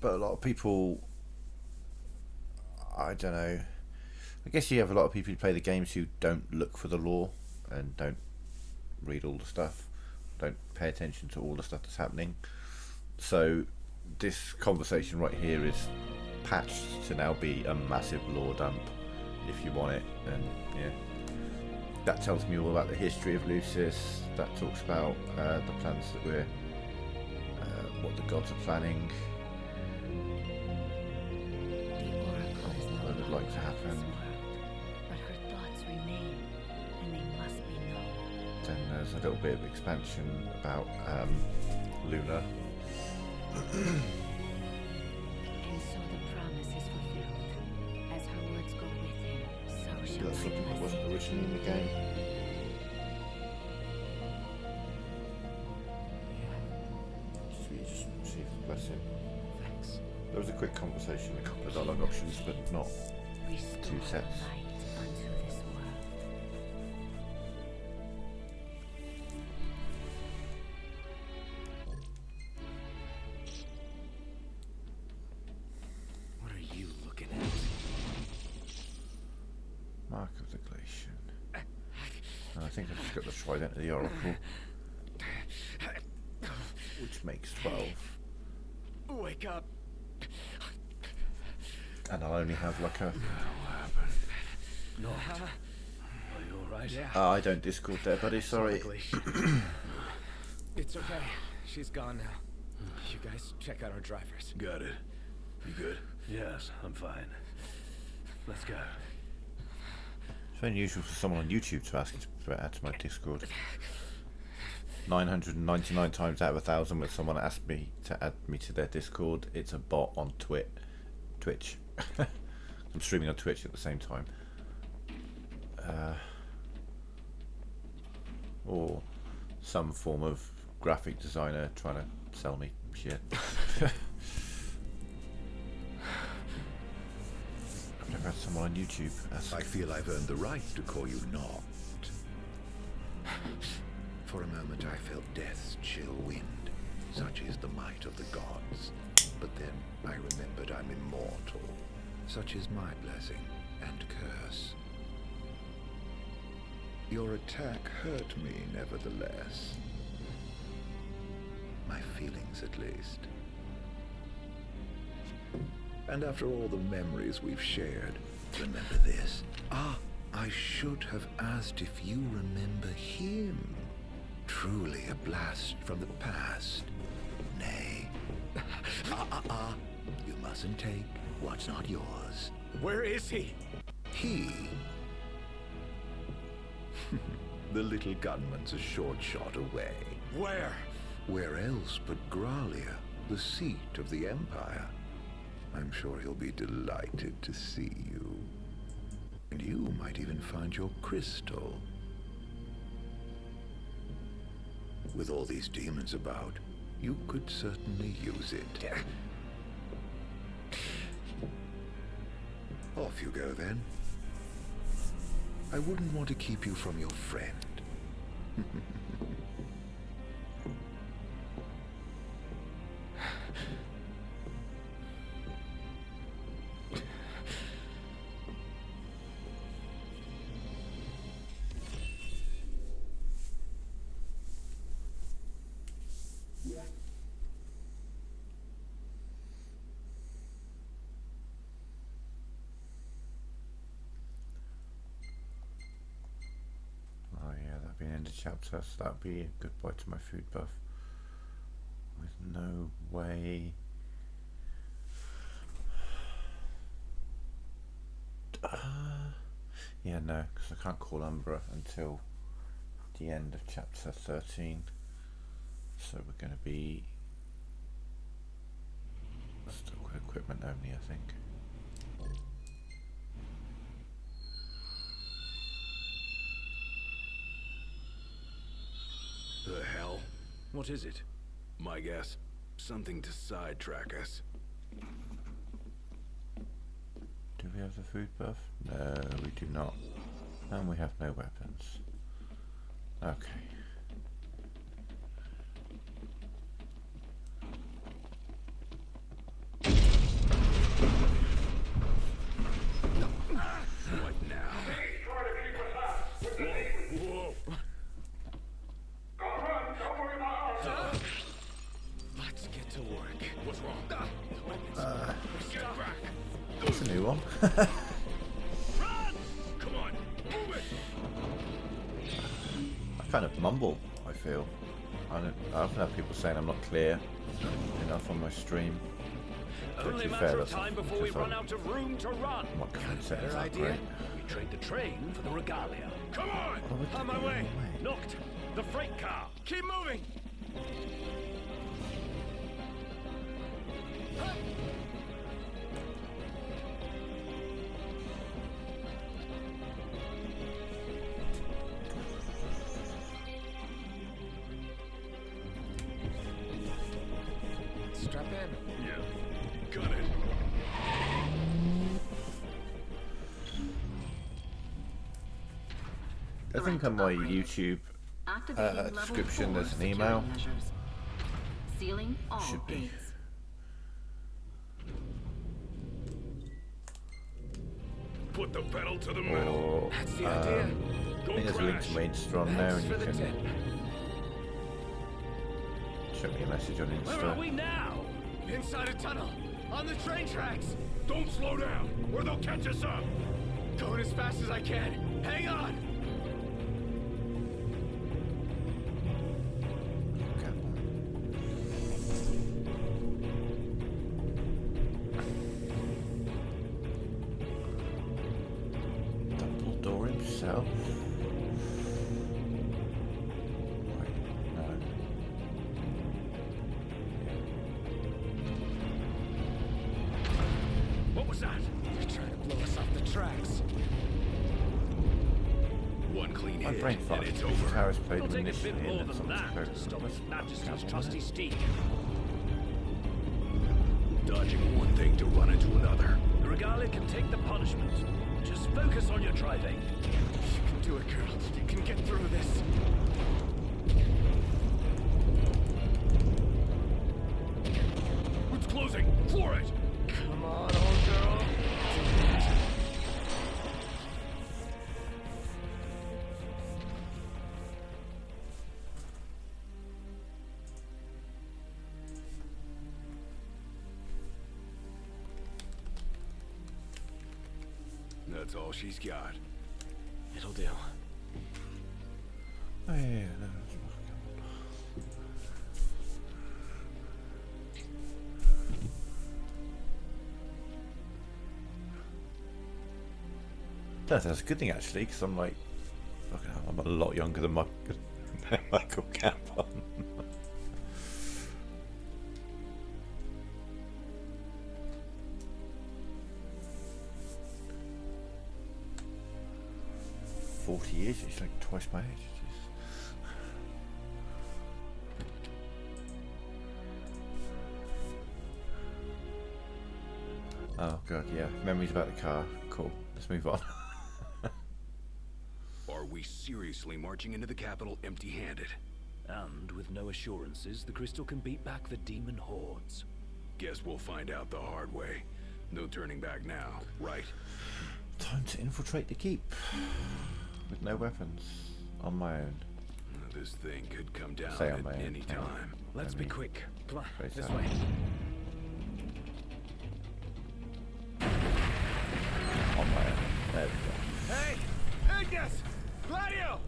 but a lot of people, I don't know, I guess you have a lot of people who play the games who don't look for the lore and don't read all the stuff, don't pay attention to all the stuff that's happening. So this conversation right here is patched to now be a massive lore dump if you want it, and yeah, that tells me all about the history of Lucis. That talks about the plans that we're what the gods are planning, what would like to happen. But her thoughts remain, and they must be known. Then there's a little bit of expansion about Luna. And so the promise is fulfilled. As her words go with him, so shall That's my something that blessing. wasn't originally in the game. So you just receive the blessing. Thanks. There was a quick conversation, a couple of dialogue options, but not two sets. Unto this world. What are you looking at? Mark of the Glacian. And I think I've just got the trident of the Oracle, which makes 12. Wake up. And I'll only have like a... Not. Are you alright? Yeah. I don't Discord there, buddy, sorry. It's okay. She's gone now. You guys check out our drivers. Got it. You good? Yes, I'm fine. Let's go. It's very unusual for someone on YouTube to ask to add to my Discord. 999 times out of 1,000 when someone asks me to add me to their Discord, it's a bot on Twit Twitch. I'm streaming on Twitch at the same time. Or some form of graphic designer trying to sell me shit. I've never had someone on YouTube ask. I feel I've earned the right to call you not. For a moment I felt death's chill wind. Such is the might of the gods. But then I remembered I'm immortal. Such is my blessing and curse. Your attack hurt me, nevertheless. My feelings, at least. And after all the memories we've shared, remember this. I should have asked if you remember him. Truly a blast from the past. Nay. You mustn't take what's not yours. Where is he? He? The little gunman's a short shot away. Where? Where else but Growlia, the seat of the Empire? I'm sure he'll be delighted to see you. And you might even find your crystal. With all these demons about, you could certainly use it. Off you go, then. I wouldn't want to keep you from your friend. Chapter, so that'd be a goodbye to my food buff. With no way. Yeah, no, because I can't call Umbra until the end of chapter 13. So we're going to be still equipment only, I think. The hell? What is it? My guess, something to sidetrack us. Do we have the food buff? No, we do not. And we have no weapons. Okay. What now? Whoa, whoa. Let's get to work. What's wrong? Get back. That's a new one. Run! Come on, move it. I kind of mumble, I feel. I often have people saying I'm not clear enough on my stream. But Only to a be matter fair, of that's time before we run out of room to run. My concept is Better not idea? great. We trade the train for the regalia. Come on! On my way. Knocked. The freight car. Keep moving. Strap in. Yeah. Got it. I think on my YouTube description there's an email. Sealing all Should be. gates. Put the pedal to the metal. Or That's the idea. I think there's a link to my Insta on there, and you can shoot me a message on Where are Insta. we now? Inside a tunnel. On the train tracks. Don't slow down, or they'll catch us up. Going as fast as I can. Hang on. Dumbledore himself. Wait, no. one clean My hit, brain and farted. it's These over. towers played It'll them take a bit initially more and then than someone that took over. to stop His Majesty's Count on trusty it. steed. Dodging one thing to run into another. The Regalia can take the punishment. Just focus on your driving. You can do it, girl. You can get through this. It's closing! For it! Come on, old girl. That's all she's got. It'll do. Oh, yeah, no. That's a good thing actually, because I'm like, fucking hell, I'm a lot younger than Michael Gambon. Years, he's like twice my age. Jeez. Oh god, yeah. Memories about the car. Cool. Let's move on. Are we seriously marching into the capital empty-handed? And with no assurances, the crystal can beat back the demon hordes. Guess we'll find out the hard way. No turning back now, right? Time to infiltrate the keep. With no weapons. On my own. This thing could come down Say on at my own. any time. Let's be quick. Come on, Very this sad. way. On my own. There we go. Hey! Ignis! Gladio!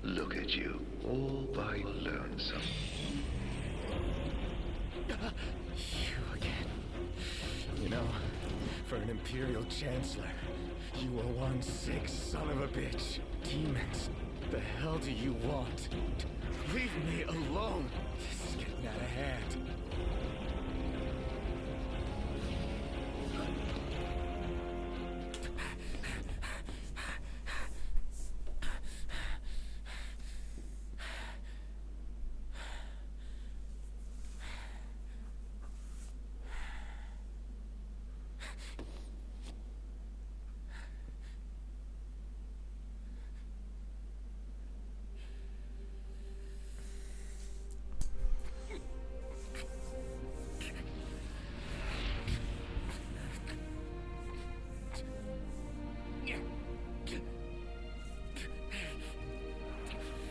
Look at you, all by lonesome. You again. You know, for an Imperial Chancellor, you were one sick son of a bitch. Demons, the hell do you want? Leave me alone. This is getting out of hand.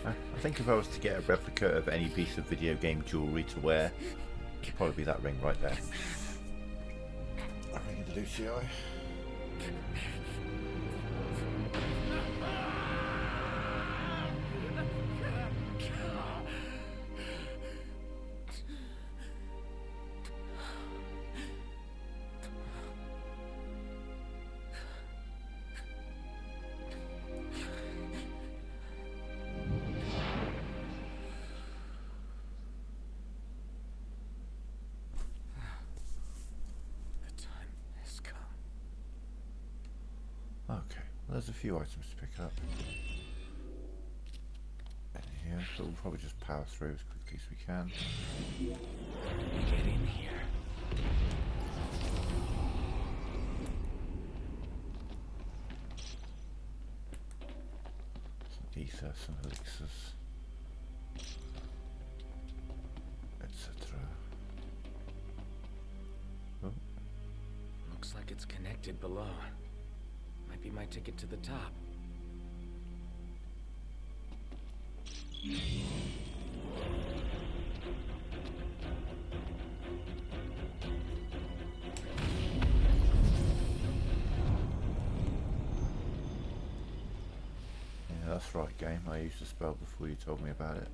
I think if I was to get a replica of any piece of video game jewellery to wear, it'd probably be that ring right there. A ring of the Lucii. Okay, well, there's a few items to pick up. And here, so we'll probably just power through as quickly as we can. Get in here. Some ether, some elixirs, etc. Oh, Looks like it's connected below. Might be my ticket to the top. yeah, that's right, game. I used the spell before you told me about it.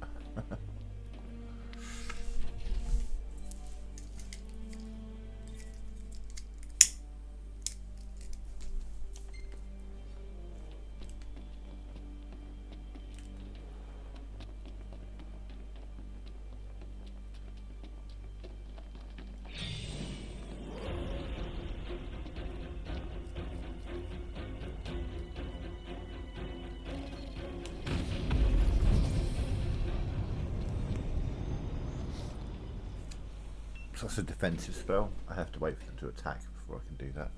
So that's a defensive spell. I have to wait for them to attack before I can do that.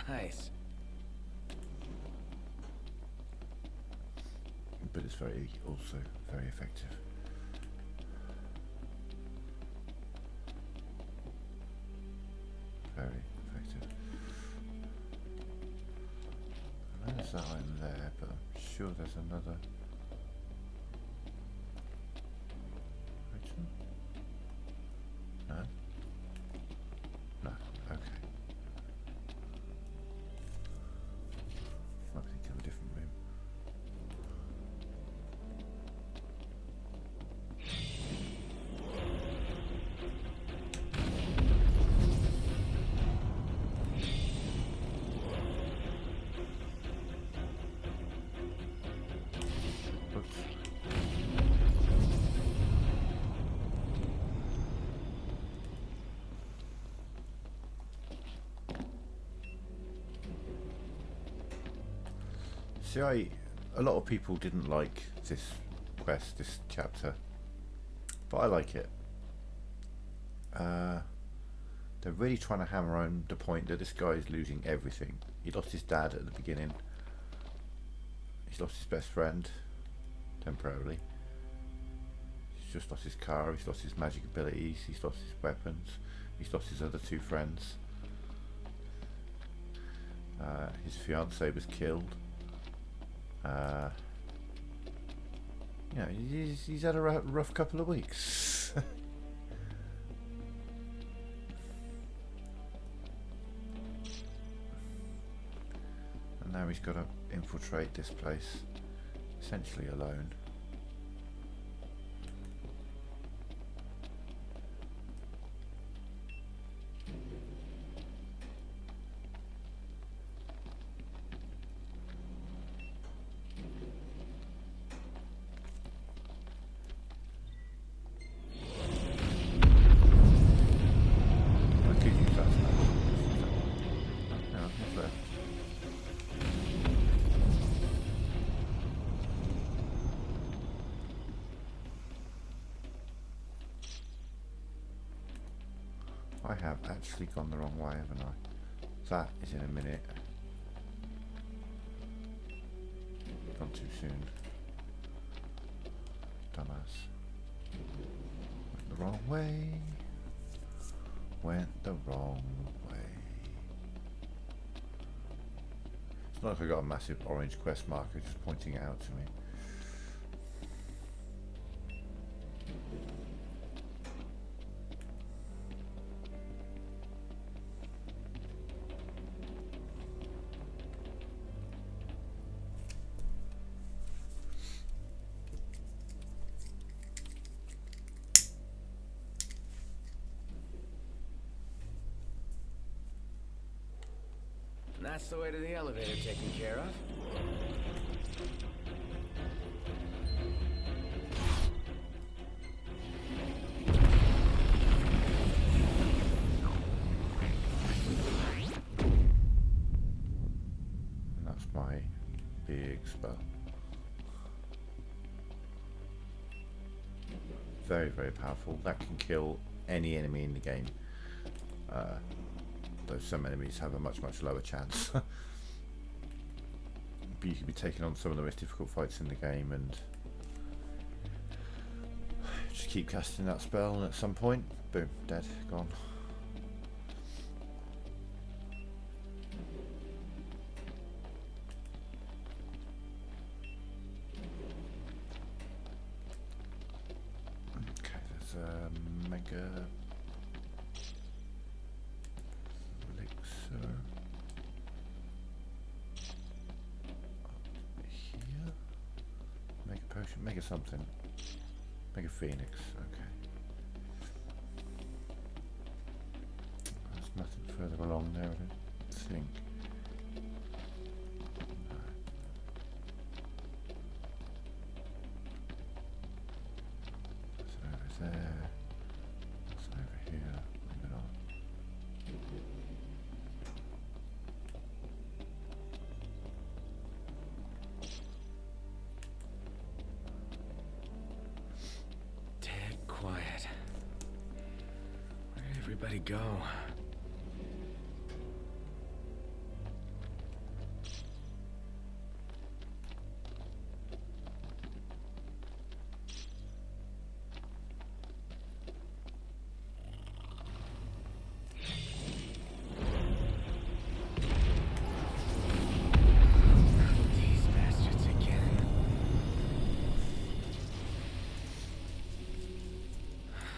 Nice. But it's also very effective. Very effective. I know there's that item there, but I'm sure there's another item. No? No, okay. Might be thinking of a different room. See, a lot of people didn't like this quest, this chapter, but I like it. They're really trying to hammer home the point that this guy is losing everything. He lost his dad at the beginning. He's lost his best friend, temporarily. He's just lost his car, he's lost his magic abilities, he's lost his weapons, he's lost his other two friends. His fiancée was killed. You know, he's had a rough couple of weeks. And now he's got to infiltrate this place, essentially alone. I have actually gone the wrong way, haven't I? That is in a minute. Gone too soon. Dumbass. Went the wrong way. Went the wrong way. It's not like I got a massive orange quest marker just pointing it out to me. And that's the way to the elevator taken care of. And that's my big spell. Very, very powerful. That can kill any enemy in the game. Though some enemies have a much lower chance. But you can be taking on some of the most difficult fights in the game and just keep casting that spell, and at some point, boom, dead, gone. Okay, there's a mega elixir here. Mega potion, mega something. Mega phoenix, okay. There's nothing further along there, I don't think. No. That's over there. That's over here. Maybe not. Dead quiet. Where did everybody go? These bastards again.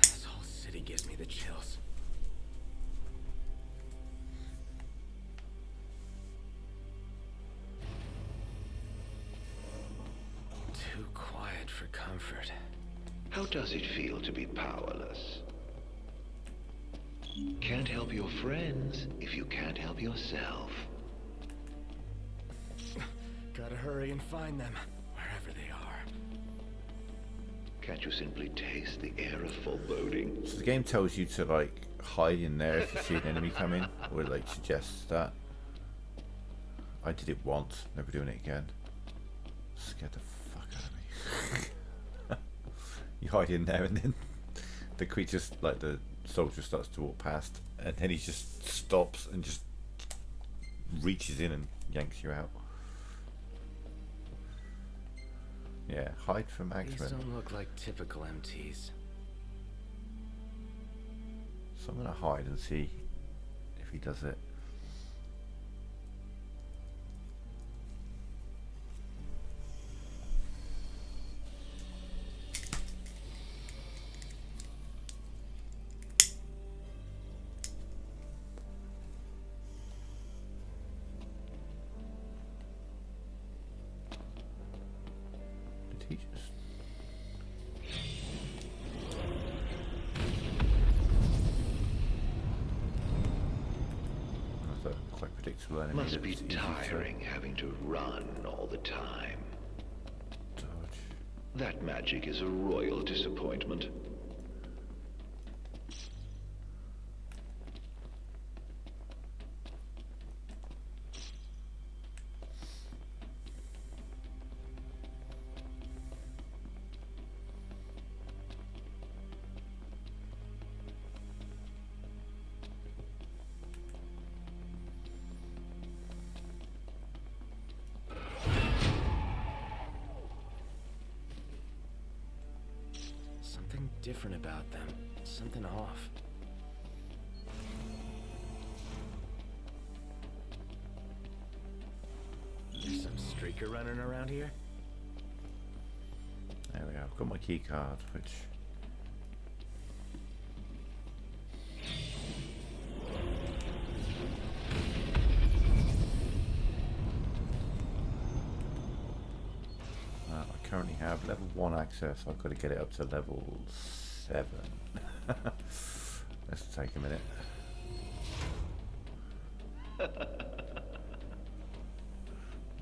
This whole city gives me the chills. Too quiet for comfort. How does it feel to be powerless? Can't help your friends if you can't help yourself. Gotta hurry and find them, wherever they are. Can't you simply taste the air of foreboding? So the game tells you to like hide in there if you see an enemy coming, or it like suggests that. I did it once, never doing it again. Scared the fuck out of me. You hide in there and then the creature, like the soldier, starts to walk past, and then he just stops and just reaches in and yanks you out. Yeah, hide from These Axemen. don't look like typical MTs. So I'm gonna hide and see if he does it. Did he just... That's a quite predictable enemy. Must be It's easy to tiring having to run all the time. dodge. That magic is a royal disappointment. Something different about them. Something off. There's some streaker running around here? There we go. I've got my key card, which... I currently have level 1 access. I've got to get it up to level 7. Let's take a minute.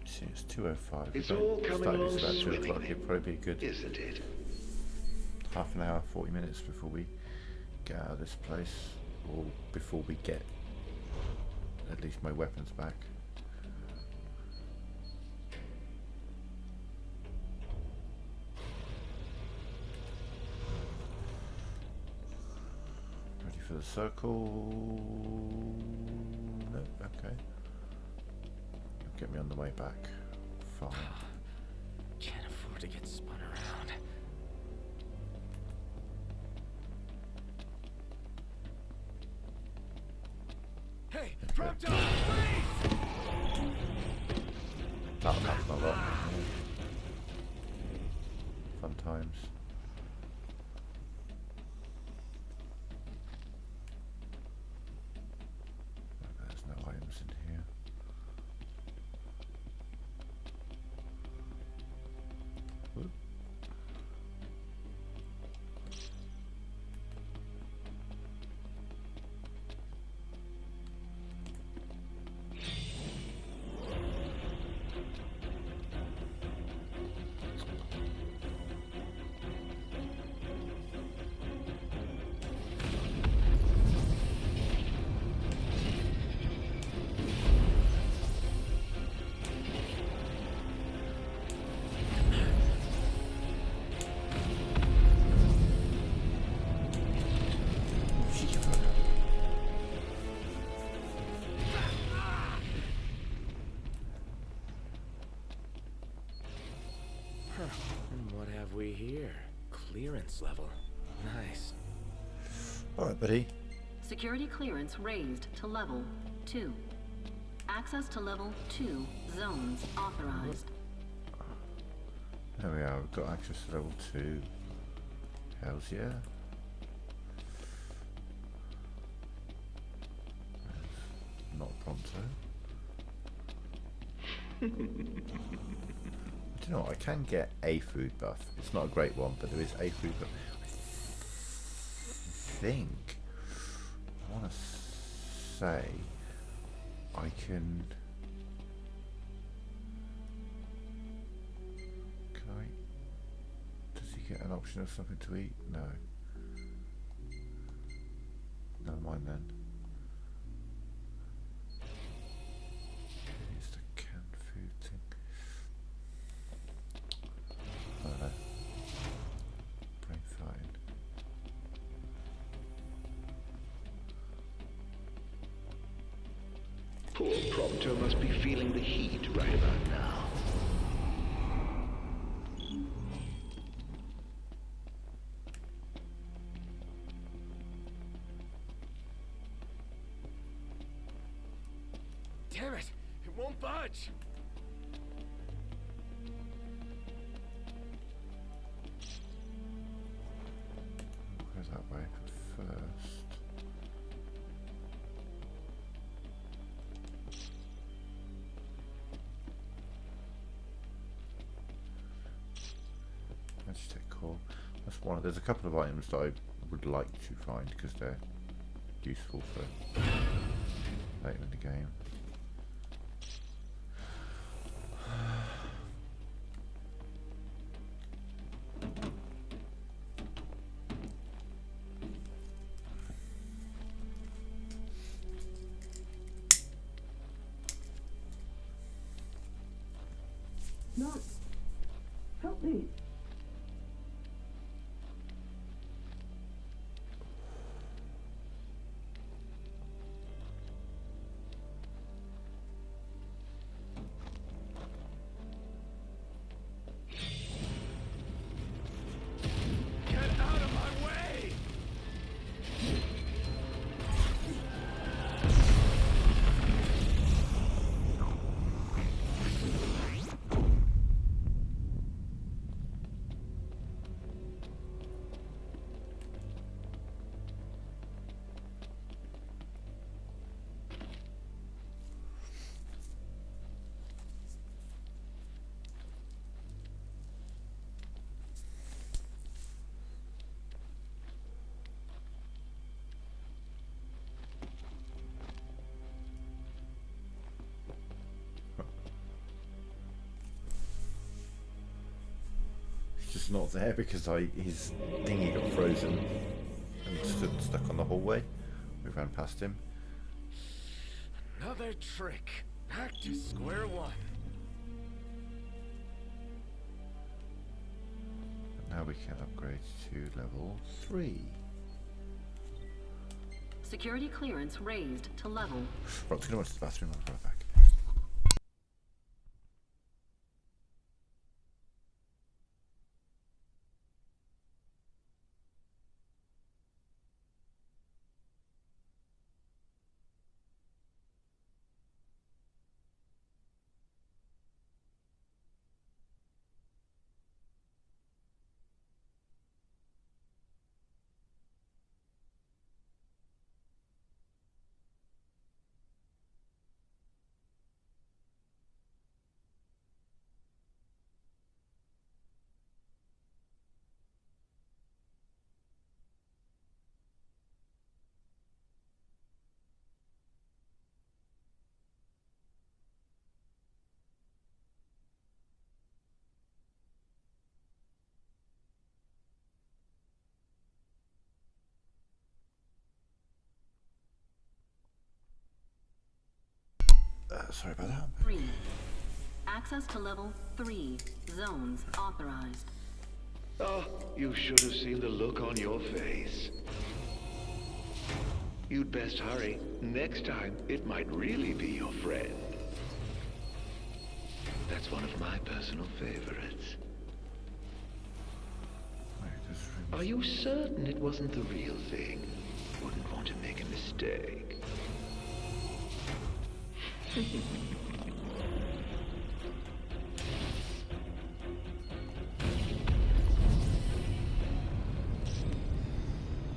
See, it's 2:05. It's If I all coming started along this about 2 o'clock, swimmingly, it'd probably be a good isn't it? half an hour, 40 minutes before we get out of this place, or before we get at least my weapons back. Ready for the circle? No, okay. Get me on the way back. Fine. Can't afford to get spun around. Hey, drop down, please! That'll happen a lot. Fun times. There's no items in here. Whoop. we here? Clearance level. Nice. Alright, buddy. Security clearance raised to level 2. Access to level 2 zones authorized. There we are, we've got access to level 2. Hells yeah. Not pronto. Do you know what? I can get a food buff. It's not a great one, but there is a food buff. I think I want to say I can. Can I? Does he get an option of something to eat? No. Never mind then. It's the canned food thing. I don't know. Brain farting. Poor Prompto must be feeling the heat right about now. Damn it! It won't budge! Where's that way first? Magitech core. That's one. There's a couple of items that I would like to find because they're useful for later in the game. No. Help me. Get out of my way! It's just not there because his thingy got frozen and stood stuck on the hallway. We ran past him. Another trick. Back to square one. And now we can upgrade to level 3. Security clearance raised to level. Right, I'm going to go to the bathroom. I'll be right back. Sorry about that. 3. Access to level 3 zones authorized. Oh, you should have seen the look on your face. You'd best hurry. Next time, it might really be your friend. That's one of my personal favorites. Are you certain it wasn't the real thing? Wouldn't want to make a mistake.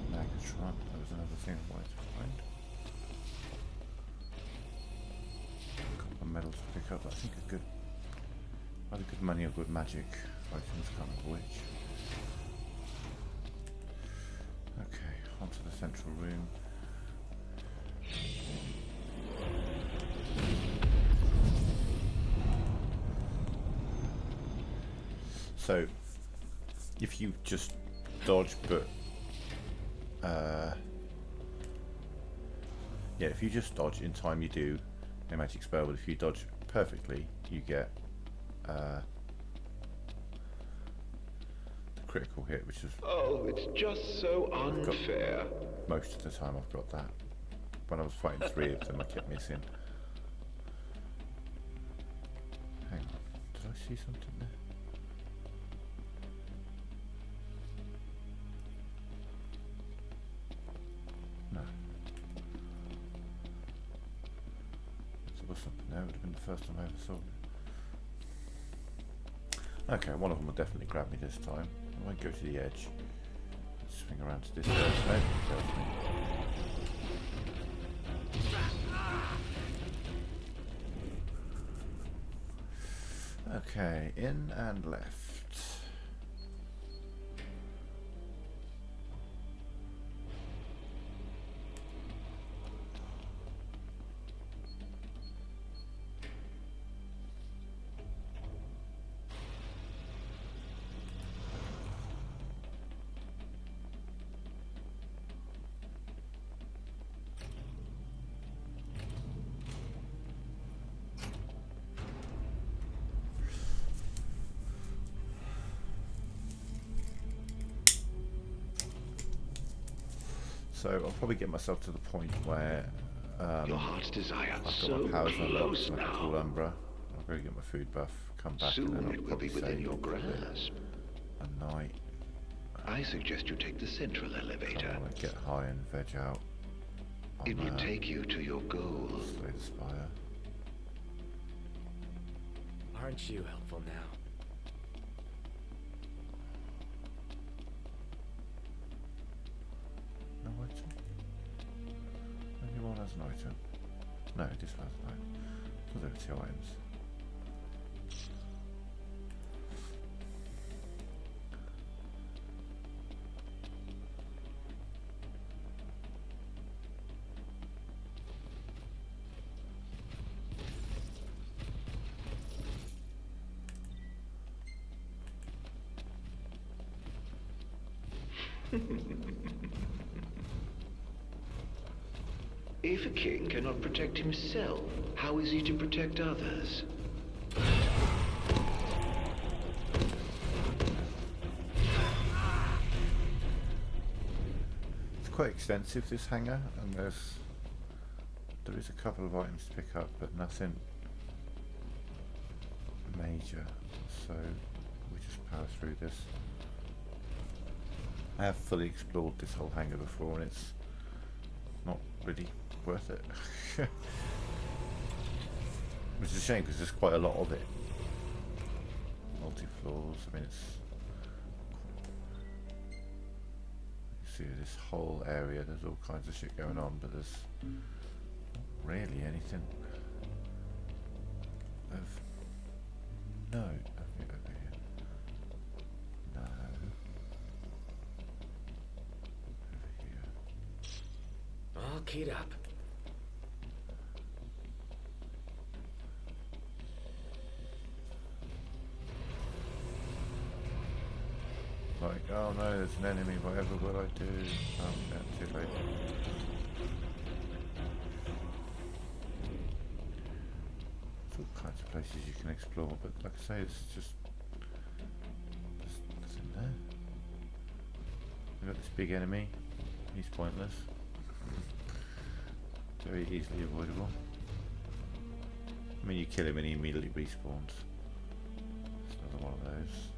Megatron, that was another thing I wanted to find. A couple of medals to pick up, I think are good. Either good money or good magic items, can't remember which. Okay, onto the central room. So, if you just dodge, but yeah, if you just dodge in time, you do a magic spell. But if you dodge perfectly, you get the critical hit, which is Oh, it's just so unfair. most of the time I've got that. When I was fighting 3 of them, I kept missing. Hang on, did I see something there? No. If there was something there, it would have been the first time I ever saw it. Okay, one of them will definitely grab me this time. I won't go to the edge. Swing around to this edge. No, it tells me. Okay, in and left. So I'll probably get myself to the point where Your heart's desire I've got so my powers unlocked, close like a now. full Umbra. I'll go get my food buff, come back, Soon and then I'll it will probably be within say your grasp. a night. I suggest you take the central elevator. I want to get high and veg out. It will take you to your goal. Slay the Spire. Aren't you helpful now? No item? Only one has an item. No, this one has an item. So there are 2 items. If a king cannot protect himself, how is he to protect others? It's quite extensive, this hangar, and there is a couple of items to pick up, but nothing major. So we just power through this. I have fully explored this whole hangar before, and it's not really worth it. Which is a shame because there's quite a lot of it. Multi-floors, I mean it's... You see this whole area, there's all kinds of shit going on, but there's not really anything of note. Over here. No. All keyed up. Like, oh no, there's an enemy, whatever will I do? Oh, yeah, too late. There's all kinds of places you can explore, but like I say, it's just... there's nothing there. We've got this big enemy. He's pointless. Very easily avoidable. I mean, you kill him and he immediately respawns. It's another one of those.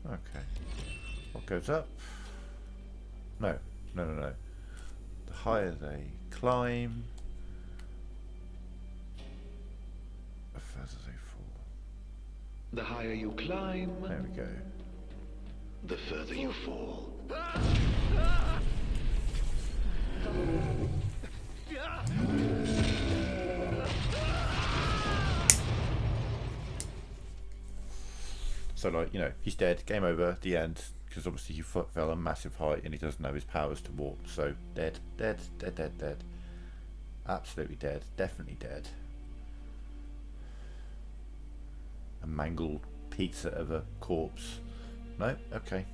Okay. What goes up? No. No, no, no. The higher they climb, the further they fall. The higher you climb, there we go. The further you fall. So, like, you know, he's dead, game over, the end, because obviously he fell a massive height and he doesn't have his powers to warp, so dead, dead, dead, dead, dead. Absolutely dead, definitely dead. A mangled pizza of a corpse. No? Okay.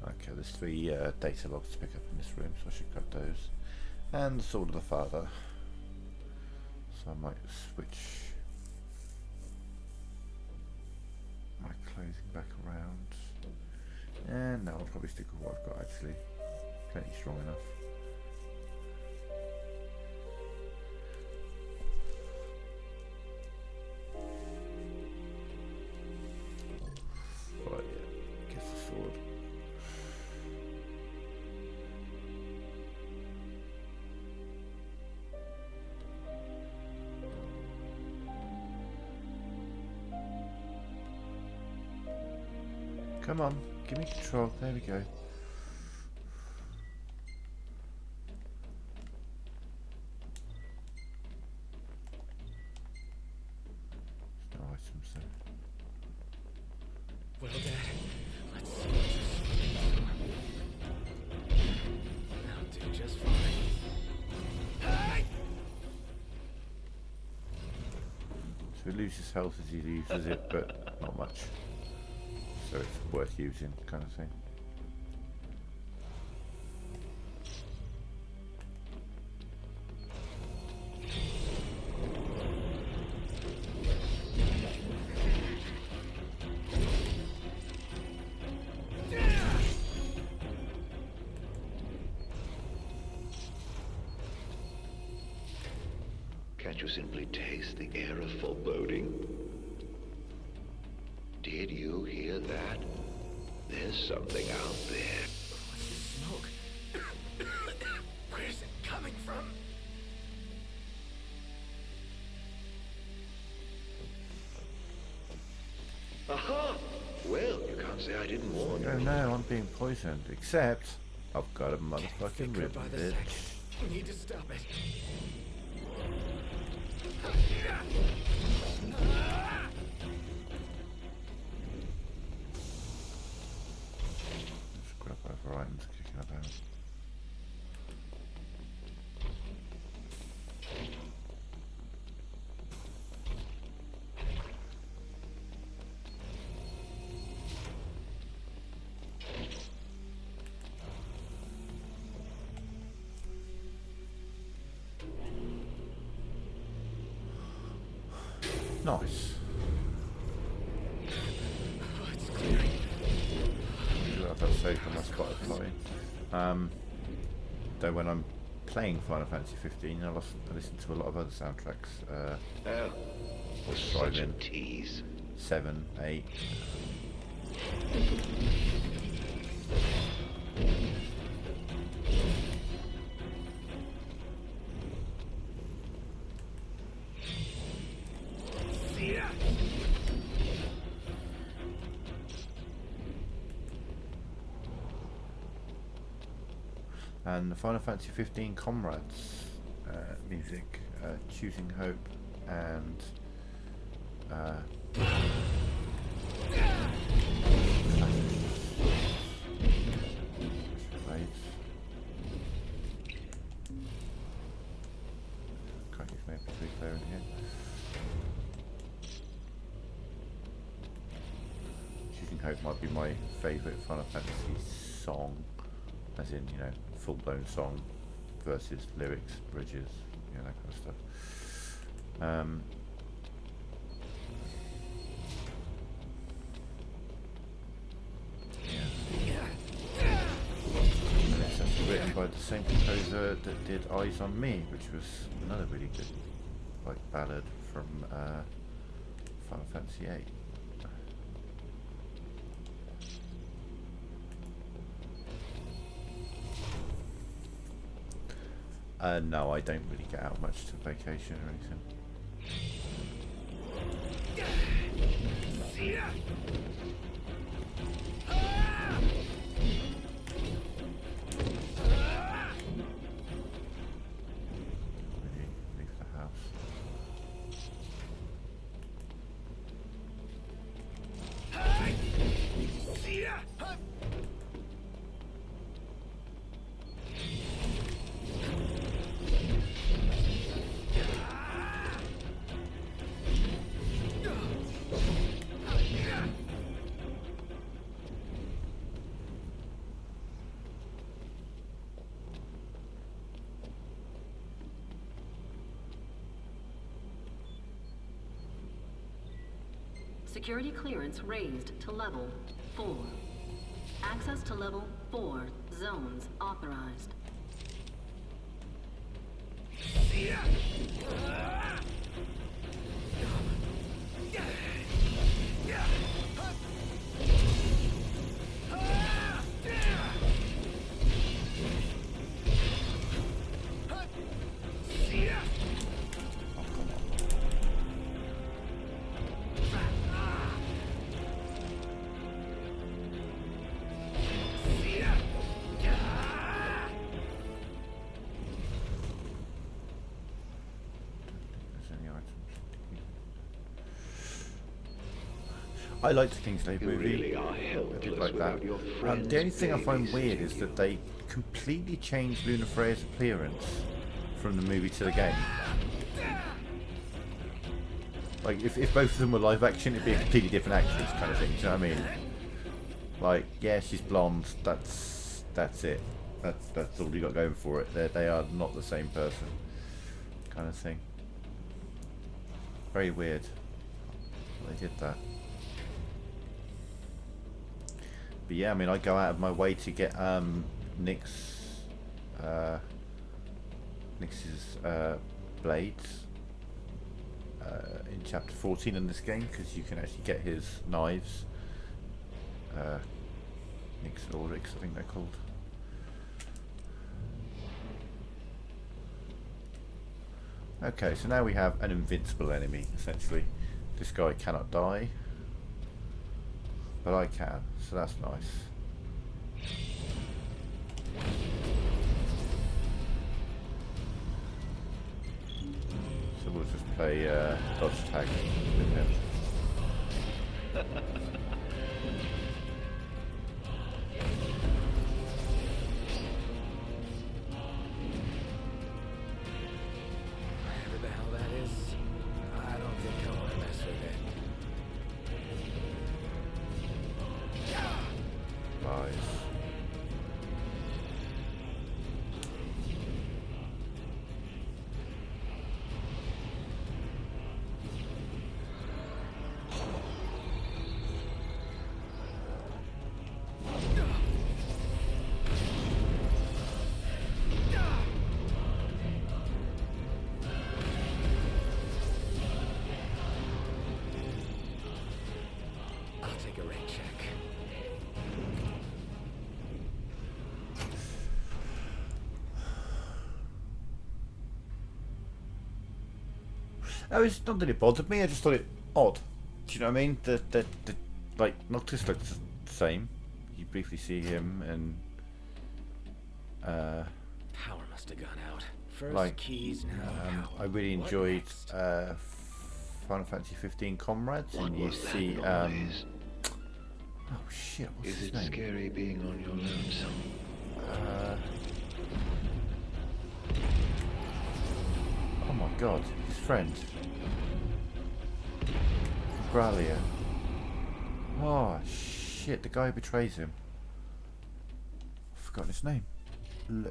Okay, there's 3 data logs to pick up in this room, so I should grab those. And the Sword of the Father. So I might switch my clothing back around. And no, I'll probably stick with what I've got actually. Plenty strong enough. Right, yeah, guess the sword. Come on, give me control. There we go. There's no items there. Well, Dad, let's see what this I'll do just fine. Hey! So he loses health as he uses it, but not much. So it's worth using, kind of thing. Can't you simply taste the air of foreboding? Did you hear that? There's something out there. What's this smoke? Where's it coming from? Aha! Well, you can't say I didn't warn you. Oh no, I'm being poisoned. Except, I've got a motherfucking rib By the bitch. second. We need to stop it. Just grab whatever items kicking about. Nice. I do have that saved on my Spotify. Though when I'm playing Final Fantasy 15, I listen to a lot of other soundtracks. Such a tease. 7, 8. And the Final Fantasy 15 Comrades music, Choosing Hope and can't use my MP3 player in here. Choosing Hope might be my favourite Final Fantasy song, as in, you know, full-blown song versus lyrics, bridges, you know, that kind of stuff. And it's actually written by the same composer that did Eyes on Me, which was another really good, like, ballad from Final Fantasy 8. No, I don't really get out much to vacation or anything. Leave the house. Security clearance raised to level 4. Access to level 4 zones authorized. I liked the Kingsley movie. Really are I helpless did like that. without your The only thing I find friends weird is that they completely changed Luna Freya's appearance from the movie to the game. Like, if both of them were live action, it'd be a completely different actress kind of thing, do you know what I mean? Like, yeah, she's blonde, that's it. That's all you got going for it. They are not the same person, kind of thing. Very weird. They did that. But yeah, I mean, I go out of my way to get Nyx's blades in chapter 14 in this game, because you can actually get his knives. Nyx Oryx, I think they're called. Okay, so now we have an invincible enemy, essentially. This guy cannot die, but I can, so that's nice. So we'll just play dodge tag with him. Whatever the hell that is, I don't think I want to mess with it. Lies. I'll take a rain check. No, it's not that it bothered me, I just thought it odd. Do you know what I mean? The like, Noctis looks the same. You briefly see him and Power must have gone out. First like, keys, now power. I really What enjoyed next? Final Fantasy 15 Comrades, and you see oh shit, what's Is his it name? scary being on your lonesome? Oh my god, his friend. Gralia. Oh shit, the guy who betrays him. I've forgotten his name. Ain't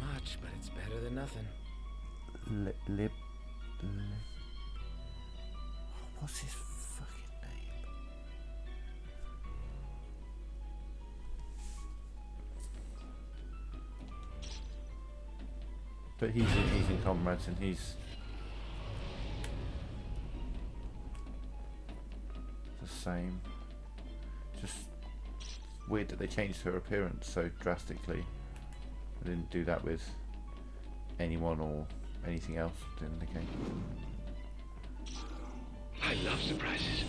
much, but it's better than nothing. What's his fucking name? But he's in Comrades, and he's the same. Just weird that they changed her appearance so drastically. I didn't do that with anyone or anything else in the game. I love surprises.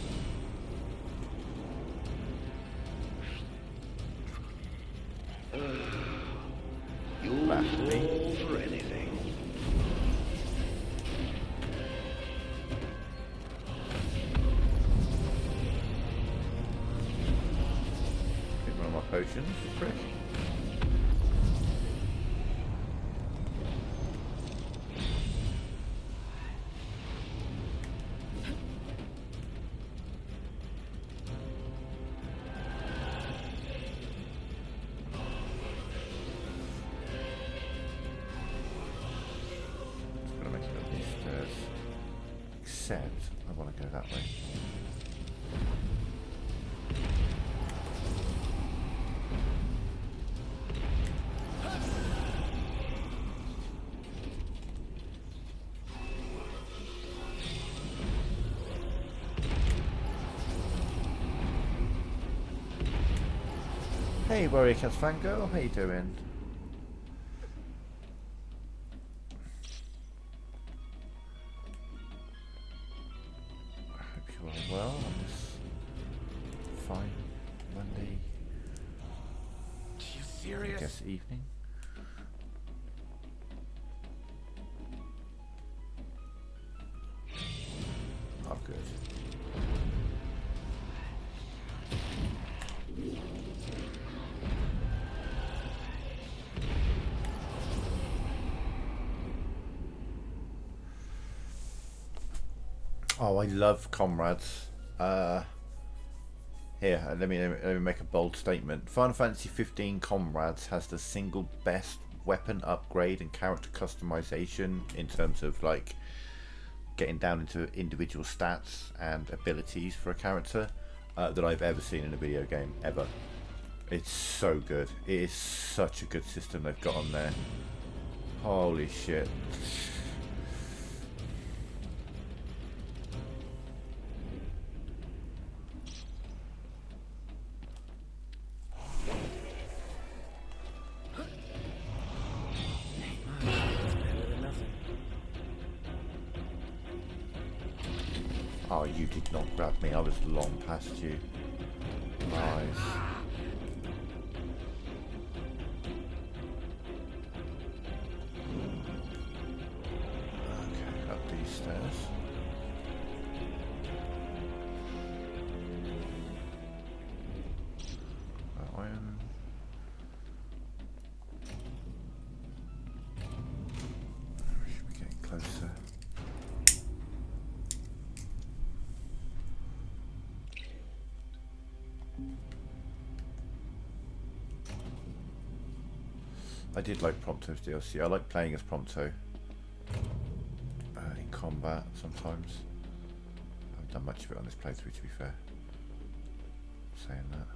You'll Back to me. fall for anything. Get one of my potions, prick. Except I want to go that way. Hey Warrior Cats Fangirl, how you doing? Well, on this fine Monday, You serious? I guess evening. Oh, good. Oh, I love comrades. Here, let me make a bold statement. Final Fantasy 15 Comrades has the single best weapon upgrade and character customization in terms of like getting down into individual stats and abilities for a character that I've ever seen in a video game ever. It's so good. It is such a good system they've got on there. Holy shit. Oh, you did not grab me. I was long past you. Nice. Okay, up these stairs. Iron. Should be getting closer. I did like Prompto's DLC. I like playing as Prompto in combat sometimes. I haven't done much of it on this playthrough, to be fair. Saying that.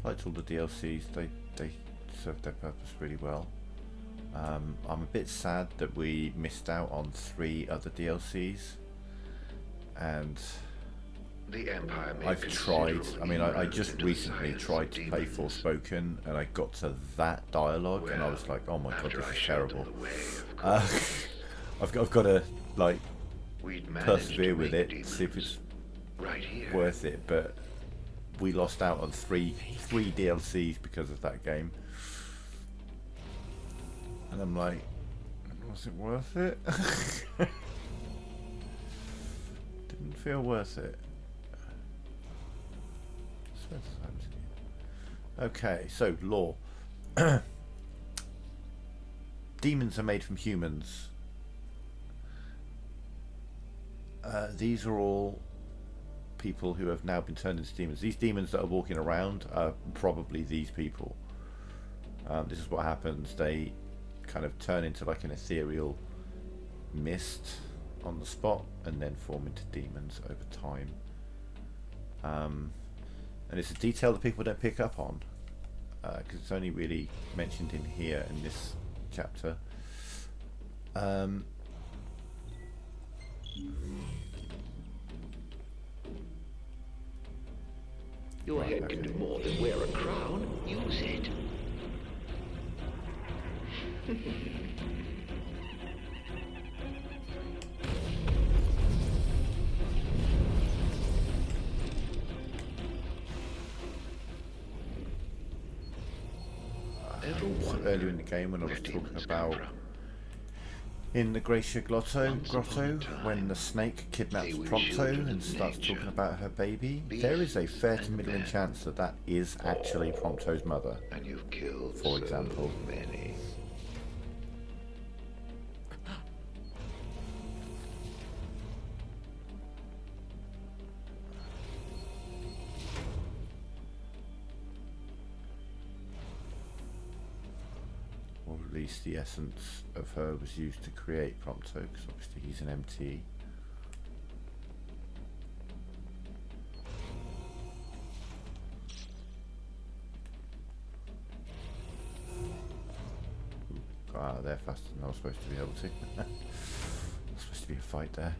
I liked all the DLCs. They served their purpose really well. I'm a bit sad that we missed out on 3 other DLCs, and The Empire made I've tried. I mean, I inroads just into the recently science tried of to play demons. Forspoken, and I got to that dialogue, and I was like, "Oh my god, after this I is showed terrible." them the way, of I've got to like We'd managed persevere to with make it, see if it's right here. worth it. But we lost out on three DLCs because of that game, and I'm like, was it worth it? Didn't feel worth it. Okay, so lore. Demons are made from humans. These are all people who have now been turned into demons. These demons that are walking around are probably these people. This is what happens. They kind of turn into like an ethereal mist on the spot and then form into demons over time. And it's a detail that people don't pick up on because it's only really mentioned in here in this chapter. Your head can do more than wear a crown. Use it. Earlier in the game when I was talking about in the Gracia Grotto, when the snake kidnaps Prompto and starts talking about her baby, there is a fair to middling chance that that is actually Prompto's mother, And you've killed for example. so many. Or at least the essence of her was used to create Prompto, because obviously he's an MT. Got out of there faster than I was supposed to be able to. There's supposed to be a fight there.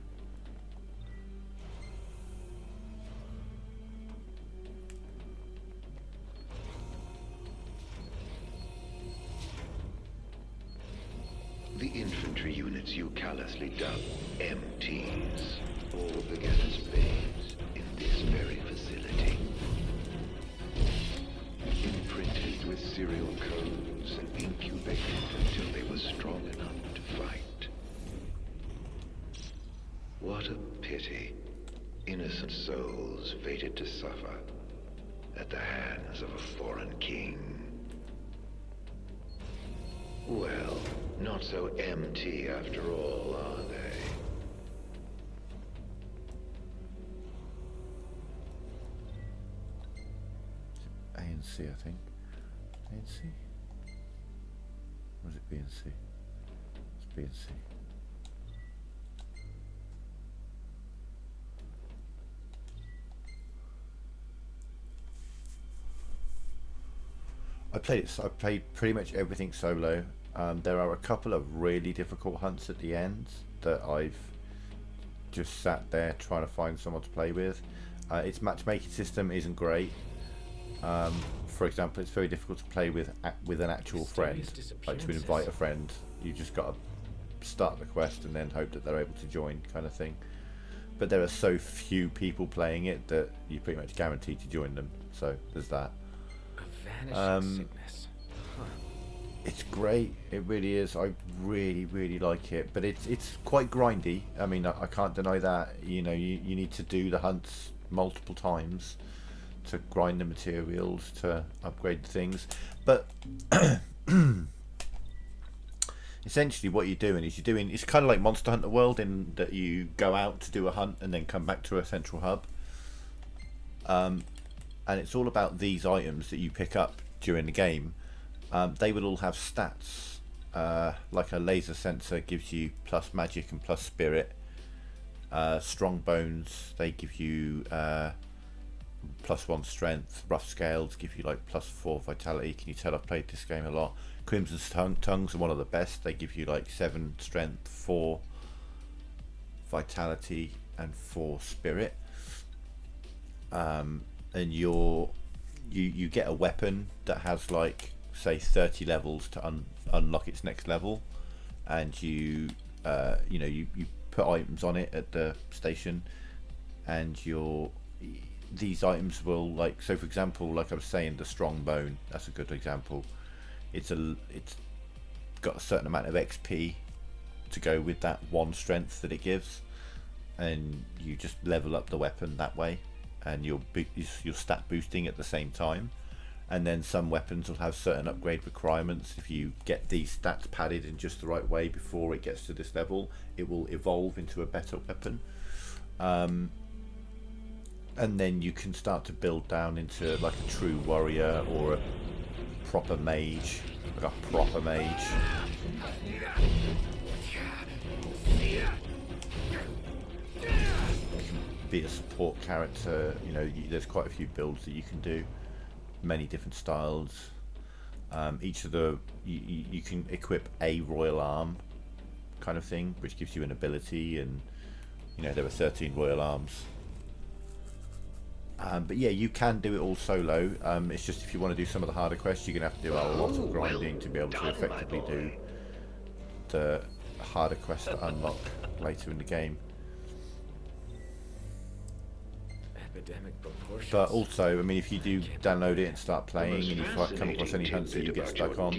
The infantry units you callously dub MTs all began as babes in this very facility. Imprinted with serial codes and incubated until they were strong enough to fight. What a pity. Innocent souls fated to suffer at the hands of a foreign king. Well, not so MT after all, are they? A and C, I think. A and C? Or is it B and C? It's B and C. I played pretty much everything solo. There are a couple of really difficult hunts at the end that I've just sat there trying to find someone to play with. Its matchmaking system isn't great. For example, it's very difficult to play with an actual friend. Like to invite a friend, you just got to start the quest and then hope that they're able to join, kind of thing. But there are so few people playing it that you're pretty much guaranteed to join them. So there's that. Vanishing sickness. Huh. It's great, it really is. I really like it, but it's quite grindy. I mean, I can't deny that. You know, you need to do the hunts multiple times to grind the materials to upgrade things, but essentially what you're doing is it's kind of like Monster Hunter World, in that you go out to do a hunt and then come back to a central hub, and it's all about these items that you pick up during the game. They will all have stats, like a laser sensor gives you plus magic and plus spirit. Strong bones, they give you +1 strength. Rough scales give you like +4 vitality. Can you tell I've played this game a lot? Crimson tongues are one of the best. They give you like 7 strength, 4 vitality and 4 spirit. And you get a weapon that has like say 30 levels to unlock its next level, and you put items on it at the station, and these items will, like, so for example, like I was saying, the strong bone, that's a good example. It's got a certain amount of XP to go with that 1 strength that it gives, and you just level up the weapon that way, and you're stat boosting at the same time. And then some weapons will have certain upgrade requirements. If you get these stats padded in just the right way before it gets to this level, it will evolve into a better weapon. And then you can start to build down into like a true warrior or a proper mage, like a proper mage. Be a support character. You know, there's quite a few builds that you can do. Many different styles. Each of the you can equip a royal arm kind of thing, which gives you an ability, and you know there are 13 royal arms. But yeah, you can do it all solo. It's just if you want to do some of the harder quests, you're going to have to do a lot of grinding to be able to effectively do the harder quests that unlock later in the game. Epidemic proportions. But also, I mean, if you do download it and start playing and you come across any hunts that you get stuck on,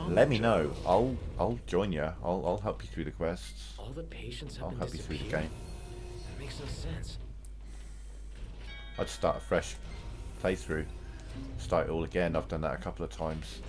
let me know. I'll join you. I'll help you through the quests. All the patients have I'll been help you through the disappearing. game. That makes no sense. I'd start a fresh playthrough. Start it all again. I've done that a couple of times.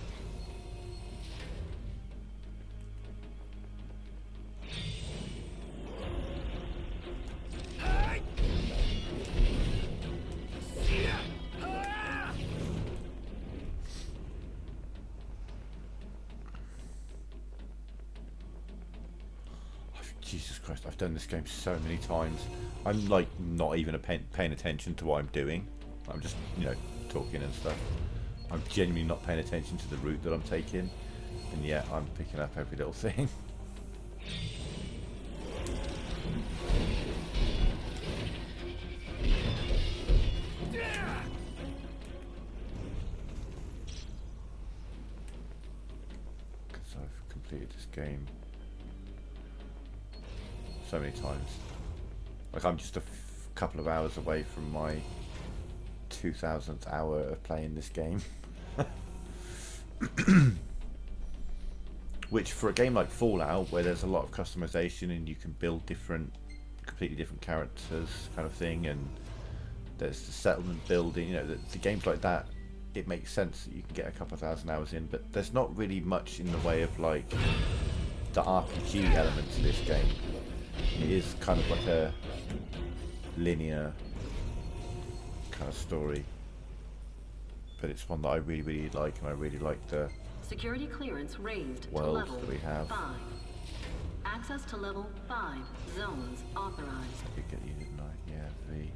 Jesus Christ, I've done this game so many times. I'm like not even paying attention to what I'm doing. I'm just, you know, talking and stuff. I'm genuinely not paying attention to the route that I'm taking. And yet I'm picking up every little thing. Because I've completed this game so many times. Like I'm just a couple of hours away from my 2000th hour of playing this game. Which for a game like Fallout, where there's a lot of customization and you can build completely different characters kind of thing, and there's the settlement building, you know, the games like that, it makes sense that you can get a couple of thousand hours in, but there's not really much in the way of like the RPG element to this game. It is kind of like a linear kind of story, but it's one that I really, really like, and I really like the Security clearance raised to world level that we have. 5. Access to level 5 zones authorized. I did get you, didn't I? Yeah, V.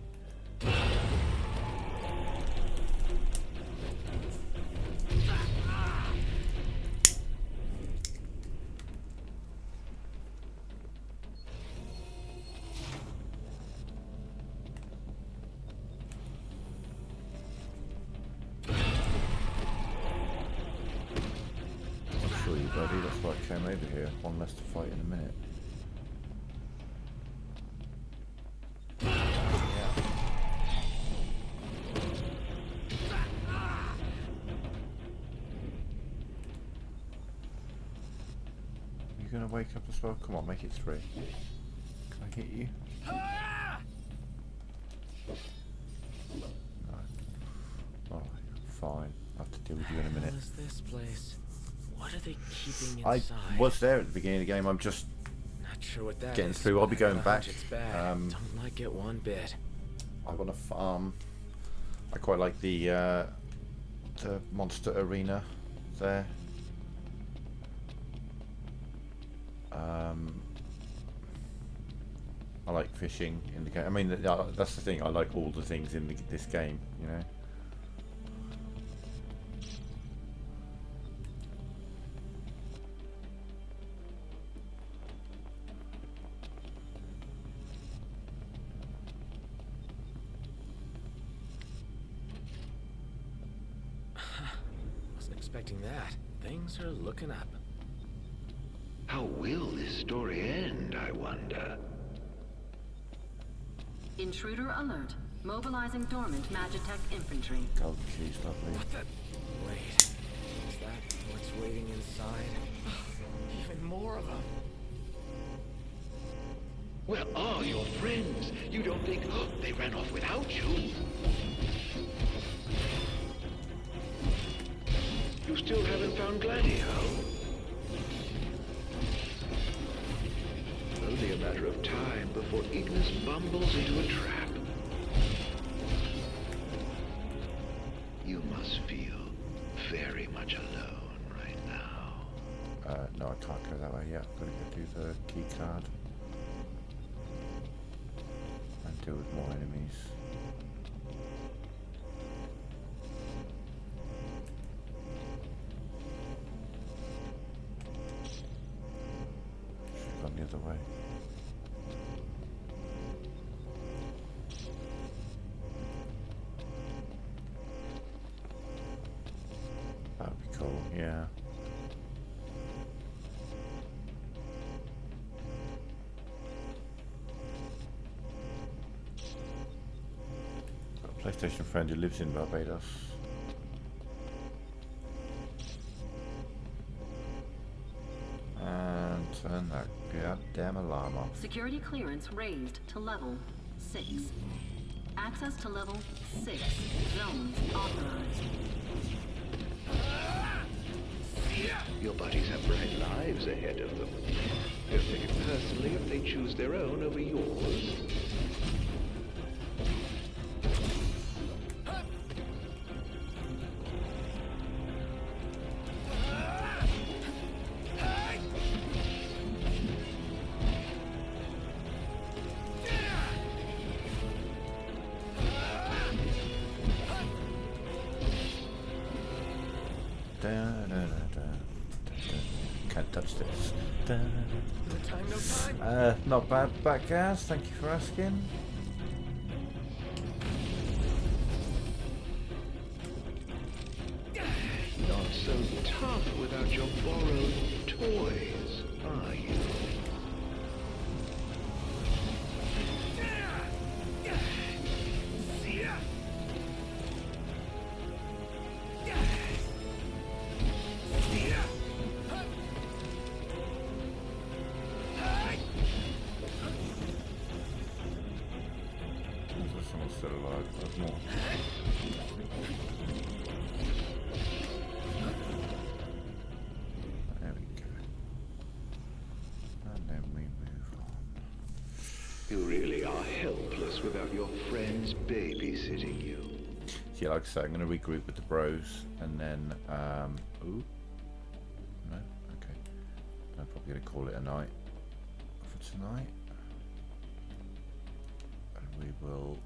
Buddy, that's why I came over here. One less to fight in a minute. You gonna wake up as well? Come on, make it 3. Can I hit you? No. Alright, fine. I'll have to deal with you in a minute. What is this place? What are they keeping I inside? was there at the beginning of the game. I'm just Not sure what that getting is, through. I'll be but I going got a back. hunch it's bad. Don't like it one bit. I want to farm. I quite like the monster arena there. I like fishing in the game. I mean, that's the thing. I like all the things in this game, you know. Wasn't expecting that. Things are looking up. How will this story end, I wonder? Intruder alert. Mobilizing dormant Magitech infantry. Golden keys, lovely. What the? Wait. Is that what's waiting inside? Even more of them. Where are your friends? You don't think they ran off without you? You still haven't found Gladio? Only a matter of time before Ignis bumbles into a trap. You must feel very much alone right now. No, I can't go that way yet. I've got to go do the key card and deal with more enemies. Should have gone the other way. Yeah. Got a PlayStation friend who lives in Barbados. And turn that goddamn alarm off. Security clearance raised to level 6. Access to level 6. Zones authorized. Your buddies have bright lives ahead of them. They'll take it personally if they choose their own over yours. Can't touch this. No time, no time. Not bad, back gas. Thank you for asking. Not so tough without your borrowed toys, are you? Someone's still alive. There's more. There we go. And then we move on. You really are helpless without your friends babysitting you. Yeah, like I say, I'm going to regroup with the bros, and then, ooh, no, okay, I'm probably going to call it a night for tonight, and we will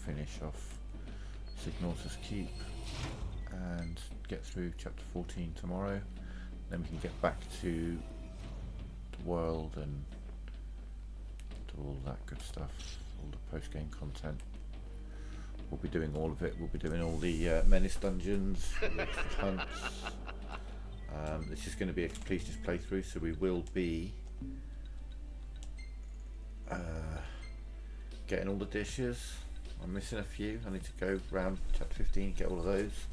finish off Signortus Keep, and get through chapter 14 tomorrow, then we can get back to the world, and do all that good stuff, all the post-game content. We'll be doing all of it. We'll be doing all the Menace dungeons, the hunts. This is going to be a completionist playthrough, so we will be getting all the dishes. I'm missing a few. I need to go round chapter 15 and get all of those.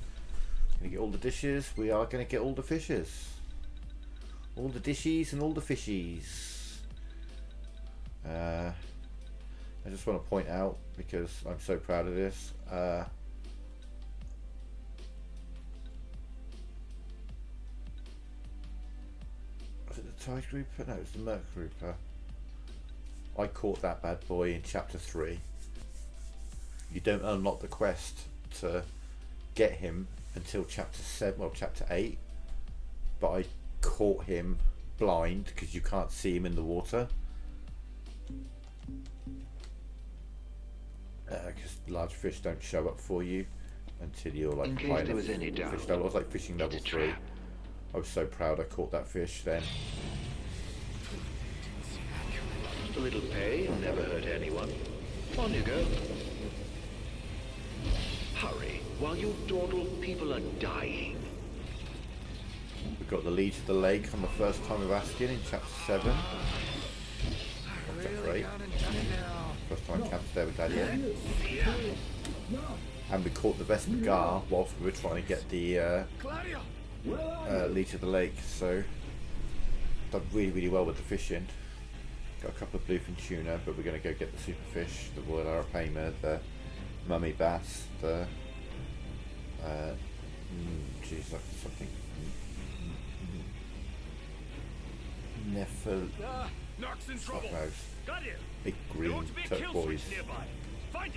Going to get all the dishes. We are going to get all the fishes. All the dishes and all the fishies. I just want to point out, because I'm so proud of this, was it the Tide Grouper? No, it was the Merc Grouper. I caught that bad boy in chapter 3. You don't unlock the quest to get him until chapter 7, well, chapter 8, but I caught him blind because you can't see him in the water. Because large fish don't show up for you until you're like case there was any doubt, fish level. I was like fishing level 3. I was so proud I caught that fish then. Just a little pay and never hurt anyone. On you go. Hurry, while you dawdle, people are dying. We've got the Liege of the Lake on the first time of Askin in chapter 7. Chapter 8. First time camped there with Daddy. And we caught the Vesper Gar whilst we were trying to get the Liege of the Lake, so done really, really well with the fishing. Got a couple of bluefin tuna, but we're going to go get the super fish, the Royal Arapaima, the mummy bass, the geez, like something Knox in trouble. Got him. Big green turquoise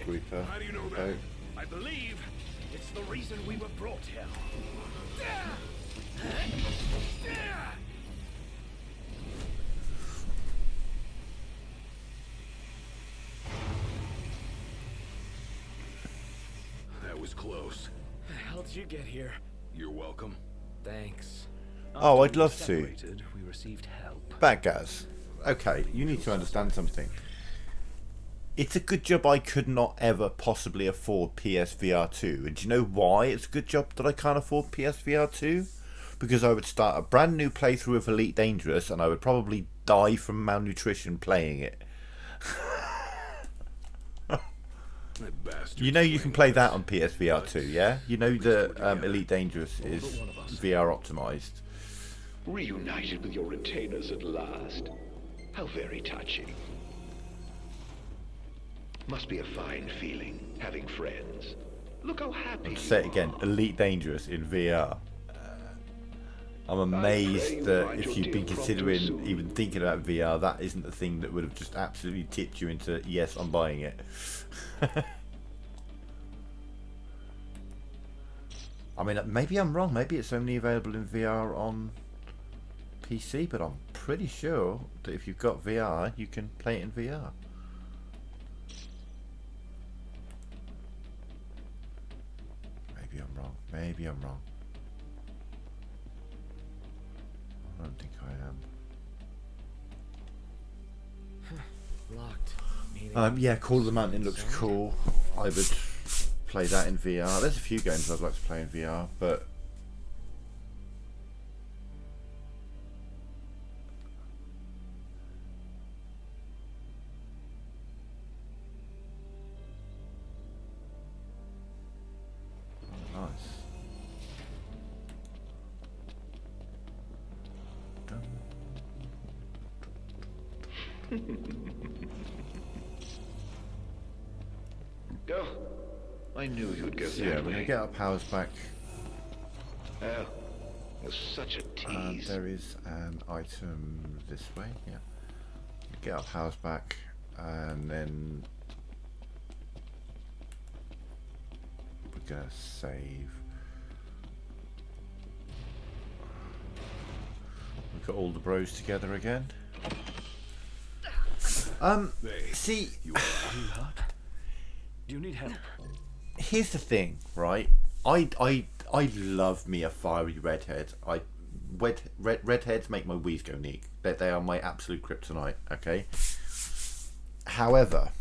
grouper. How do you know that? I believe it's the reason we were brought here. That was close. How did you get here? You're welcome. Thanks. Oh, I'd love to. We received help. Bagaz. Okay, you need to understand something. It's a good job I could not ever possibly afford PSVR 2. And do you know why it's a good job that I can't afford PSVR 2? Because I would start a brand new playthrough of Elite Dangerous and I would probably die from malnutrition playing it. You know you can play that on PSVR 2, yeah? You know that Elite Dangerous is VR optimized. Reunited with your retainers at last. How very touching. Must be a fine feeling, having friends. Look how happy I'll say it again, Elite Dangerous in VR. I'm amazed that if you've been considering even thinking about VR, that isn't the thing that would have just absolutely tipped you into, yes, I'm buying it. I mean, maybe I'm wrong. Maybe it's only available in VR on PC, but I'm pretty sure that if you've got VR, you can play it in VR. Maybe I'm wrong. Maybe I'm wrong. I don't think I am. Locked. Yeah, Call of the Mountain looks cool. I would play that in VR. There's a few games I'd like to play in VR, but Go. I knew you'd go so that yeah, we're way. gonna get our powers back. Oh, was such a tease. There is an item this way. Yeah, get our powers back, and then we're gonna save. We've got all the bros together again. See, You are hurt? Do you need help? Here's the thing, right? I love me a fiery redhead. Redheads make my wheeze go neat. They are my absolute kryptonite. Okay. However,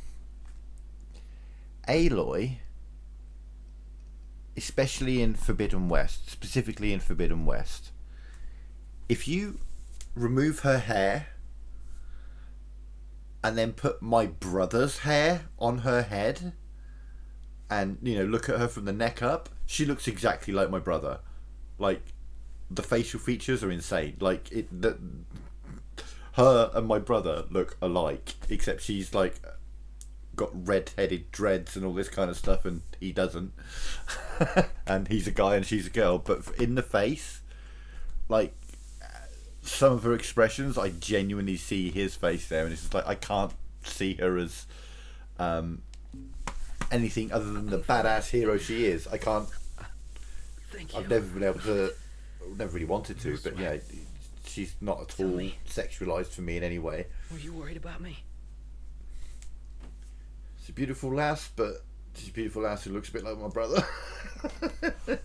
Aloy, especially in Forbidden West, specifically in Forbidden West, if you remove her hair and then put my brother's hair on her head, and look at her from the neck up, she looks exactly like my brother. Like, the facial features are insane. Like, her and my brother look alike, except she's like got red-headed dreads and all this kind of stuff, and he doesn't. And he's a guy and she's a girl. But in the face, like, some of her expressions, I genuinely see his face there, and it's just like I can't see her as anything other than the badass hero she is. I can't. I've never been able to. Never really wanted to, but yeah, she's not at all sexualized for me in any way. Were you worried about me? She's a beautiful lass, but she's a beautiful lass who looks a bit like my brother.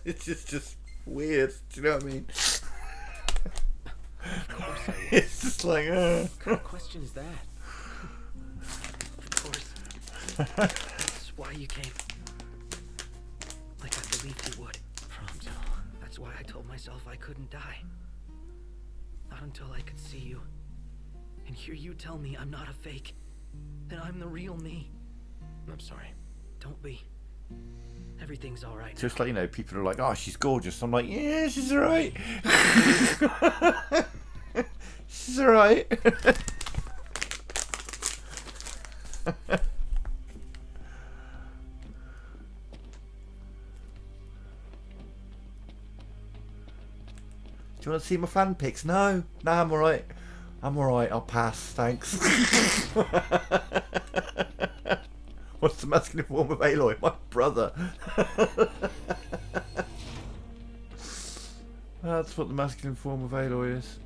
It's just weird. Do you know what I mean? Of course I was. It's just like, What kind of question is that? Of course. That's why you came. Like I believed you would. Pronto. That's why I told myself I couldn't die. Not until I could see you. And hear you tell me I'm not a fake. That I'm the real me. I'm sorry. Don't be. Everything's alright. just like, people are like, oh, she's gorgeous. I'm like, yeah, she's alright. She's alright. Do you want to see my fan pics? No, I'm alright. I'm alright, I'll pass, thanks. What's the masculine form of Aloy? My brother. That's what the masculine form of Aloy is.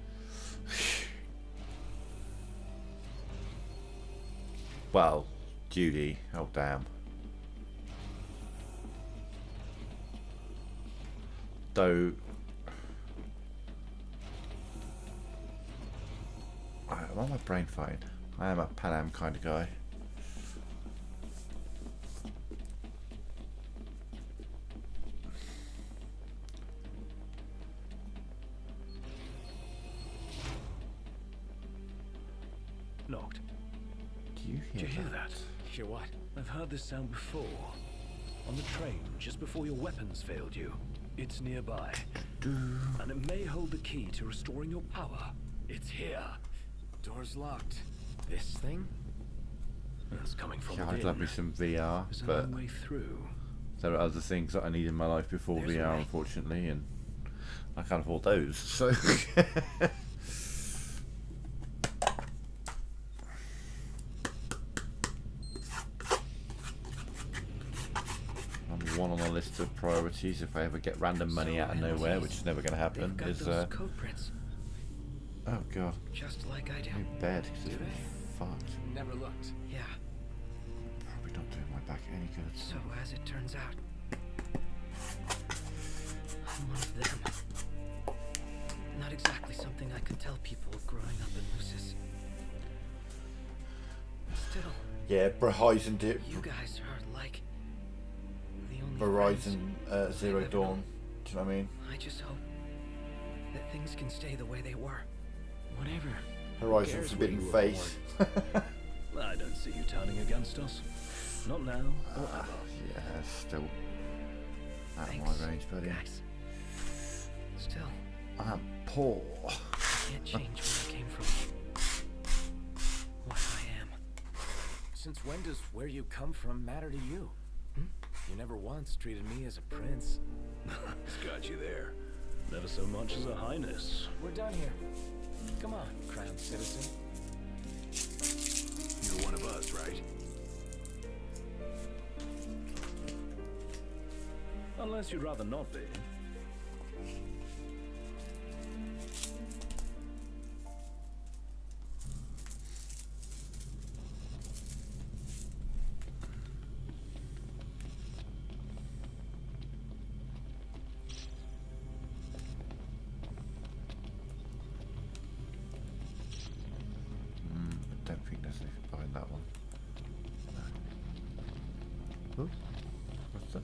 Well, Judy, oh damn. Though, I'm on my brain fine. I am a Pan Am kind of guy. knocked. Do you Did hear you hear that? that? Hear what? I've heard this sound before. On the train, just before your weapons failed you. It's nearby. And it may hold the key to restoring your power. It's here. Door's locked. This thing? It's coming from Yeah, within. I'd love me some VR, There's but another way through. there are other things that I need in my life before There's a VR, way. unfortunately, and I can't afford those. So number one on the list of priorities, if I ever get random money out of nowhere, which is never going to happen, They've got is those code prints, oh god, just like I do. new bed. 'Cause Do it's they? fucked. Never looked. Yeah. Probably not doing my back any good. So as it turns out, I'm one of them. Not exactly something I could tell people growing up in Lucis. Still, Yeah, Horizon you guys are like the only friends Horizon Zero I've ever Dawn. known. Do you know what I mean? I just hope that things can stay the way they were. Whatever. Horizon cares Forbidden where you were Face. I don't see you turning against us. Not now or ever. Yeah, still out Thanks, of my range, buddy. guys. Still, I'm poor. I can't change where I came from. What I am. Since when does where you come from matter to you? You never once treated me as a prince. It's got you there. Never so much as a highness. We're done here. Come on, crowned citizen. You're one of us, right? Unless you'd rather not be. I don't think there's anything behind that one. No. Ooh, what's that?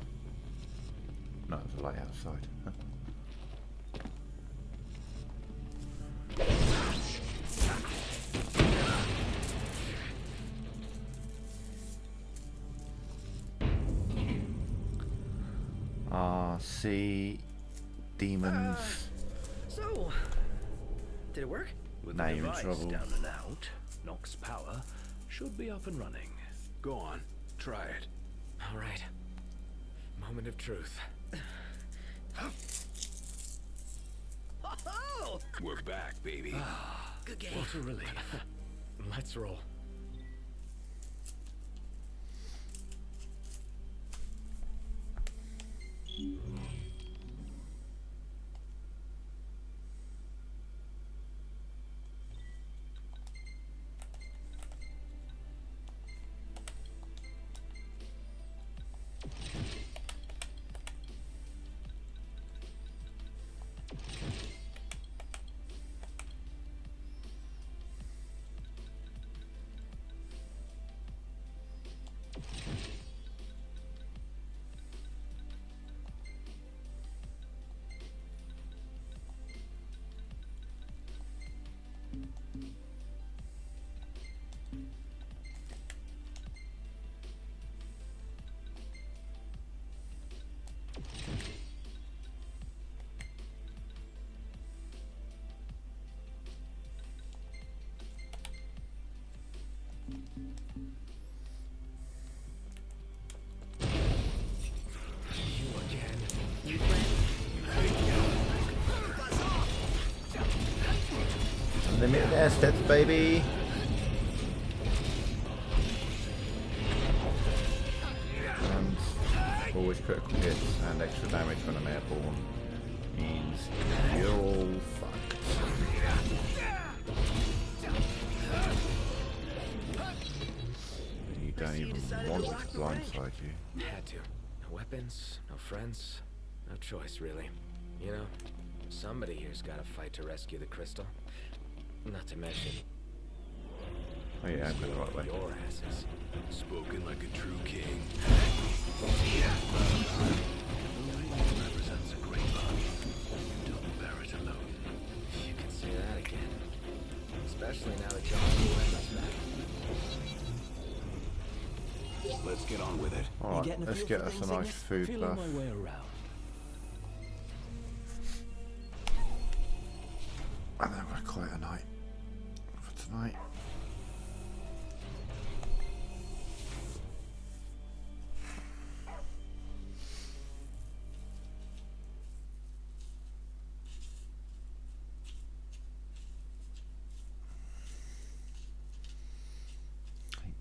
No, there's a light outside. Huh. Sea demons. So, did it work? With Now the you're in device trouble. down and out, Nox power should be up and running. Go on, try it. All right. Moment of truth. Oh! We're back, baby. Good game. What a relief. Let's roll. Limit their steps, baby. And always critical hits and extra damage when I'm airborne means you're all fucked. You don't even want it to blindside you. Had to. No weapons, no friends, no choice, really. You know, somebody here's got to fight to rescue the crystal. Not to mention... Oh yeah, I'm going the right way. Your asses. Spoken like a true king. Represents a great love. Don't bear it alone. You can say that again. It's Especially now that you're all us back. Let's get on with it. Alright, let's get us a nice food Feeling buff. my way around. And then we're quite a night for tonight.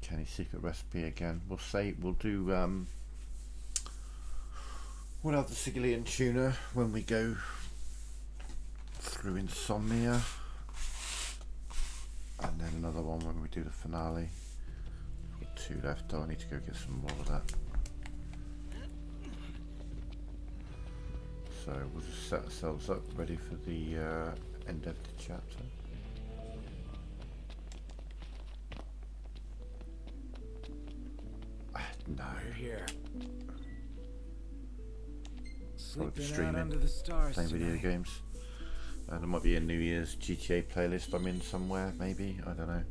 Kenny's secret recipe again. We'll do we'll have the Sigillian tuna when we go through Insomnia, and then another one when we do the finale. We've got 2 left though. I need to go get some more of that. So we'll just set ourselves up ready for the end of the chapter. No. You're here. Probably Sleeping out streaming, under the stars playing video tonight. games. There might be a New Year's GTA playlist I'm in somewhere, maybe. I don't know.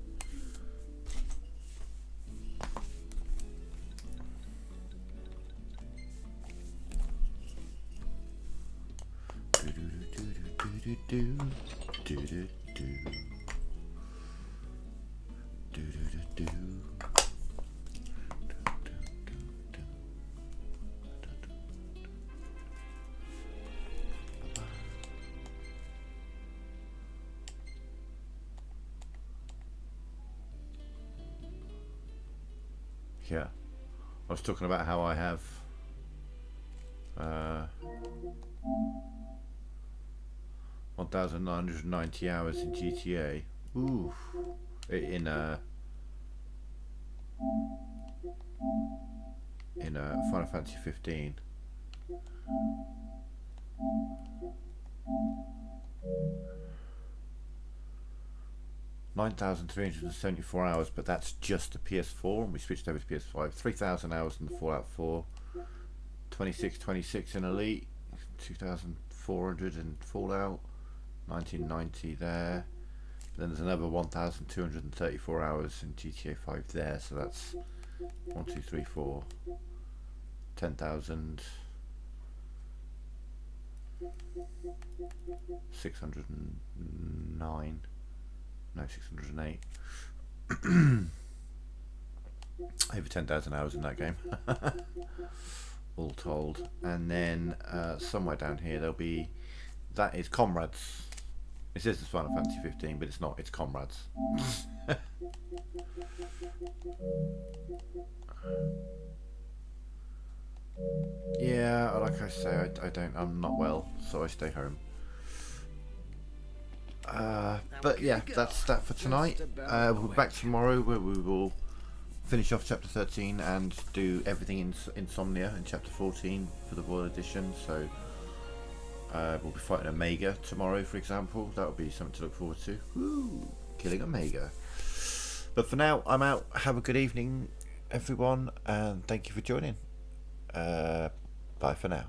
Yeah, I was talking about how I have 1,990 hours in GTA. Ooh, in Final Fantasy 15. $9,374 hours, but that's just the PS4, and we switched over to PS5. 3,000 hours in the Fallout 4, 2626 in Elite, 2,400 in Fallout, 1990 there. Then there's another 1,234 hours in GTA 5 there, so that's 1, 2, 3, 4, 10,000. 609. No, 608. Over 10,000 hours in that game. All told. And then somewhere down here there'll be, that is Comrades. It says it's Final Fantasy 15, but it's not, it's Comrades. Yeah, like I say, I'm not well, so I stay home. But yeah, that's that for tonight. We'll be back tomorrow where we will finish off chapter 13 and do everything in Insomnia in chapter 14 for the Royal Edition. So we'll be fighting Omega tomorrow, for example. That will be something to look forward to. Woo! Killing Omega. But for now, I'm out. Have a good evening, everyone, and thank you for joining. Bye for now.